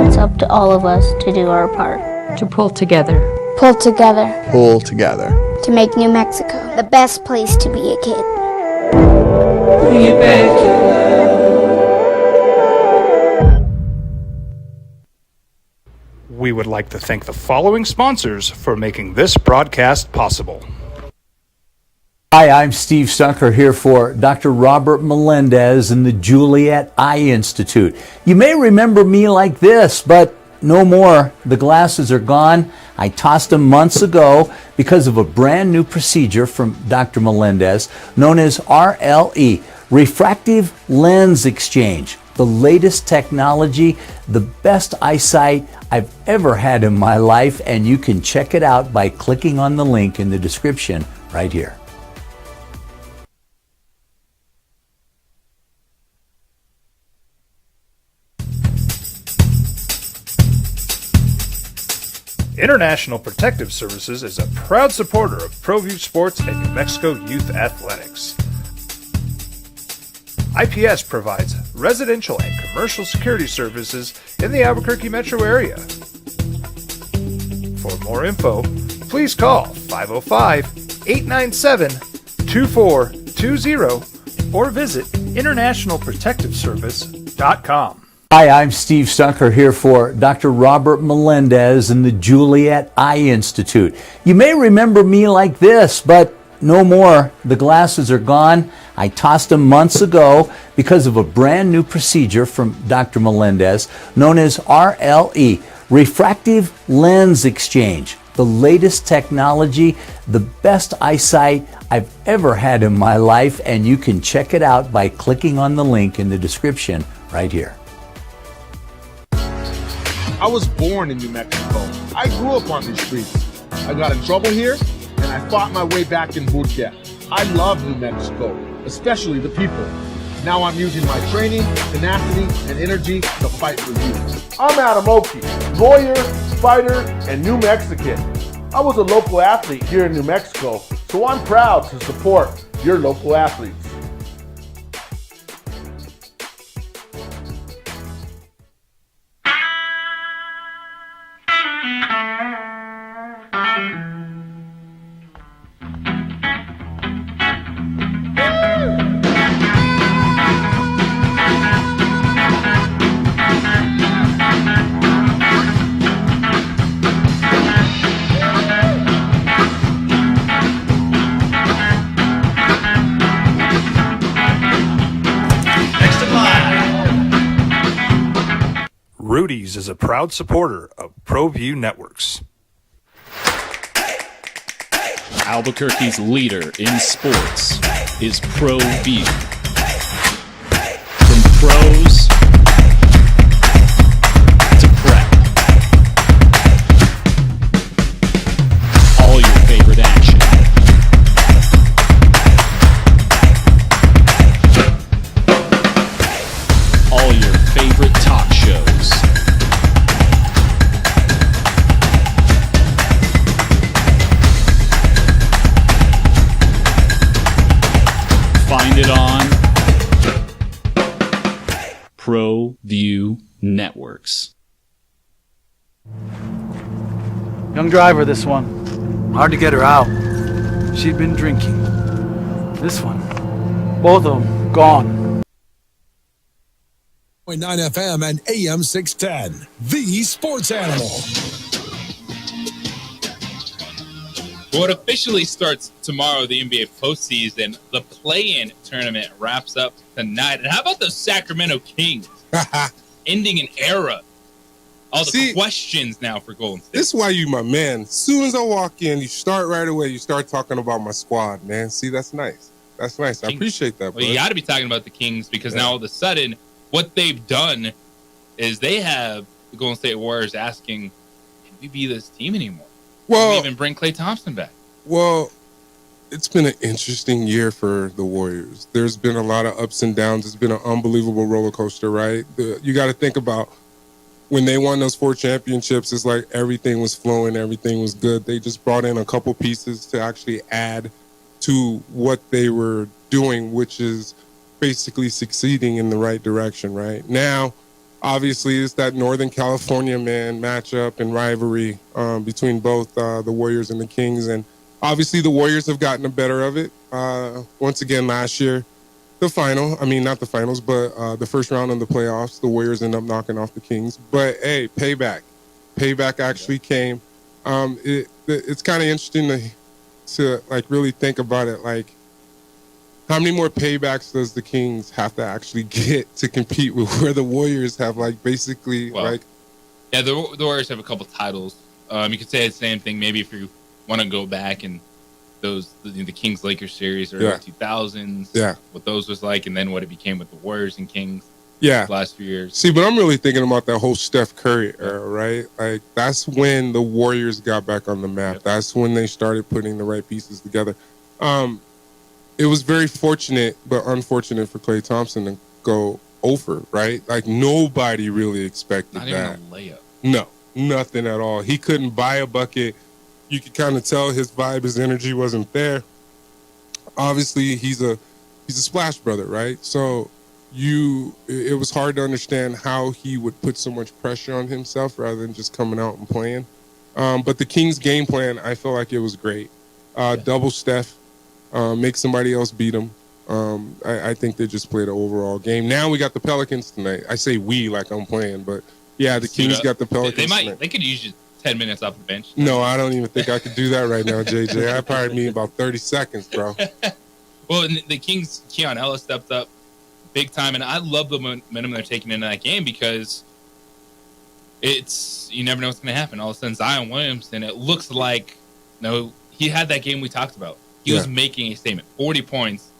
It's up to all of us to do our part.
To pull together.
Pull together.
Pull together.
To make New Mexico the best place to be a kid.
We would like to thank the following sponsors for making this broadcast possible.
Hi, I'm Steve Stunker here for Dr. Robert Melendez and the Juliet Eye Institute. You may remember me like this, but no more. The glasses are gone. I tossed them months ago because of a brand new procedure from Dr. Melendez known as RLE, Refractive Lens Exchange. The latest technology, the best eyesight I've ever had in my life, and you can check it out by clicking on the link in the description right here.
International Protective Services is a proud supporter of ProView Sports and New Mexico Youth Athletics. IPS provides residential and commercial security services in the Albuquerque metro area. For more info, please call 505-897-2420 or visit internationalprotectiveservice.com.
Hi, I'm Steve Stunker here for Dr. Robert Melendez and the Juliet Eye Institute. You may remember me like this, but no more. The glasses are gone. I tossed them months ago because of a brand new procedure from Dr. Melendez known as RLE, Refractive Lens Exchange. The latest technology, the best eyesight I've ever had in my life, and you can check it out by clicking on the link in the description right here.
I was born in New Mexico. I grew up on these streets. I got in trouble here, and I fought my way back in Burquia. I love New Mexico, especially the people. Now I'm using my training, tenacity, and energy to fight for you. I'm Adam Oki, lawyer, fighter, and New Mexican. I was a local athlete here in New Mexico, so I'm proud to support your local athletes.
Rudy's is a proud supporter of ProView Networks.
Albuquerque's leader in sports is ProView. From pros to prep, all your favorite action. All your favorite talk shows. Find it on ProView Networks.
Young driver, this one. Hard to get her out. She'd been drinking. This one. Both of them gone.
9 FM and AM 610. The Sports Animal.
Well, it officially starts tomorrow, the NBA postseason. The play-in tournament wraps up tonight. And how about those Sacramento Kings? Ending an era. All the questions now for Golden State.
This is why you my man. As soon as I walk in, you start right away. You start talking about my squad, man. See, that's nice. That's nice. I appreciate that, bro.
Well, you got to be talking about the Kings because now all of a sudden, what they've done is they have the Golden State Warriors asking, can we be this team anymore? Can we even bring Klay Thompson back?
Well, it's been an interesting year for the Warriors. There's been a lot of ups and downs. It's been an unbelievable roller coaster, right? You got to think about when they won those 4 championships, it's like everything was flowing, everything was good. They just brought in a couple pieces to actually add to what they were doing, which is basically succeeding in the right direction, right? Now, obviously, it's that Northern California, matchup and rivalry between both the Warriors and the Kings. And obviously, the Warriors have gotten the better of it. Once again, last year, the first round of the playoffs, the Warriors end up knocking off the Kings. But, hey, payback. Payback actually came. It's kind of interesting to really think about it. Like, how many more paybacks does the Kings have to actually get to compete with where the Warriors have, the
Warriors have a couple titles. You could say the same thing maybe if you want to go back and the Kings-Lakers series early 2000s.
Yeah.
What those was like, and then what it became with the Warriors and Kings.
Yeah.
The last few years.
See, but I'm really thinking about that whole Steph Curry era, right? Like, that's when the Warriors got back on the map. Yep. That's when they started putting the right pieces together. It was very fortunate, but unfortunate for Klay Thompson to go over, right? Like, nobody really expected that.
Not even a layup.
No, nothing at all. He couldn't buy a bucket. You could kind of tell his vibe, his energy wasn't there. Obviously, he's a splash brother, right? So it was hard to understand how he would put so much pressure on himself rather than just coming out and playing. But the Kings' game plan, I feel like it was great. Double Steph, make somebody else beat him. I think they just played an overall game. Now we got the Pelicans tonight. I say we like I'm playing, but yeah, the Kings got the Pelicans tonight.
They could use you 10 minutes off the bench.
No, I don't even think I could do that right now, JJ. I probably need about 30 seconds, bro.
Well, the Kings, Keon Ellis stepped up big time, and I love the momentum they're taking into that game because you never know what's going to happen. All of a sudden, Zion Williamson, it looks like, he had that game we talked about. He was making a statement. 40 points,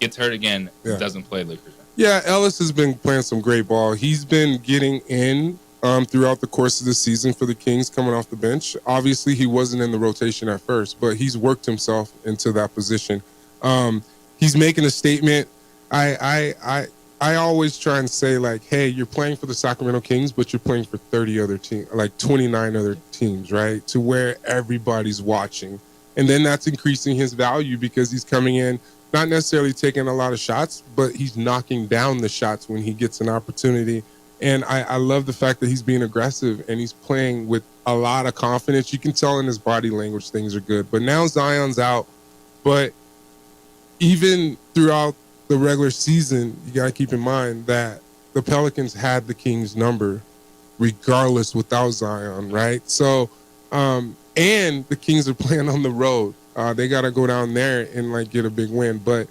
gets hurt again, doesn't play Lakers.
Yeah, Ellis has been playing some great ball. He's been getting in throughout the course of the season for the Kings coming off the bench. Obviously, he wasn't in the rotation at first, but he's worked himself into that position. He's making a statement. I always try and say, like, hey, you're playing for the Sacramento Kings, but you're playing for 30 other teams, like 29 other teams, right? To where everybody's watching. And then that's increasing his value because he's coming in, not necessarily taking a lot of shots, but he's knocking down the shots when he gets an opportunity. And I love the fact that he's being aggressive and he's playing with a lot of confidence. You can tell in his body language things are good. But now Zion's out. But even throughout the regular season, you got to keep in mind that the Pelicans had the Kings' number regardless without Zion, right? So, and the Kings are playing on the road. They got to go down there and, like, get a big win. But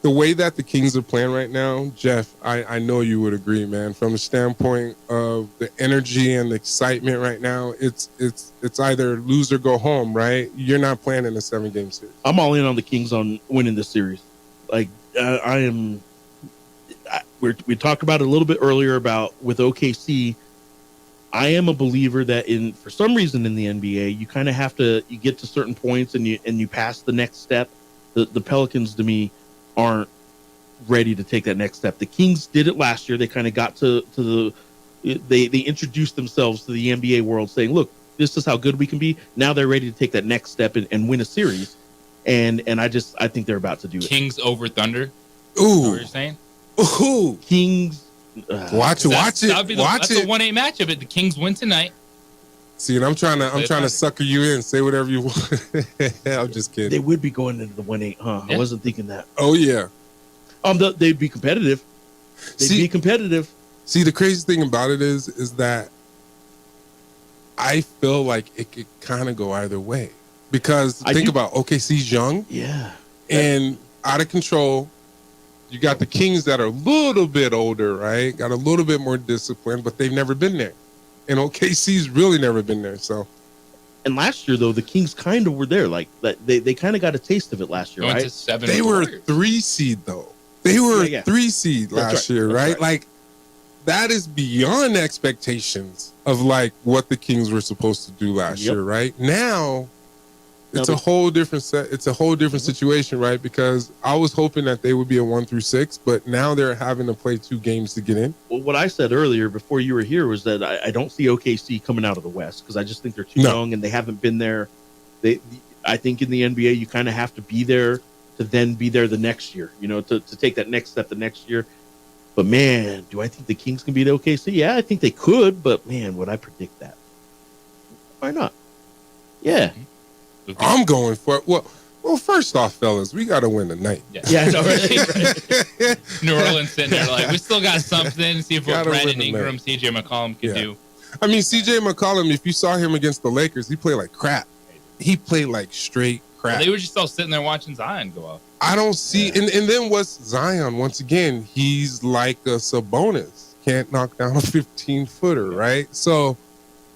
the way that the Kings are playing right now, Jeff, I know you would agree, man. From the standpoint of the energy and the excitement right now, it's either lose or go home, right? You're not playing in a 7-game series.
I'm all in on the Kings on winning this series. Like, we talked about it a little bit earlier about with OKC. I am a believer that for some reason in the NBA, you kind of have to, you get to certain points and you pass the next step. The Pelicans, to me, aren't ready to take that next step. The Kings did it last year. They kind of got they introduced themselves to the NBA world saying, look, this is how good we can be. Now they're ready to take that next step and win a series. And I think they're about to do it.
Kings over Thunder.
Ooh.
What you're saying?
Ooh.
Kings.
Watch it. That's
a 1-8 matchup. If the Kings win tonight.
See, and I'm trying to sucker you in. Say whatever you want. I'm just kidding.
They would be going into the 1-8, huh? Yeah. I wasn't thinking that.
Oh yeah.
They'd be competitive. Be competitive.
See, the crazy thing about it is that I feel like it could kind of go either way because think about OKC's young, and out of control. You got the Kings that are a little bit older, right? Got a little bit more discipline, but they've never been there. And OKC's really never been there. So,
and last year though, the Kings kind of were there. Like they kind of got a taste of it last year, right?
They were a 3 seed though. They were a 3 seed last year, right? Like that is beyond expectations of like what the Kings were supposed to do last year, right? Now it's a whole different situation, right? Because I was hoping that they would be a 1-6, but now they're having to play 2 games to get in.
Well, what I said earlier before you were here was that I don't see OKC coming out of the West because I just think they're too young and they haven't been there. I think in the NBA you kind of have to be there to then be there the next year, to take that next step the next year. But man, do I think the Kings can beat OKC? Yeah, I think they could, but man, would I predict that? Why not? Yeah.
I'm going for it. Well, first off, fellas, we got to win tonight.
Yeah, no, right. New Orleans sitting there like, we still got something. See if what Brandon Ingram, CJ McCollum can do.
I mean, CJ McCollum, if you saw him against the Lakers, he played like crap. He played like straight crap.
Well, they were just all sitting there watching Zion go off.
I don't see, and then what's Zion? Once again, he's like a Sabonis. Can't knock down a 15-footer, right? So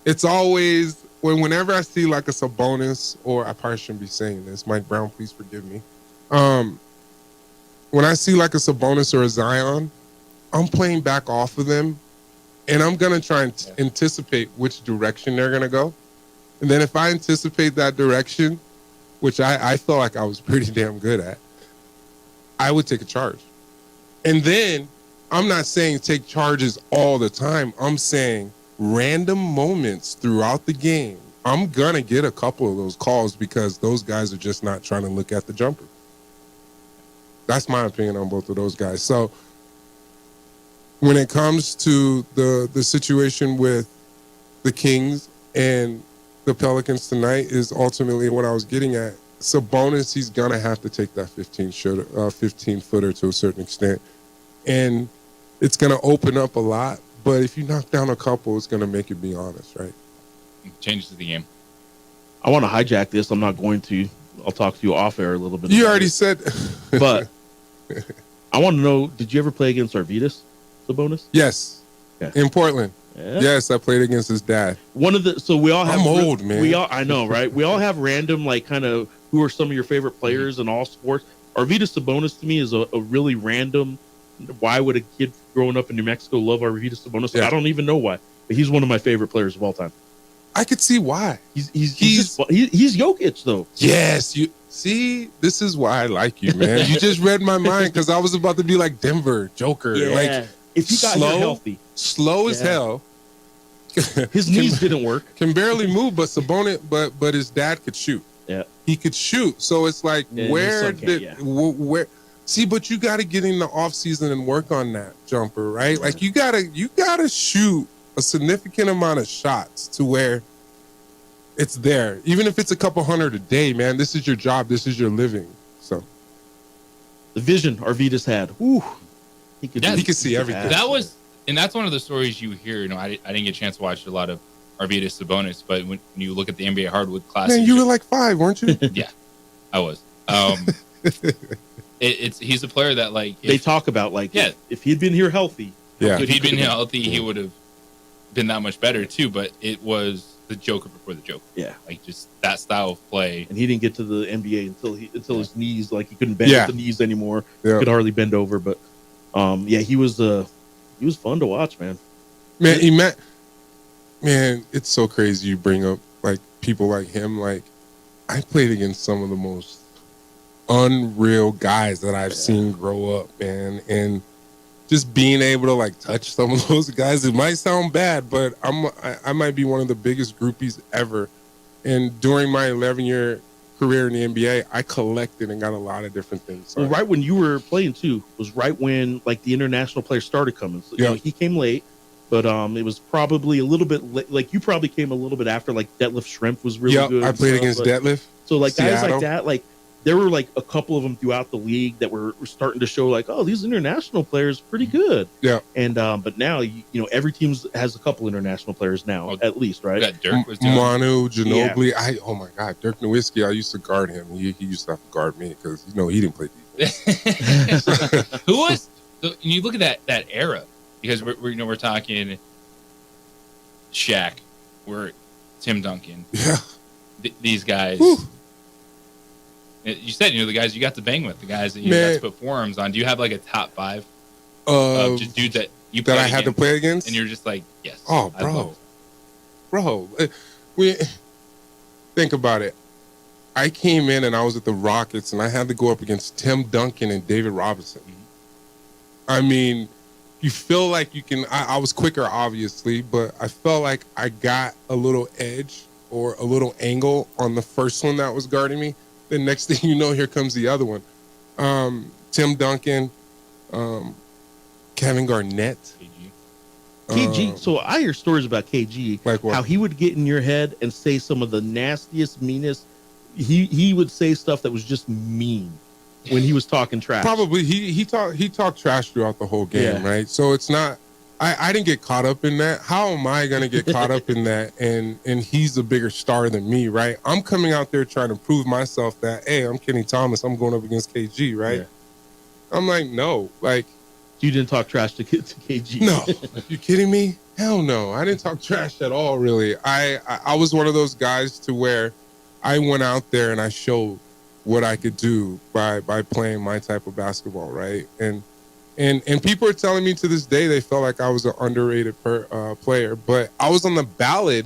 it's always... Whenever I see like a Sabonis, or I probably shouldn't be saying this, Mike Brown, please forgive me. When I see like a Sabonis or a Zion, I'm playing back off of them, and I'm gonna try and anticipate which direction they're gonna go. And then if I anticipate that direction, which I feel like I was pretty damn good at, I would take a charge. And then I'm not saying take charges all the time. I'm saying random moments throughout the game, I'm going to get a couple of those calls because those guys are just not trying to look at the jumper. That's my opinion on both of those guys. So when it comes to the situation with the Kings and the Pelicans tonight is ultimately what I was getting at. Sabonis, he's going to have to take that 15-footer to a certain extent. And it's going to open up a lot. But if you knock down a couple, it's going to make it be honest, right?
It changes the game.
I want to hijack this. I'm not going to. I'll talk to you off air a little bit.
You already said.
But I want to know, did you ever play against Arvydas Sabonis?
Yes.
Okay.
In Portland. Yeah. Yes, I played against his dad.
So we all have.
I'm old, man.
I know, right? We all have random, like, kind of who are some of your favorite players in all sports. Arvydas Sabonis to me is a really random. Why would a kid growing up in New Mexico love Arvydas Sabonis? Yeah. I don't even know why. But he's one of my favorite players of all time.
I could see why.
He's Jokic though.
Yes, you see. This is why I like you, man. You just read my mind because I was about to be like Denver Joker.
Yeah.
Like
if he got here healthy,
slow as hell.
His knees didn't work.
Can barely move, but Sabonis, but his dad could shoot.
Yeah,
he could shoot. So it's like where where. See, but you got to get in the off season and work on that jumper, right? Yeah. Like you gotta shoot a significant amount of shots to where it's there. Even if it's a couple hundred a day, man, this is your job. This is your living. So
the vision Arvydas had. Ooh, he could
see everything.
That's one of the stories you hear. I didn't get a chance to watch a lot of Arvydas Sabonis, but when you look at the NBA hardwood classes,
man, you were like 5, weren't you?
Yeah, I was. He's a player that
they talk about if he'd been here healthy,
if he'd been healthy, he would have been that much better too. But it was the Joker before the Joker.
Yeah,
like just that style of play.
And he didn't get to the NBA until his knees, like he couldn't bend at the knees anymore. Yeah. He could hardly bend over. But he was fun to watch, man.
Man, it's so crazy you bring up like people like him. Like I played against some of the most unreal guys that I've seen grow up, man, and just being able to like touch some of those guys. It might sound bad, but I might be one of the biggest groupies ever. And during my 11-year career in the NBA, I collected and got a lot of different things.
Well, right when you were playing too was right when like the international players started coming. So, he came late, but it was probably a little bit like you probably came a little bit after. Like Detlef Schrempf was really good.
I played against Detlef.
So like guys like that, like. There were like a couple of them throughout the league that were starting to show like, oh, these international players pretty good.
Yeah.
And but now every team has a couple international players now at least, right?
That Dirk was doing.
Manu Ginobili. Yeah. Oh my God, Dirk Nowitzki. I used to guard him. He used to have to guard me because he didn't play defense.
Who was? So you look at that era because we're talking Shaq, we're Tim Duncan.
Yeah.
These guys.
Whew.
You said, the guys you got to bang with, the guys that you got to put forums on. Do you have like a top 5 of just dudes that you
that I had to play against?
And you're just like, yes.
Oh, bro. We think about it. I came in and I was at the Rockets and I had to go up against Tim Duncan and David Robinson. Mm-hmm. I mean, you feel like you can. I was quicker, obviously, but I felt like I got a little edge or a little angle on the first one that was guarding me. The next thing you know, here comes the other one. Tim Duncan, Kevin Garnett.
KG. So I hear stories about KG.
Like what?
How he would get in your head and say some of the nastiest, meanest. He would say stuff that was just mean when he was talking trash.
Probably he talked trash throughout the whole game, right? So it's not. I didn't get caught up in that. How am I going to get caught up in that? And he's a bigger star than me, right? I'm coming out there trying to prove myself that, hey, I'm Kenny Thomas. I'm going up against KG, right? Yeah. I'm like, no. Like,
you didn't talk trash to KG.
No. You kidding me? Hell no. I didn't talk trash at all, really. I was one of those guys to where I went out there and I showed what I could do by playing my type of basketball, right? And people are telling me to this day they felt like I was an underrated player, but I was on the ballot.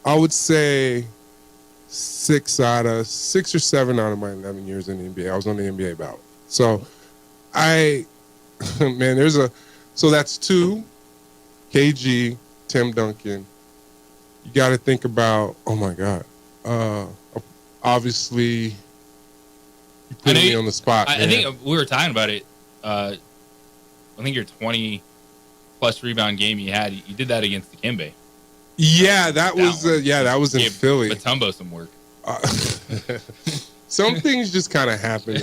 I would say 6 or 7 out of my 11 years in the NBA. I was on the NBA ballot. So so that's 2, KG, Tim Duncan. You got to think about, oh my God, obviously. You put me on the spot.
I think we were talking about it. I think your 20+ rebound game you had, you did that against the Kimbe.
Yeah, that was in Philly.
Matumbo some work.
Some things just kind of happen.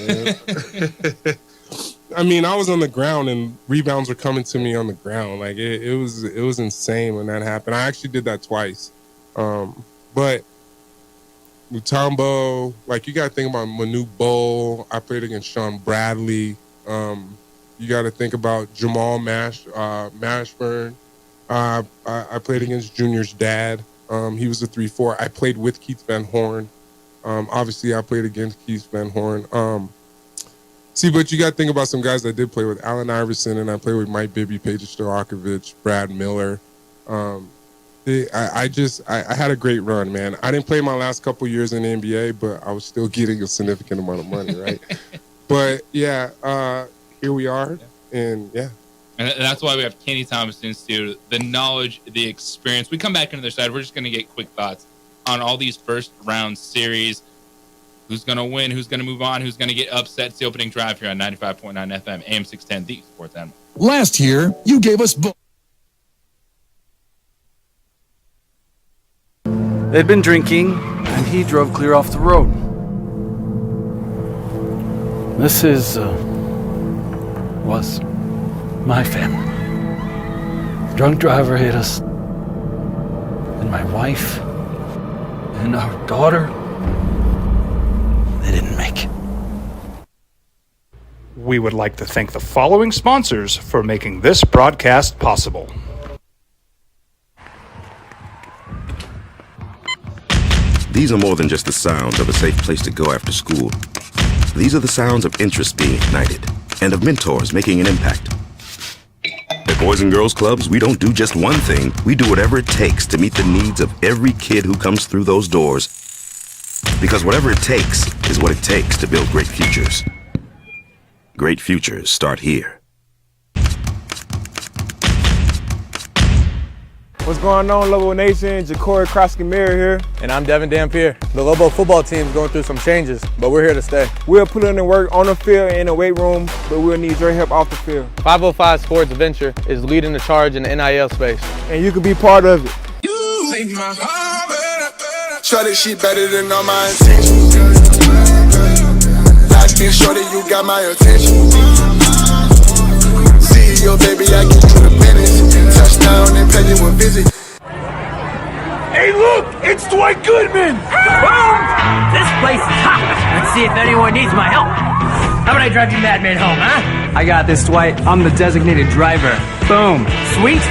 I mean, I was on the ground and rebounds were coming to me on the ground. Like it was insane when that happened. I actually did that twice. But Mutombo, like you got to think about Manu Bol. I played against Sean Bradley. You got to think about Jamal Mashburn. I played against Junior's dad. He was a 3-4. I played with Keith Van Horn. Obviously, I played against Keith Van Horn. See, but you got to think about some guys that did play with Allen Iverson, and I played with Mike Bibby, Peja Stojakovic, Brad Miller. I had a great run, man. I didn't play my last couple years in the NBA, but I was still getting a significant amount of money, right? But yeah, here we are, and yeah.
And that's why we have Kenny Thomas Institute, the knowledge, the experience. We come back into their side. We're just going to get quick thoughts on all these first round series. Who's going to win? Who's going to move on? Who's going to get upset? It's the opening drive here on 95.9 FM, AM 610, the Sports Animal.
Last year, you gave us
They'd been drinking, and he drove clear off the road. This was my family. The drunk driver hit us, and my wife, and our daughter, they didn't make it.
We would like to thank the following sponsors for making this broadcast possible.
These are more than just the sounds of a safe place to go after school. These are the sounds of interest being ignited and of mentors making an impact. At Boys and Girls Clubs, we don't do just one thing. We do whatever it takes to meet the needs of every kid who comes through those doors. Because whatever it takes is what it takes to build great futures. Great futures start here.
What's going on, Lobo Nation? Ja'Cory Krosky-Miller here. And I'm Devin Dampier. The Lobo football team is going through some changes, but we're here to stay. We'll put in the work on the field and in the weight room, but we'll need your help off the field. 505 Sports Adventure is leading the charge in the NIL space. And you can be part of it.
You make my heart better. Shorty, she better than all my intentions. Locked in, shorty, you got my attention. CEO, baby, I get you the business. Touchdown and pay you a visit.
Hey, look! It's Dwight Goodman! Boom! This place is hot. Let's see if anyone needs my help. How about I drive you madman home, huh?
I got this, Dwight. I'm the designated driver. Boom.
Sweet.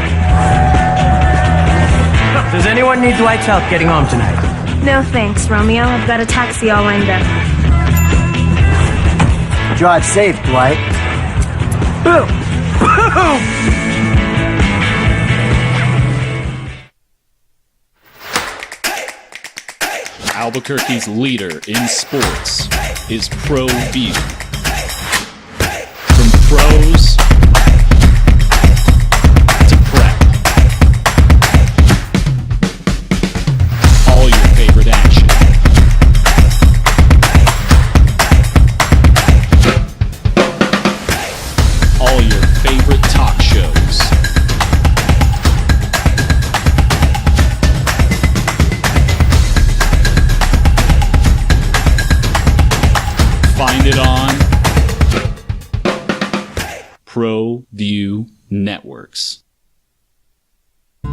Does anyone need Dwight's help getting home tonight?
No thanks, Romeo. I've got a taxi all lined up.
Drive safe, Dwight.
Boom! Boom!
Albuquerque's leader in sports is ProView. From pros to prep, all your favorite action. All your favorite talk shows. Find it on ProView Networks.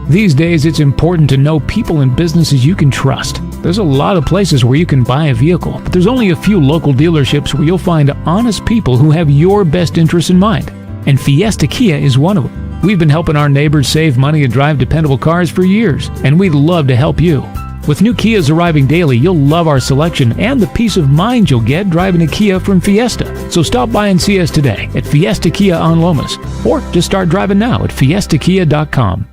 These days, it's important to know people and businesses you can trust. There's a lot of places where you can buy a vehicle, but there's only a few local dealerships where you'll find honest people who have your best interests in mind. And Fiesta Kia is one of them. We've been helping our neighbors save money and drive dependable cars for years, and we'd love to help you. With new Kias arriving daily, you'll love our selection and the peace of mind you'll get driving a Kia from Fiesta. So stop by and see us today at Fiesta Kia on Lomas, or just start driving now at fiestakia.com.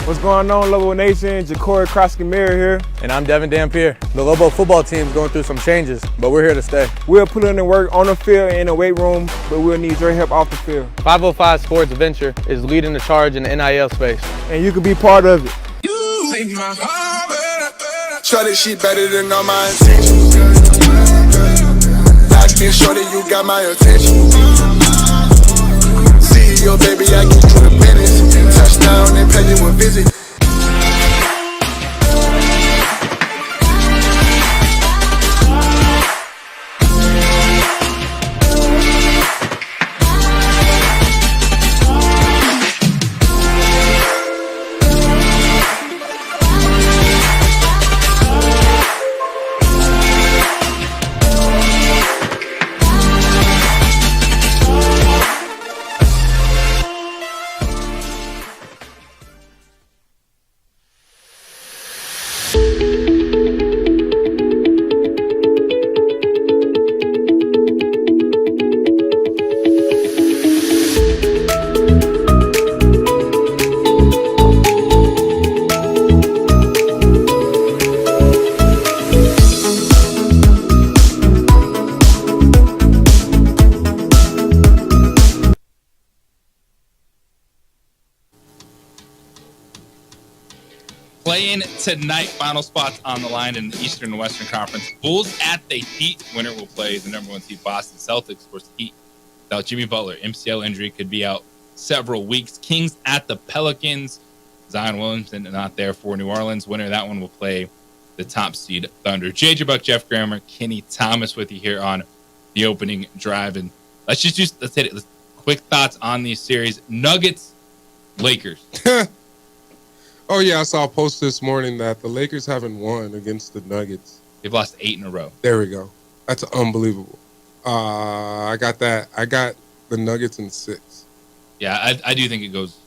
What's going on, Lobo Nation? Ja'Cory Krosky-Miller here. And I'm Devin Dampier. The Lobo football team is going through some changes, but we're here to stay. We'll put in the work on the field and in the weight room, but we'll need your help off the field. 505 Sports Adventure is leading the charge in the NIL space. And you can be part of it.
You make my heart better. Shorty, she better than all my intentions. Locked in, shorty, you got my attention. CEO, baby, I get you the business. Touchdown and pay you a visit.
Playing tonight, final spots on the line in the Eastern and Western Conference. Bulls at the Heat. Winner will play the number 1 seed Boston Celtics versus the Heat. Without Jimmy Butler, MCL injury could be out several weeks. Kings at the Pelicans. Zion Williamson not there for New Orleans. Winner of that one will play the top seed Thunder. JJ Buck, Jeff Grammer, Kenny Thomas with you here on the opening drive. And let's hit it. Quick thoughts on these series. Nuggets, Lakers.
Oh, yeah, I saw a post this morning that the Lakers haven't won against the Nuggets.
They've lost 8 in a row.
There we go. That's unbelievable. I got that. I got the Nuggets in 6.
Yeah, I do think it goes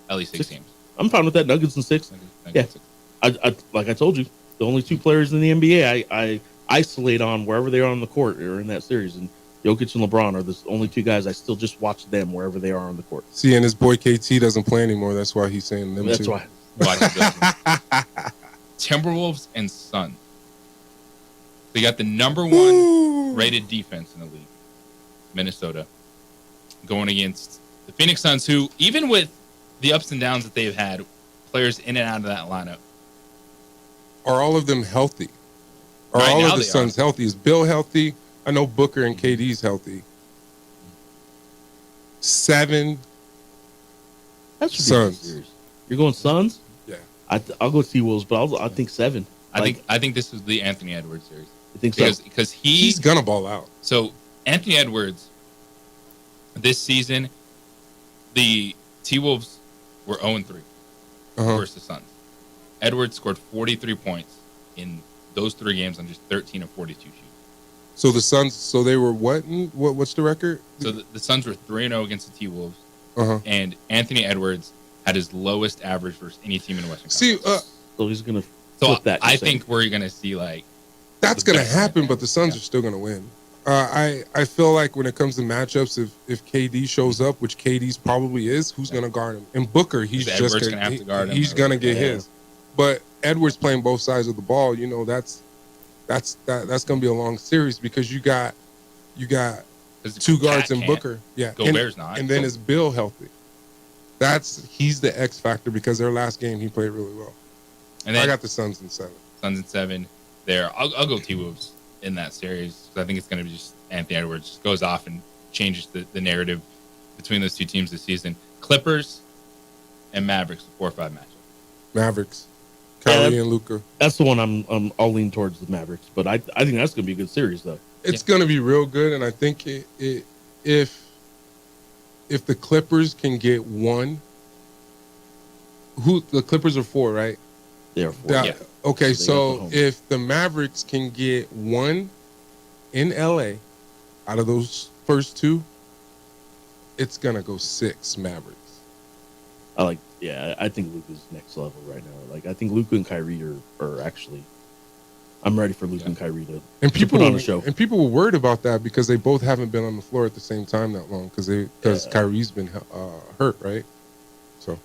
at least 6 games.
I'm fine with that. Nuggets in 6.
Nuggets
Yeah. I like I told you, the only 2 players in the NBA I isolate on wherever they are on the court or in that series. And Jokic and LeBron are the only 2 guys I still just watch them wherever they are on the court.
See, and his boy KT doesn't play anymore. That's why he's saying them
That's
too.
why.
Timberwolves and Suns. They got the number 1 rated defense in the league, Minnesota, going against the Phoenix Suns, who, even with the ups and downs that they've had, players in and out of that lineup.
Are all of them healthy? Are
Right
all
now
of the
they
Suns healthy? Is Bill healthy? I know Booker and KD's healthy. 7
That should be a good
Suns.
series. You're going Suns?
Yeah.
I'll go T-Wolves, but I think 7.
I think this is the Anthony Edwards series.
I think so.
Because
he's gonna ball out.
So Anthony Edwards, this season, the T-Wolves were 0-3 versus the Suns. Edwards scored 43 points in those 3 games on just 13 of 42 shooting.
So the Suns, so they were what? What's the record?
So the Suns were 3-0 against the T-Wolves,
and
Anthony Edwards had his lowest average versus any team in the Western
See,
Conference.
So he's gonna
So
flip that.
I think we're gonna see
that's gonna happen, but the Suns are still gonna win. I feel like when it comes to matchups, if KD shows up, which KD's probably is, who's gonna guard him? And Booker, he's just
gonna have to guard him.
He's gonna get his. But Edwards playing both sides of the ball, you know, that's gonna be a long series because you got 2 guards in Booker. Yeah,
Gobert's not.
And then is Bill healthy? He's the X factor because their last game he played really well.
And then
I got the Suns in 7.
Suns in 7. There, I'll go T-Wolves in that series. I think it's going to be just Anthony Edwards just goes off and changes the narrative between those 2 teams this season. Clippers and Mavericks, 4-5 matchup.
Mavericks, Kyrie and Luka.
That's the one I'll lean towards the Mavericks, but I think that's going to be a good series though.
It's going to be real good, and I think if the Clippers can get 1, the Clippers are 4, right?
They are 4.
Okay,
So
so if the Mavericks can get 1 in LA out of those first 2, it's gonna go 6 Mavericks.
I think Luka's next level right now. Like I think Luka and Kyrie are actually. I'm ready for Luka and Kyrie to put on a show.
And people were worried about that because they both haven't been on the floor at the same time that long because Kyrie's been hurt, right? So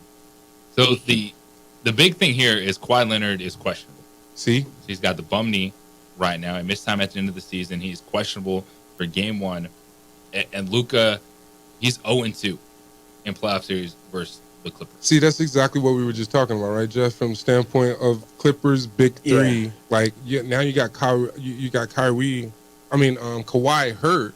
the big thing here is Kawhi Leonard is questionable.
See,
he's got the bum knee right now. He missed time at the end of the season. He's questionable for game 1, and Luka, he's 0-2 in playoff series versus the Clippers.
See, that's exactly what we were just talking about, right, Jeff? From the standpoint of Clippers' big 3, now you got Kyrie. You got Kyrie. Kawhi hurt,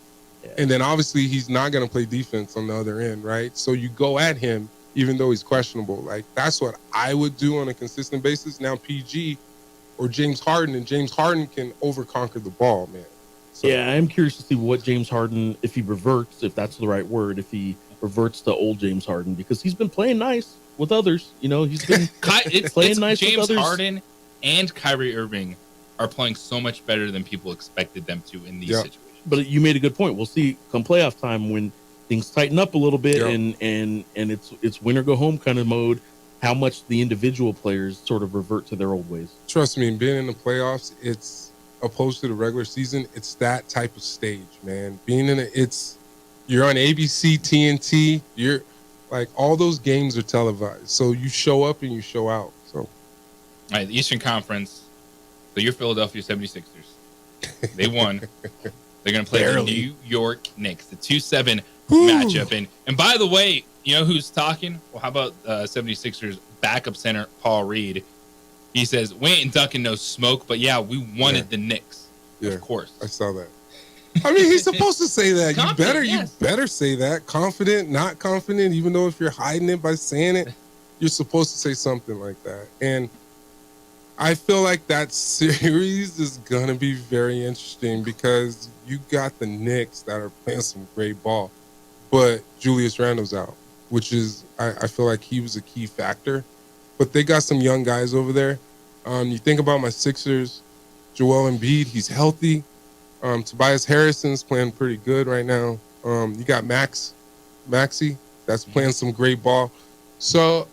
and then obviously he's not going to play defense on the other end, right? So you go at him even though he's questionable. Like that's what I would do on a consistent basis. Now PG or James Harden, and James Harden can overconquer the ball, man.
So, yeah, I'm curious to see what James Harden, if he reverts, if that's the right word, if he reverts to old James Harden, because he's been playing nice with others. You know, he's been playing nice
James
with others.
Harden and Kyrie Irving are playing so much better than people expected them to in these situations.
But you made a good point. We'll see come playoff time when things tighten up a little bit and it's win or go home kind of mode, how much the individual players sort of revert to their old ways.
Trust me, being in the playoffs, it's opposed to the regular season, it's that type of stage, man. Being in you're on ABC, TNT, you're like all those games are televised. So you show up and you show out. So
all right, the Eastern Conference. So your Philadelphia 76ers. They won. They're going to play the New York Knicks, the 2-7 matchup. And by the way, you know who's talking? Well, how about 76ers backup center Paul Reed? He says, we ain't ducking no smoke, but yeah, we wanted the Knicks.
Yeah,
of course.
I saw that. I mean, he's supposed to say that.
Confident,
You better say that. Confident, not confident, even though if you're hiding it by saying it, you're supposed to say something like that. And I feel like that series is going to be very interesting because you got the Knicks that are playing some great ball, but Julius Randle's out, which is, I feel like he was a key factor. But they got some young guys over there. You think about my Sixers, Joel Embiid, he's healthy. Tobias Harrison's playing pretty good right now. You got Maxey, that's playing some great ball. So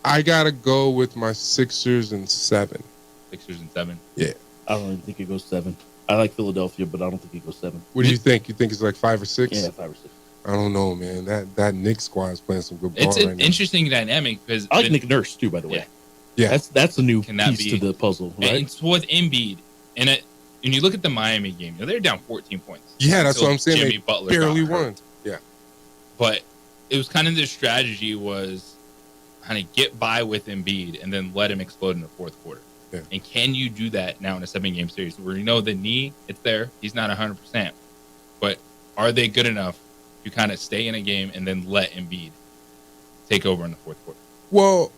I got to go with my Sixers and 7.
Sixers and 7?
Yeah.
I don't even think it goes 7. I like Philadelphia, but I don't think it goes 7.
What do you think? You think it's like 5 or 6?
Yeah, 5 or 6.
I don't know, man. That Knicks squad is playing some good ball
It's
right
an
now.
interesting dynamic because
I like Nick Nurse too, by the way.
Yeah.
That's a new
Can that
piece
be-
to the puzzle,
And
right?
it's with Embiid. And when you look at the Miami game, they're down 14 points.
Yeah, that's
until
what I'm saying.
Jimmy
They
Butler
barely
got hurt.
won. Yeah.
But it was kind of their strategy was kind of get by with Embiid and then let him explode in the fourth quarter.
Yeah.
And can you do that now in a 7-game series where you know the knee, it's there, he's not 100%. But are they good enough to kind of stay in a game and then let Embiid take over in the fourth quarter?
Well,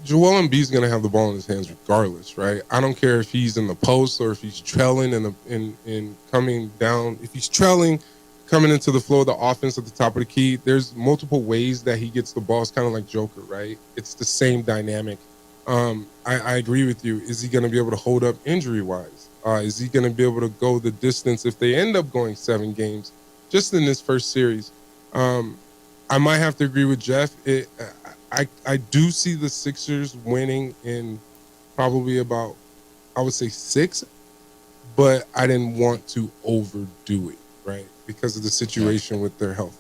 Joel Embiid's going to have the ball in his hands regardless, right? I don't care if he's in the post or if he's trailing and coming down. If he's trailing, coming into the flow of the offense at the top of the key, there's multiple ways that he gets the ball. It's kind of like Joker, right? It's the same dynamic. I agree with you. Is he going to be able to hold up injury-wise? Is he going to be able to go the distance if they end up going 7 games just in this first series? I might have to agree with Jeff. I do see the Sixers winning in probably about, I would say 6, but I didn't want to overdo it, right? Because of the situation with their health.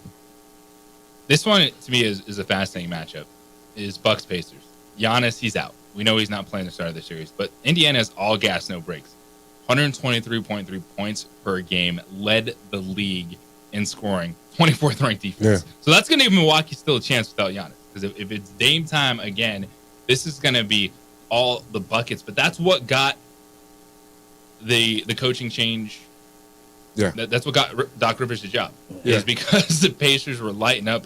This one, to me, is a fascinating matchup. Is Bucks-Pacers. Giannis, he's out. We know he's not playing the start of the series, but Indiana's all gas, no breaks. 123.3 points per game, led the league in scoring, 24th ranked defense.
Yeah.
So that's going to give Milwaukee still a chance without Giannis. Because if it's Dame time again, this is going to be all the buckets. But that's what got the coaching change.
Yeah.
That's what got Doc Rivers the job.
Yeah.
Is because the Pacers were lighting up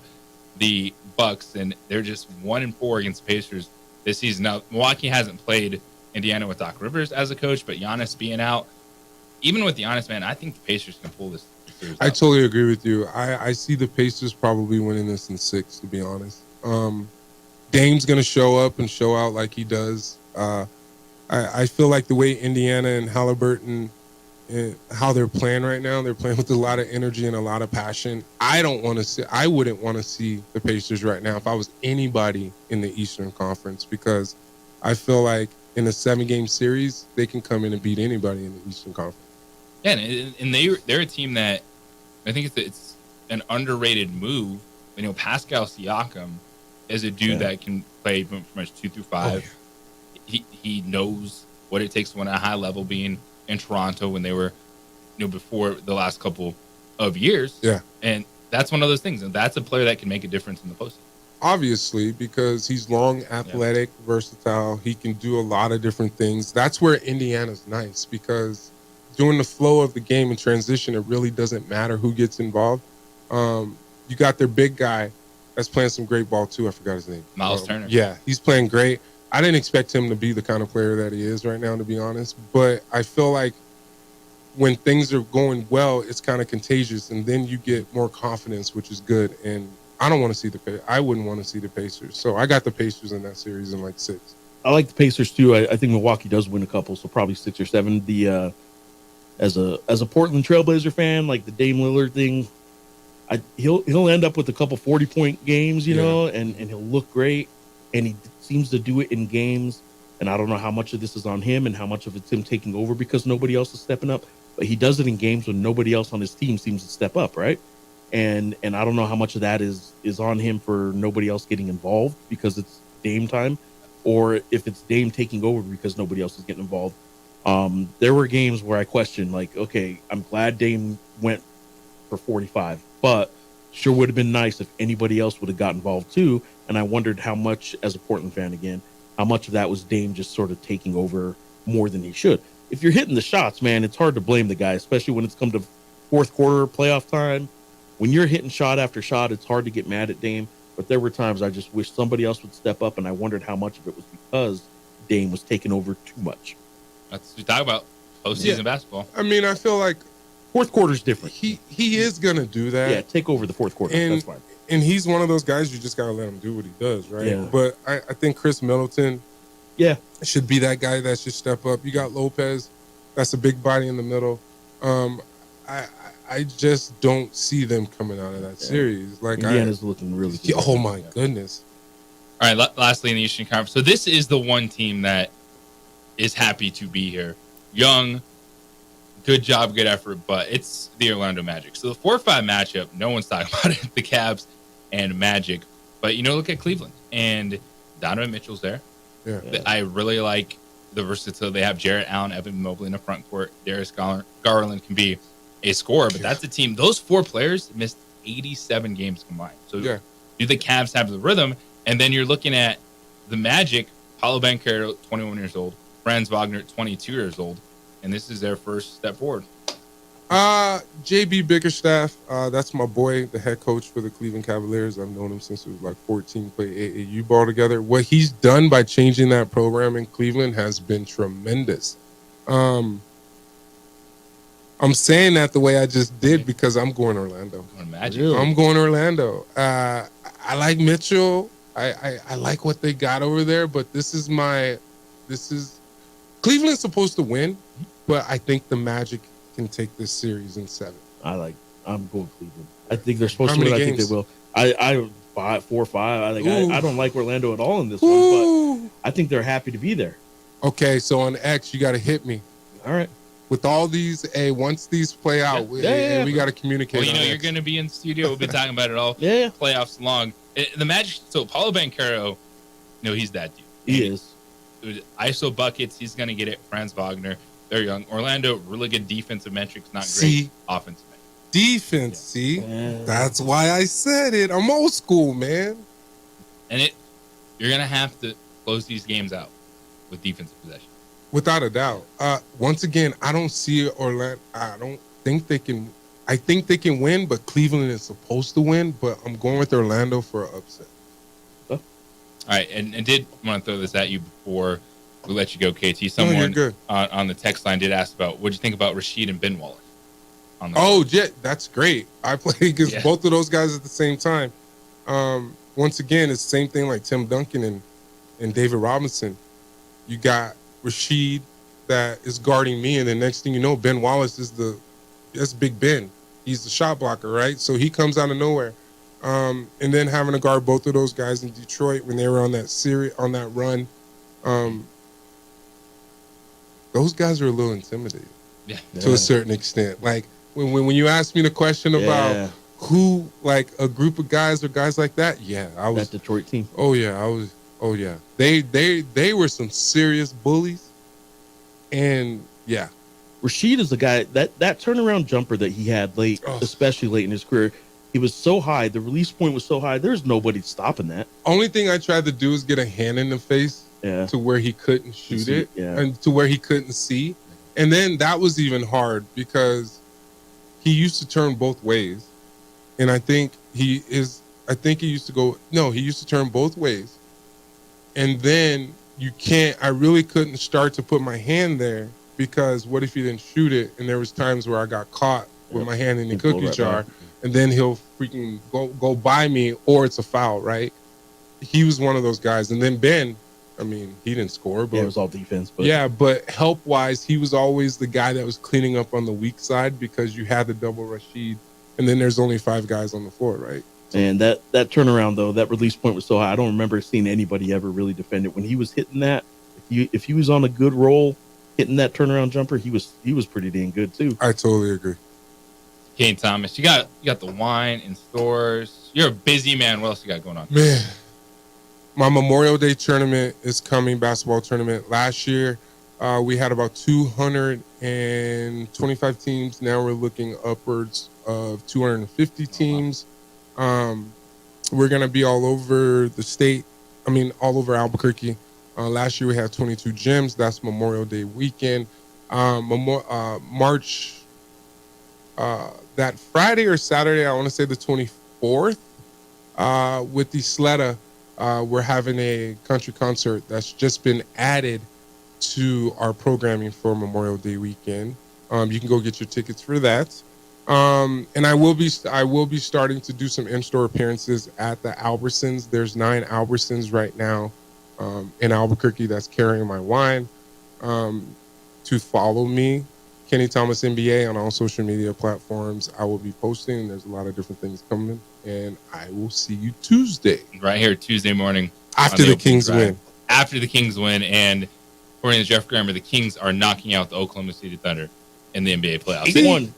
the Bucks, and they're just 1-4 against the Pacers this season. Now, Milwaukee hasn't played Indiana with Doc Rivers as a coach, but Giannis being out, even with Giannis, man, I think the Pacers can pull this series
I
out.
totally agree with you. I see the Pacers probably winning this in 6, to be honest. Dame's going to show up and show out like he does. I feel like the way Indiana and Halliburton, how they're playing right now, they're playing with a lot of energy and a lot of passion. I wouldn't want to see the Pacers right now if I was anybody in the Eastern Conference, because I feel like in a 7-game series, they can come in and beat anybody in the Eastern Conference.
Yeah, and they're a team that I think it's an underrated move. You know, Pascal Siakam is a dude that can play from much 2 through 5. He knows what it takes to win at a high level, being in Toronto when they were, before the last couple of years.
Yeah.
And that's one of those things. And that's a player that can make a difference in the postseason.
Obviously, because he's long, athletic, versatile. He can do a lot of different things. That's where Indiana's nice, because during the flow of the game and transition, it really doesn't matter who gets involved. You got their big guy that's playing some great ball too. I forgot his name.
Miles Turner.
Yeah, he's playing great. I didn't expect him to be the kind of player that he is right now, to be honest. But I feel like when things are going well, it's kind of contagious, and then you get more confidence, which is good. And I don't want to see I wouldn't want to see the Pacers. So I got the Pacers in that series in like 6.
I like the Pacers too. I think Milwaukee does win a couple, so probably 6 or 7. The as a Portland Trailblazer fan, like the Dame Lillard thing, he'll end up with a couple 40-point games, you know, and he'll look great, and he seems to do it in games. And I don't know how much of this is on him and how much of it's him taking over because nobody else is stepping up. But he does it in games when nobody else on his team seems to step up, right? And I don't know how much of that is on him for nobody else getting involved because it's Dame time, or if it's Dame taking over because nobody else is getting involved. There were games where I questioned, like, okay, I'm glad Dame went for 45, but sure would have been nice if anybody else would have got involved too. And I wondered how much, as a Portland fan again, how much of that was Dame just sort of taking over more than he should. If you're hitting the shots, man, it's hard to blame the guy, especially when it's come to fourth quarter playoff time. When you're hitting shot after shot, it's hard to get mad at Dame. But there were times I just wish somebody else would step up, and I wondered how much of it was because Dame was taking over too much.
That's what we talk about postseason basketball.
I mean, I feel like
fourth quarter's different.
He is gonna do that.
Yeah, take over the fourth quarter. That's fine.
And he's one of those guys you just gotta let him do what he does, right?
Yeah.
But I think Chris Middleton, should be that guy that should step up. You got Lopez, that's a big body in the middle. I just don't see them coming out of that series. Like
Indiana's looking really good.
Oh my goodness.
All right, lastly in the Eastern Conference. So this is the one team that is happy to be here. Young, good job, good effort, but it's the Orlando Magic. So the 4-5 matchup, no one's talking about it, the Cavs and Magic. But, look at Cleveland. And Donovan Mitchell's there.
Yeah.
I really like the versatility. They have Jarrett Allen, Evan Mobley in the front court. Darius Garland can be a scorer, but that's a team. Those four players missed 87 games combined. So do the Cavs have the rhythm? And then you're looking at the Magic, Paolo Banchero, 21 years old, Franz Wagner, 22 years old, and this is their first step forward.
JB Bickerstaff, that's my boy, the head coach for the Cleveland Cavaliers. I've known him since he was like 14, played AAU ball together. What he's done by changing that program in Cleveland has been tremendous. I'm saying that the way I just did because I'm going Orlando. I'm going Orlando. I like Mitchell. I like what they got over there, but Cleveland's supposed to win, but I think the Magic can take this series in 7.
I'm going Cleveland. I think they're supposed to win. I think they will. I 4-5. I don't like Orlando at all in this one, but I think they're happy to be there.
Okay, so on X, you got to hit me.
All right.
With all these, once these play out, we got to communicate.
Well, you're going to be in the studio. We'll be talking about it all. Playoffs long. The Magic. So Paolo Banchero, he's that dude.
He is.
ISO buckets. He's going to get it. Franz Wagner. They're young. Orlando, really good defensive metrics, not great offensive metrics.
Defense, that's why I said it. I'm old school, man.
And you're going to have to close these games out with defensive possession.
Without a doubt. Once again, I don't see Orlando. I don't think they can. I think they can win, but Cleveland is supposed to win. But I'm going with Orlando for an upset.
All right, and did want to throw this at you before we let you go, KT. Someone on the text line did ask about what do you think about Rasheed and Ben Wallace?
That's great. I played against both of those guys at the same time. Once again, it's the same thing like Tim Duncan and David Robinson. You got Rasheed that is guarding me, and the next thing you know, Ben Wallace that's Big Ben. He's the shot blocker, right? So he comes out of nowhere. And then having to guard both of those guys in Detroit when they were on that run, those guys are a little intimidating to a certain extent. Like when you asked me the question about who, like a group of guys or guys like that, I was
that Detroit team.
They were some serious bullies, and
Rasheed is the guy that turnaround jumper that he had late, especially late in his career. He was so high. The release point was so high. There's nobody stopping that.
Only thing I tried to do is get a hand in the face to where he couldn't shoot it and to where he couldn't see. And then that was even hard because he used to turn both ways. And I think he used to turn both ways. And then I really couldn't start to put my hand there because what if he didn't shoot it? And there was times where I got caught with my hand in the cookie jar. And then he'll freaking go by me, or it's a foul, right? He was one of those guys. And then Ben, I mean, he didn't score, but
it was all defense. But
but help-wise, he was always the guy that was cleaning up on the weak side because you had the double Rasheed, and then there's only 5 guys on the floor, right?
And that turnaround, though, that release point was so high. I don't remember seeing anybody ever really defend it. When he was hitting that, if he was on a good roll, hitting that turnaround jumper, he was pretty dang good, too.
I totally agree.
Kane Thomas, you got the wine in stores. You're a busy man. What else you got going on?
Man, my Memorial Day tournament is coming, basketball tournament. Last year, we had about 225 teams. Now we're looking upwards of 250 teams. We're going to be all over the state. I mean, all over Albuquerque. Last year we had 22 gyms. That's Memorial Day weekend. March, that Friday or Saturday, I want to say the 24th, with the Sletta, we're having a country concert that's just been added to our programming for Memorial Day weekend. You can go get your tickets for that. And I will be starting to do some in-store appearances at the Albertsons. There's 9 Albertsons right now in Albuquerque that's carrying my wine. To follow me, Kenny Thomas NBA, on all social media platforms. I will be posting. There's a lot of different things coming, and I will see you Tuesday.
Right here, Tuesday morning.
After the Kings win.
After the Kings win, and according to Jeff Grammer, the Kings are knocking out the Oklahoma City Thunder in the NBA playoffs.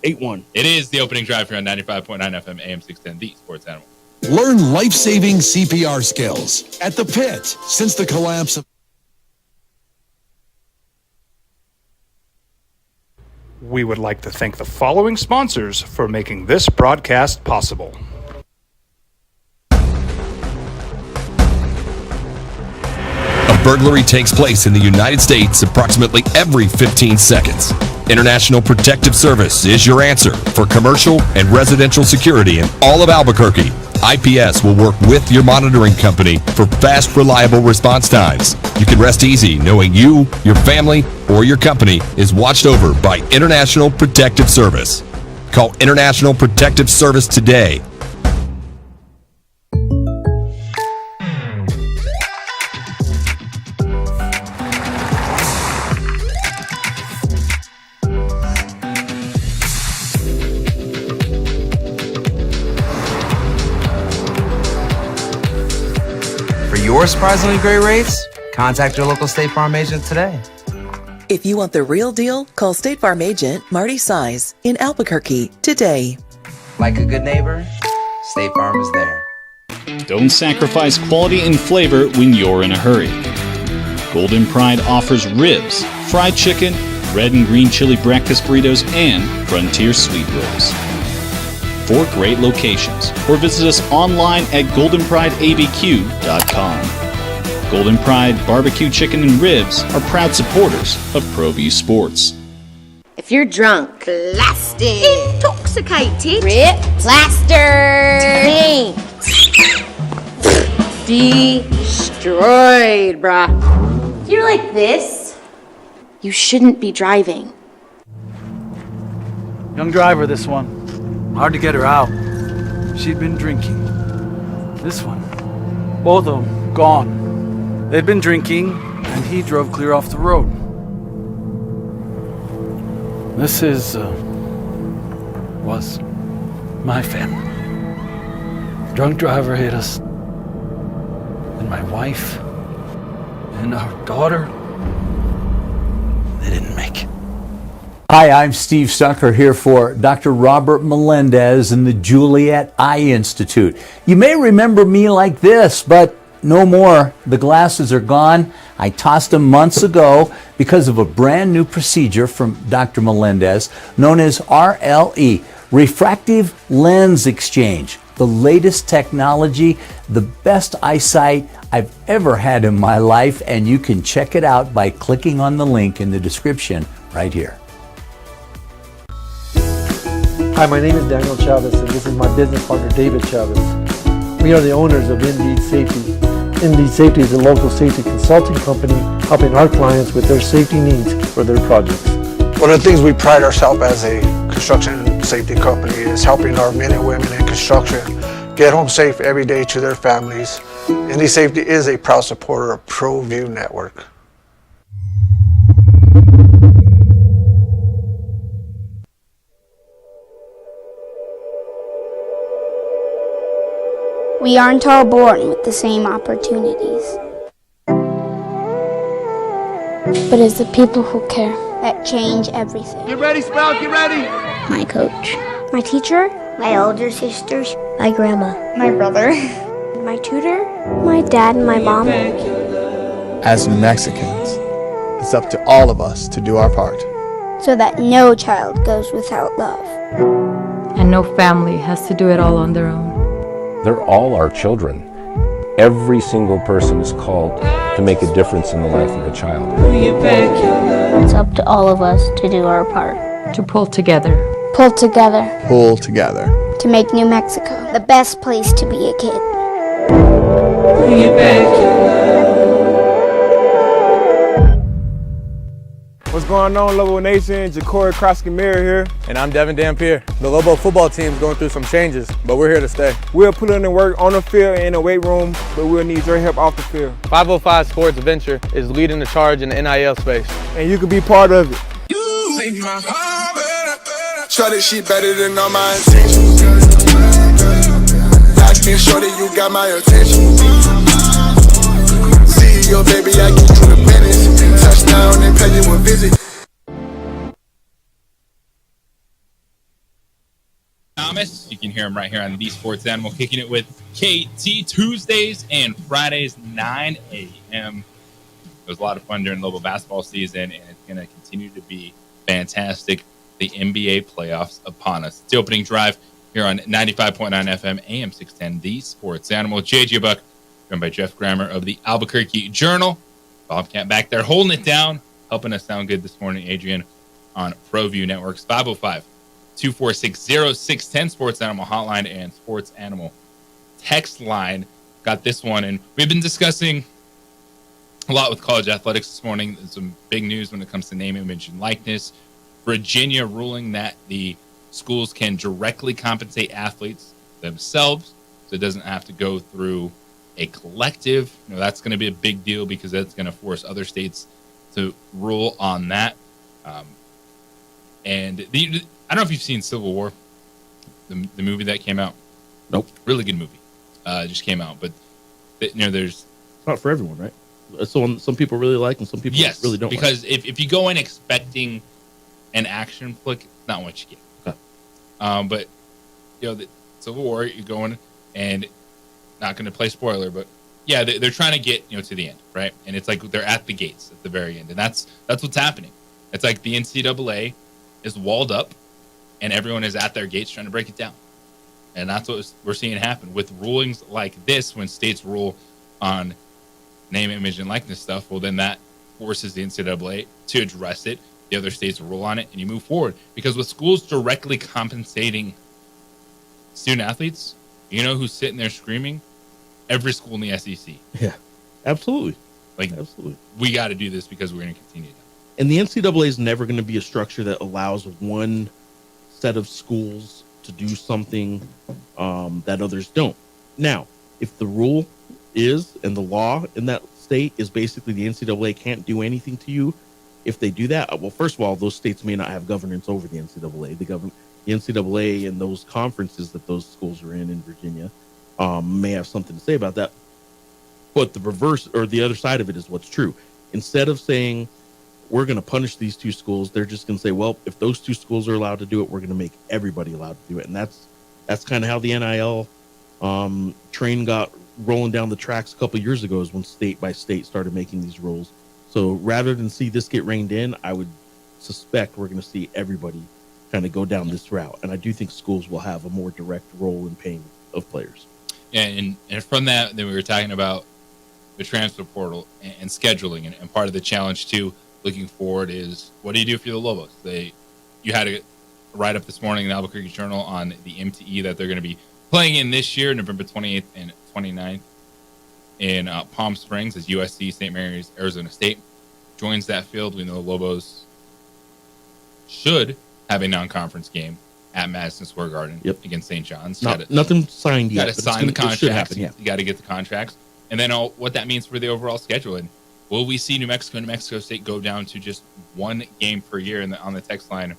8-1.
It is the opening drive here on 95.9 FM, AM 610, the Sports Animal.
Learn life-saving CPR skills at the Pit since the collapse of...
We would like to thank the following sponsors for making this broadcast possible.
A burglary takes place in the United States approximately every 15 seconds. International Protective Service is your answer for commercial and residential security in all of Albuquerque. IPS will work with your monitoring company for fast, reliable response times. You can rest easy knowing you, your family, or your company is watched over by International Protective Service. Call International Protective Service today.
Your surprisingly great rates? Contact your local State Farm agent today.
If you want the real deal, call State Farm agent Marty Size in Albuquerque today.
Like a good neighbor, State Farm is there.
Don't sacrifice quality and flavor when you're in a hurry. Golden Pride offers ribs, fried chicken, red and green chili breakfast burritos, and Frontier sweet rolls. 4 great locations, or visit us online at goldenprideabq.com. Golden Pride Barbecue Chicken and Ribs are proud supporters of ProView Sports.
If you're drunk, blasted, intoxicated, ripped, plastered, destroyed, bruh. If you're like this, you shouldn't be driving.
Young driver, this one. Hard to get her out. She'd been drinking. This one. Both of them gone. They'd been drinking, and he drove clear off the road. This was my family. Drunk driver hit us. And my wife and our daughter, they didn't make it.
Hi, I'm Steve Stucker here for Dr. Robert Melendez and the Juliet Eye Institute. You may remember me like this, but no more. The glasses are gone. I tossed them months ago because of a brand new procedure from Dr. Melendez known as RLE, Refractive Lens Exchange. The latest technology, the best eyesight I've ever had in my life, and you can check it out by clicking on the link in the description right here.
Hi, my name is Daniel Chavez, and this is my business partner, David Chavez. We are the owners of Indeed Safety. Indeed Safety is a local safety consulting company helping our clients with their safety needs for their projects.
One of the things we pride ourselves as a construction safety company is helping our men and women in construction get home safe every day to their families. Indeed Safety is a proud supporter of ProView Network.
We aren't all born with the same opportunities. But it's the people who care that change everything.
Get ready, Sprout, get ready!
My coach, my teacher, my older sisters, my grandma, my brother, my tutor, my dad, and my mom.
As New Mexicans, it's up to all of us to do our part.
So that no child goes without love.
And no family has to do it all on their own.
They're all our children. Every single person is called to make a difference in the life of a child.
It's up to all of us to do our part.
To pull together.
Pull together.
Pull together.
To make New Mexico the best place to be a kid.
What's going on, Lobo Nation? Ja'Cory Krosky-Mirror here. And I'm Devin Dampier. The Lobo football team is going through some changes, but we're here to stay. We'll put in the work on the field and in the weight room, but we'll need your help off the field. 505 Sports Venture is leading the charge in the NIL space. And you can be part of it.
Shorty, she better than all my intentions. Like me, shorty, you got my attention. See your baby, I get you the business. Touchdown and pay you a visit.
Thomas, you can hear him right here on The Sports Animal, kicking it with KT Tuesdays and Fridays, 9 a.m. It was a lot of fun during Lobo basketball season, and it's going to continue to be fantastic. The NBA playoffs upon us. It's the opening drive here on 95.9 FM, AM 610, The Sports Animal. JJ Buck, joined by Jeff Grammer of the Albuquerque Journal. Bobcat back there holding it down, helping us sound good this morning. Adrian on ProView Networks, 505-246-0610, Sports Animal Hotline and Sports Animal text line. Got this one, and we've been discussing a lot with college athletics this morning. There's some big news when it comes to name, image, and likeness. Virginia ruling that the schools can directly compensate athletes themselves, so it doesn't have to go through a collective. You know, that's going to be a big deal because that's going to force other states to rule on that. And I don't know if you've seen Civil War, the movie that came out.
Nope.
Really good movie. Just came out, but there's
it's not for everyone, right? So some people really like, and some people really don't.
Because
like.
if you go in expecting an action flick, it's not what you get.
Okay.
But the Civil War, you're going and not going to play spoiler, but yeah, they're trying to get to the end, right? And it's like they're at the gates at the very end, and that's what's happening. It's like the NCAA is walled up, and everyone is at their gates trying to break it down, and that's what we're seeing happen with rulings like this. When states rule on name, image, and likeness stuff, well, then that forces the NCAA to address it. The other states rule on it, and you move forward. Because with schools directly compensating student athletes, you know who's sitting there screaming? Every school in the SEC.
Yeah, absolutely.
Absolutely. We got to do this because we're going to continue that.
And the NCAA is never going to be a structure that allows one set of schools to do something that others don't. Now, if the rule is, and the law in that state is basically the NCAA can't do anything to you, if they do that, well, first of all, those states may not have governance over the NCAA. The NCAA and those conferences that those schools are in Virginia may have something to say about that. But the reverse, or the other side of it, is what's true. Instead of saying we're going to punish these two schools, they're just going to say, well, if those two schools are allowed to do it, we're going to make everybody allowed to do it. And that's kind of how the NIL train got rolling down the tracks a couple of years ago, is when state by state started making these rules. So rather than see this get reined in, I would suspect we're going to see everybody kind of go down this route. And I do think schools will have a more direct role in paying of players.
Yeah, and from that, then we were talking about the transfer portal and scheduling. And part of the challenge, too, looking forward is, what do you do if you're the Lobos? You had a write-up this morning in the Albuquerque Journal on the MTE that they're going to be playing in this year, November 28th and 29th, in Palm Springs, as USC, St. Mary's, Arizona State joins that field. We know the Lobos should have a non-conference game at Madison Square Garden against St. John's.
Nothing signed yet.
You got to sign the contracts.
Yeah.
You got to get the contracts. And then what that means for the overall schedule. And will we see New Mexico and New Mexico State go down to just one game per year? And on the text line,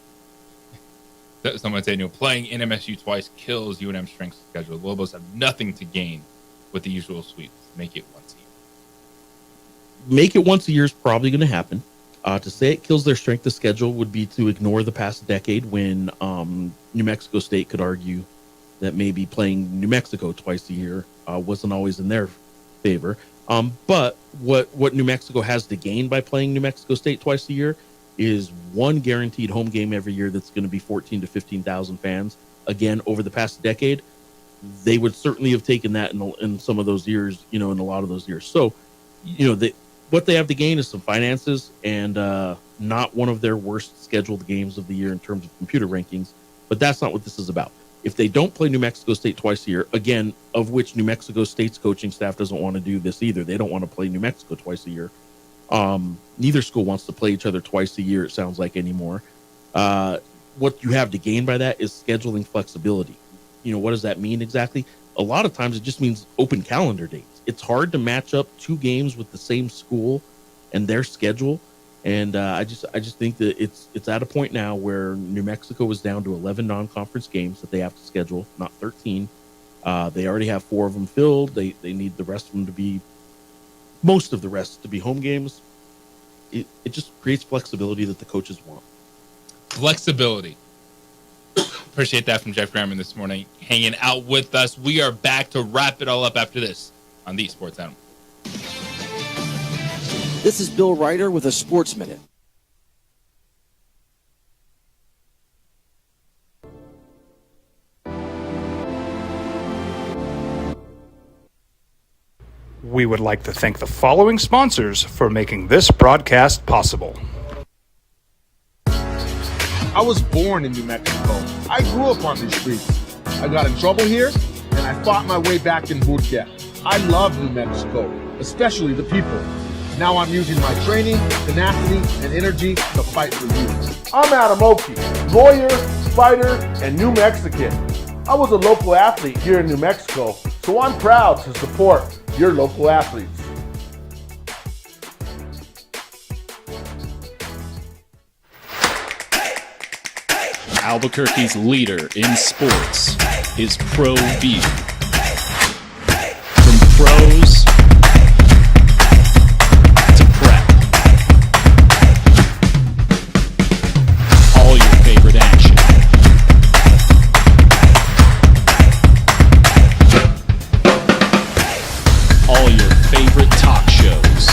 someone said, playing NMSU twice kills UNM's strength schedule. The Lobos have nothing to gain with the usual sweeps. Make it once a year.
Make it once a year is probably going to happen. To say it kills their strength of schedule would be to ignore the past decade when New Mexico State could argue that maybe playing New Mexico twice a year wasn't always in their favor. But what New Mexico has to gain by playing New Mexico State twice a year is one guaranteed home game every year that's going to be 14 to 15,000 fans. Again, over the past decade, they would certainly have taken that in some of those years, in a lot of those years. So, what they have to gain is some finances and not one of their worst scheduled games of the year in terms of computer rankings. But that's not what this is about. If they don't play New Mexico State twice a year, again, of which New Mexico State's coaching staff doesn't want to do this either. They don't want to play New Mexico twice a year. Neither school wants to play each other twice a year, it sounds like, anymore. What you have to gain by that is scheduling flexibility. You know, what does that mean exactly? A lot of times it just means open calendar dates. It's hard to match up two games with the same school and their schedule. And I just think that it's at a point now where New Mexico is down to 11 non-conference games that they have to schedule, not 13. They already have 4 of them filled. They need the rest of them to be, most of the rest to be home games. It just creates flexibility that the coaches want.
Flexibility. Appreciate that from Jeff Gramman this morning, hanging out with us. We are back to wrap it all up after this on the Sports Animal.
This is Bill Ryder with a Sports Minute.
We would like to thank the following sponsors for making this broadcast possible.
I was born in New Mexico. I grew up on these streets. I got in trouble here, and I fought my way back in boot camp. I love New Mexico, especially the people. Now I'm using my training, tenacity, and energy to fight for you. I'm Adam Oki, lawyer, fighter, and New Mexican. I was a local athlete here in New Mexico, so I'm proud to support your local athletes.
Albuquerque's leader in sports is ProView. From pros to prep, all your favorite action. All your favorite talk shows.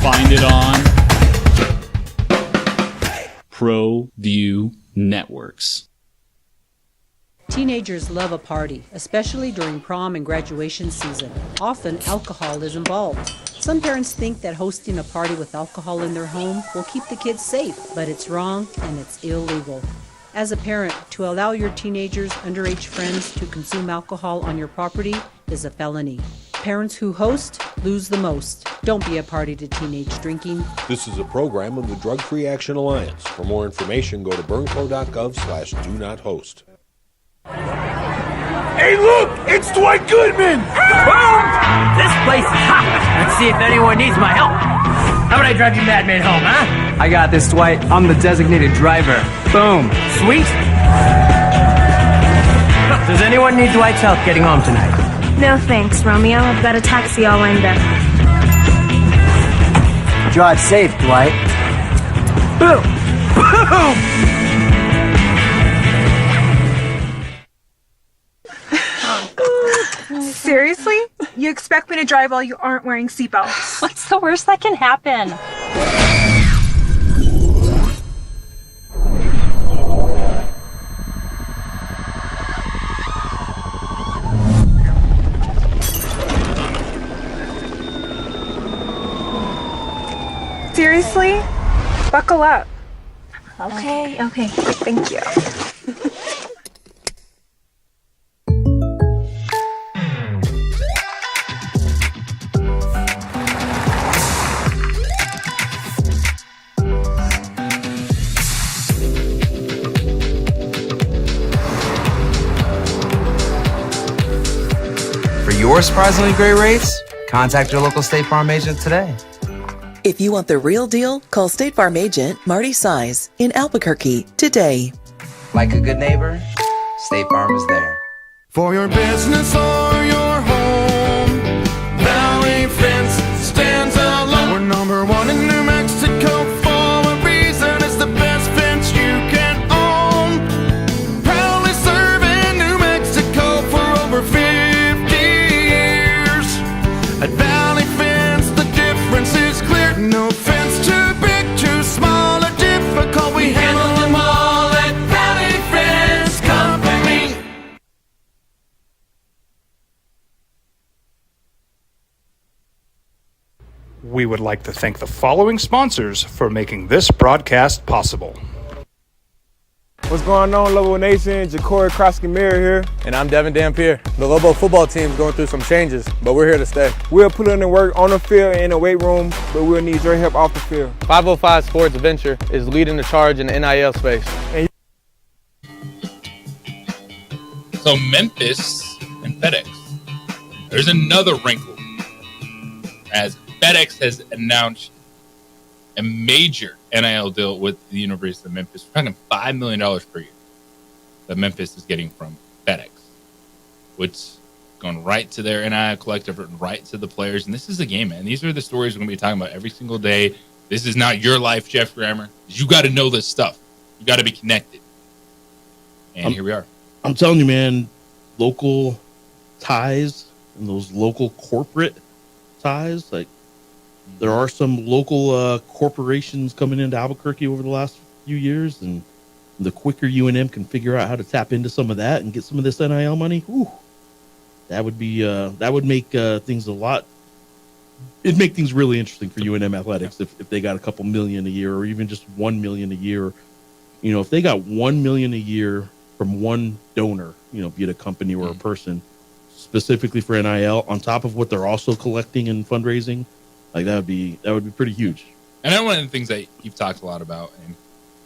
Find it on ProView Networks.
Teenagers love a party, especially during prom and graduation season. Often, alcohol is involved. Some parents think that hosting a party with alcohol in their home will keep the kids safe, but it's wrong and it's illegal. As a parent, to allow your teenagers' underage friends to consume alcohol on your property is a felony. Parents who host lose the most. Don't be a party to teenage drinking.
This is a program of the Drug Free Action Alliance. For more information, go to burnco.gov/do-not-host.
Hey, look! It's Dwight Goodman!
Boom! This place is hot. Let's see if anyone needs my help. How about I drive you madman home, huh? I got this, Dwight. I'm the designated driver. Boom. Sweet? Does anyone need Dwight's help getting home tonight?
No thanks, Romeo. I've got a taxi all lined up.
Drive safe, Dwight. Boom! Boom!
Seriously? You expect me to drive while you aren't wearing seatbelts?
What's the worst that can happen?
Seriously? Buckle up.
Okay.
Thank you.
For your surprisingly great rates, contact your local State Farm agent today.
If you want the real deal, call State Farm agent Marty Size in Albuquerque today.
Like a good neighbor, State Farm is there.
For your business or your home, Valley Fence stands alone. We're number one in New Mexico for a reason. It's the best fence you can own. Proudly serving New Mexico for over 50 years. At Valley Fence, the difference is clear. No fence too big, too small, or difficult. We handle them all at Valley Fence.
We would like to thank the following sponsors for making this broadcast possible.
What's going on, Lobo Nation? Ja'Cory Krosky-Mir here. And I'm Devin Dampier. The Lobo football team is going through some changes, but we're here to stay. We'll put in the work on the field and in the weight room, but we'll need your help off the field. 505 Sports Venture is leading the charge in the NIL space.
So Memphis and FedEx. There's another wrinkle, as FedEx has announced a major NIL deal with the University of Memphis. We're talking $5 million per year that Memphis is getting from FedEx, which is going right to their NIL collective and right to the players. And this is the game, man. These are the stories we're going to be talking about every single day. This is not your life, Jeff Grammer. You got to know this stuff. You got to be connected. And here we are.
I'm telling you, man, local ties and those local corporate ties, like, there are some local corporations coming into Albuquerque over the last few years, and the quicker UNM can figure out how to tap into some of that and get some of this NIL money, that would be that would make things a lot. It'd make things really interesting for UNM athletics if they got a couple million a year, or even just 1 million a year. You know, if they got 1 million a year from one donor, you know, be it a company or a person, specifically for NIL, on top of what they're also collecting and fundraising. Like that would be pretty huge.
And I know one of the things that you've talked a lot about, and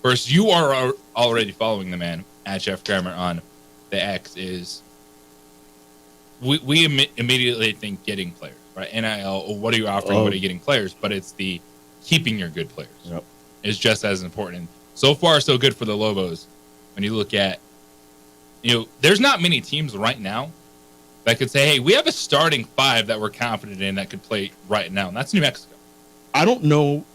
first, you are already following the man at Jeff Grammer on the X, is we immediately think getting players, right? NIL, or what are you offering? What are you getting players? But it's the keeping your good players is just as important. So far, so good for the Lobos. When you look at, you know, there's not many teams right now that could say, hey, we have a starting 5 that we're confident in that could play right now. And that's New Mexico.
I don't know,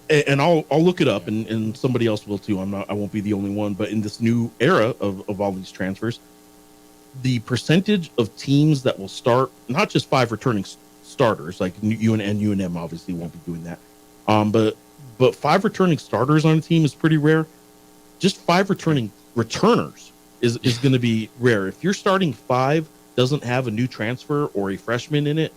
and I'll look it up, and somebody else will too. I won't be the only one. But in this new era of all these transfers, the percentage of teams that will start, not just 5 returning starters, like UNM obviously won't be doing that, but 5 returning starters on a team is pretty rare. Just 5 returning returners is going to be rare. If you're starting 5 doesn't have a new transfer or a freshman in it,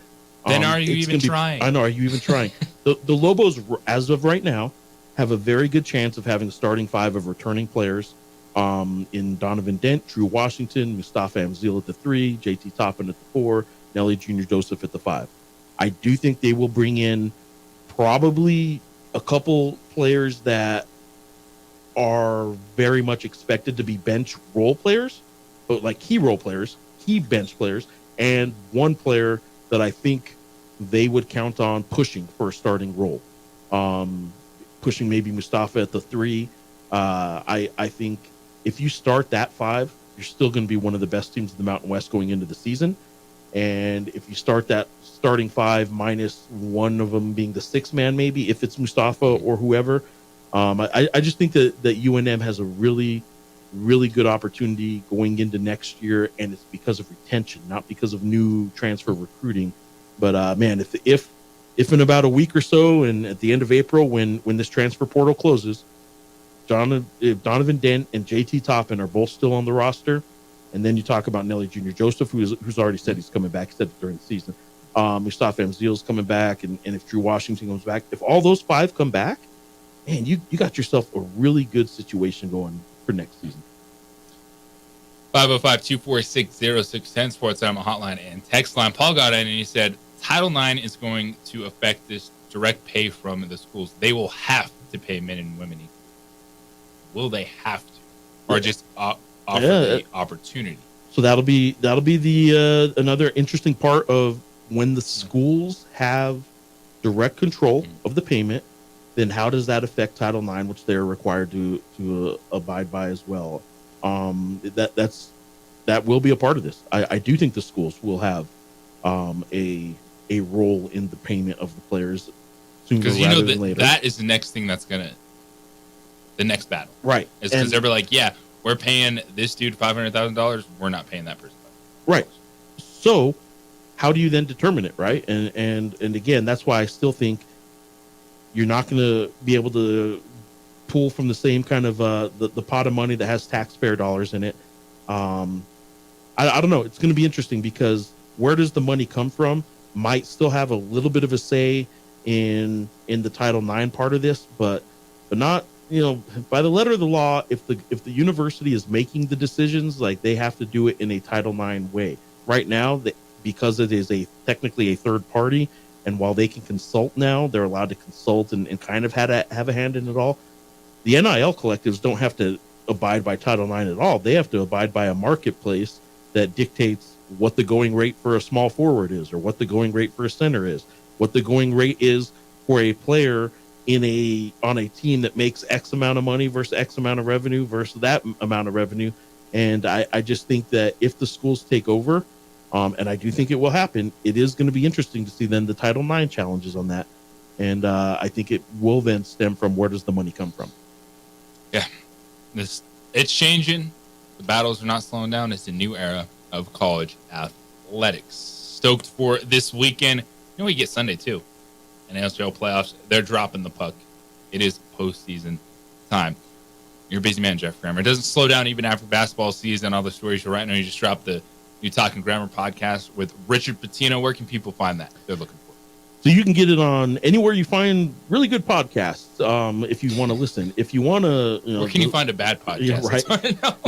then are you even trying?
I know. Are you even trying? The Lobos, as of right now, have a very good chance of having a starting 5 of returning players in Donovan Dent, Drew Washington, Mustafa Amzil at the 3, JT Toppin at the 4, Nelly Jr. Joseph at the 5. I do think they will bring in probably a couple players that are very much expected to be bench role players, but like key role players, key bench players, and one player that I think they would count on pushing for a starting role. Pushing maybe Mustafa at the 3. I think if you start that 5, you're still going to be one of the best teams in the Mountain West going into the season. And if you start that starting 5 minus one of them being the 6th man, maybe if it's Mustafa or whoever, I just think that UNM has a really good opportunity going into next year, and it's because of retention, not because of new transfer recruiting. But man, if in about a week or so, and at the end of April, when this transfer portal closes, Donovan Dent and JT Toppin are both still on the roster, and then you talk about Nelly Jr. Joseph, who's already said he's coming back. He said it during the season. Mustafa Amzil's coming back, and if Drew Washington comes back, if all those 5 come back, man, you got yourself a really good situation going for next season.
505-246-0610 Sports Animal Hotline and text line. Paul got in and he said Title IX is going to affect this direct pay from the schools. They will have to pay men and women equal. Will they have to, or just offer the opportunity?
So that'll be the another interesting part of when the schools have direct control of the payment. Then how does that affect Title IX, which they're required to abide by as well? That will be a part of this. I do think the schools will have a role in the payment of the players sooner rather than later.
That is the next thing that's the next battle,
right?
Is because they're like, yeah, we're paying this dude $500,000. We're not paying that person,
right? So how do you then determine it, right? And again, that's why I still think you're not going to be able to pull from the same kind of the pot of money that has taxpayer dollars in it. I don't know. It's going to be interesting because where does the money come from might still have a little bit of a say in the Title IX part of this, but not, by the letter of the law. If the university is making the decisions, like, they have to do it in a Title IX way. Right now, because it is technically a third party, and while they can consult now, they're allowed to consult and kind of have a hand in it all. The NIL collectives don't have to abide by Title IX at all. They have to abide by a marketplace that dictates what the going rate for a small forward is, or what the going rate for a center is, what the going rate is for a player on a team that makes X amount of money versus X amount of revenue versus that amount of revenue. And I just think that if the schools take over, and I do think it will happen, it is going to be interesting to see then the Title IX challenges on that. And I think it will then stem from, where does the money come from?
Yeah, it's changing. The battles are not slowing down. It's a new era of college athletics. Stoked for this weekend. We get Sunday too. NHL playoffs, they're dropping the puck. It is postseason time. You're a busy man, Jeff Grammer. It doesn't slow down even after basketball season. All the stories you're writing. You just dropped the New Talking Grammar podcast with Richard Pitino. Where can people find that? They're looking for.
So you can get it on anywhere you find really good podcasts. If you want to listen, if you want to,
where can you find a bad podcast?
Yeah, right.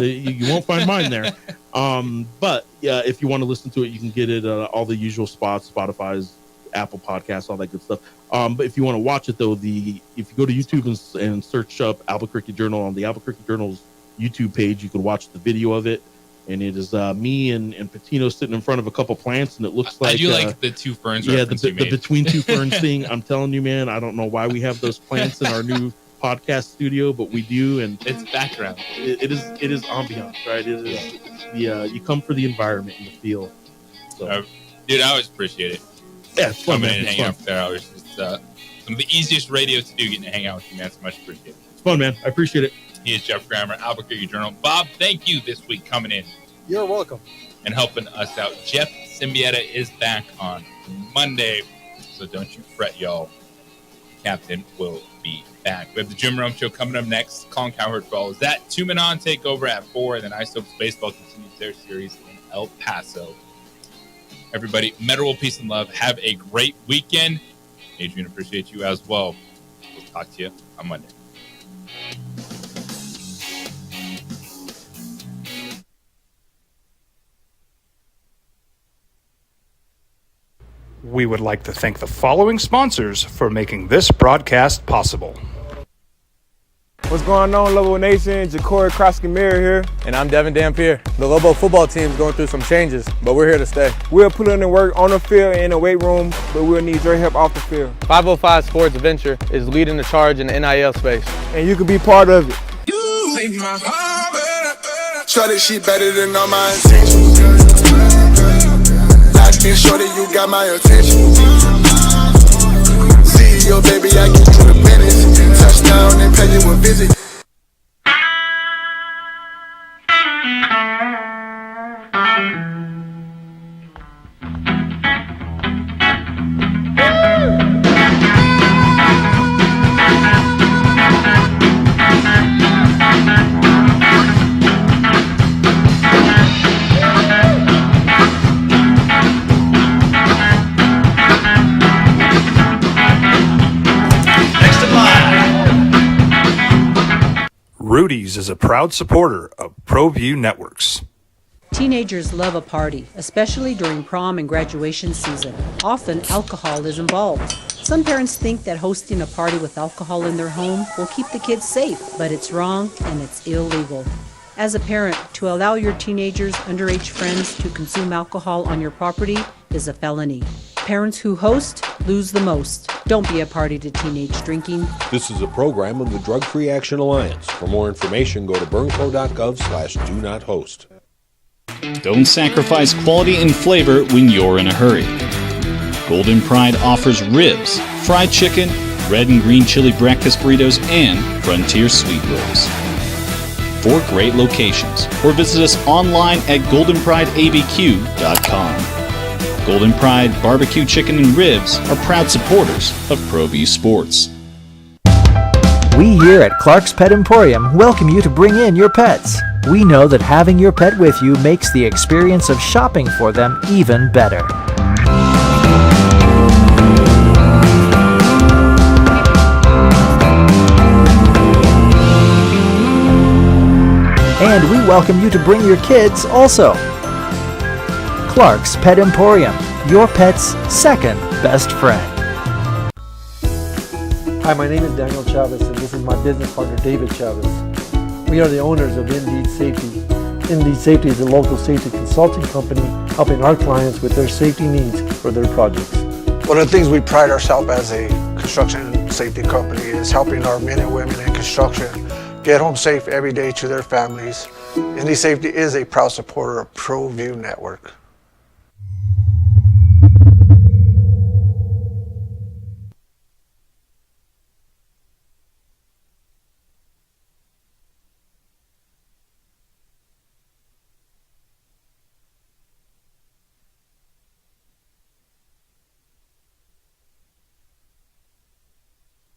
You won't find mine there. But yeah, if you want to listen to it, you can get it all the usual spots, Spotify's, Apple Podcasts, all that good stuff. But if you want to watch it though, if you go to YouTube and search up Albuquerque Journal on the Albuquerque Journal's YouTube page, you can watch the video of it. And it is me and Patino sitting in front of a couple plants, and it looks like...
I do like the two ferns.
Yeah, the between two ferns thing. I'm telling you, man, I don't know why we have those plants in our new podcast studio, but we do, and
it's background.
It is ambiance, right? It is you come for the environment and the feel. So.
Dude, I always appreciate it.
Yeah, it's fun,
coming
man.
in and hanging out there. I was just some of the easiest radio to do, getting to hang out with you, man. It's much appreciated.
It's fun, man. I appreciate it.
He is Jeff Grammer, Albuquerque Journal. Bob, thank you this week coming in.
You're welcome.
And helping us out. Jeff Symbieta is back on Monday, so don't you fret, y'all. Captain will be back. We have the Jim Rome Show coming up next. Colin Cowherd follows that. 2 Men On take over at 4, and then Ice Hopes Baseball continues their series in El Paso. Everybody, metal world, peace and love. Have a great weekend. Adrian, appreciate you as well. We'll talk to you on Monday.
We would like to thank the following sponsors for making this broadcast possible.
What's going on, Lobo Nation? Ja'Cory Krosky-Miller here. And I'm Devin Dampier. The Lobo football team is going through some changes, but we're here to stay. We'll put in the work on the field and in the weight room, but we'll need your help off the field. 505 Sports Venture is leading the charge in the NIL space. And you can be part of it.
You make my heart better. Shorty, she better than all my intentions. Locked in, shorty, you got my attention. CEO, baby, I get you the business. Touchdown and pay you a visit.
Rudy's is a proud supporter of ProView Networks.
Teenagers love a party, especially during prom and graduation season. Often, alcohol is involved. Some parents think that hosting a party with alcohol in their home will keep the kids safe, but it's wrong and it's illegal. As a parent, to allow your teenagers' underage friends to consume alcohol on your property is a felony. Parents who host lose the most. Don't be a party to teenage drinking.
This is a program of the Drug Free Action Alliance. For more information, go to burnco.gov/do-not-host.
Don't sacrifice quality and flavor when you're in a hurry. Golden Pride offers ribs, fried chicken, red and green chili breakfast burritos, and Frontier sweet rolls. 4 great locations, or visit us online at goldenprideabq.com. Golden Pride Barbecue Chicken and Ribs are proud supporters of ProView Sports.
We here at Clark's Pet Emporium welcome you to bring in your pets. We know that having your pet with you makes the experience of shopping for them even better. And we welcome you to bring your kids also. Clark's Pet Emporium, your pet's second best friend.
Hi, my name is Daniel Chavez, and this is my business partner, David Chavez. We are the owners of Indeed Safety. Indeed Safety is a local safety consulting company helping our clients with their safety needs for their projects.
One of the things we pride ourselves as a construction safety company is helping our men and women in construction get home safe every day to their families. Indeed Safety is a proud supporter of ProView Network.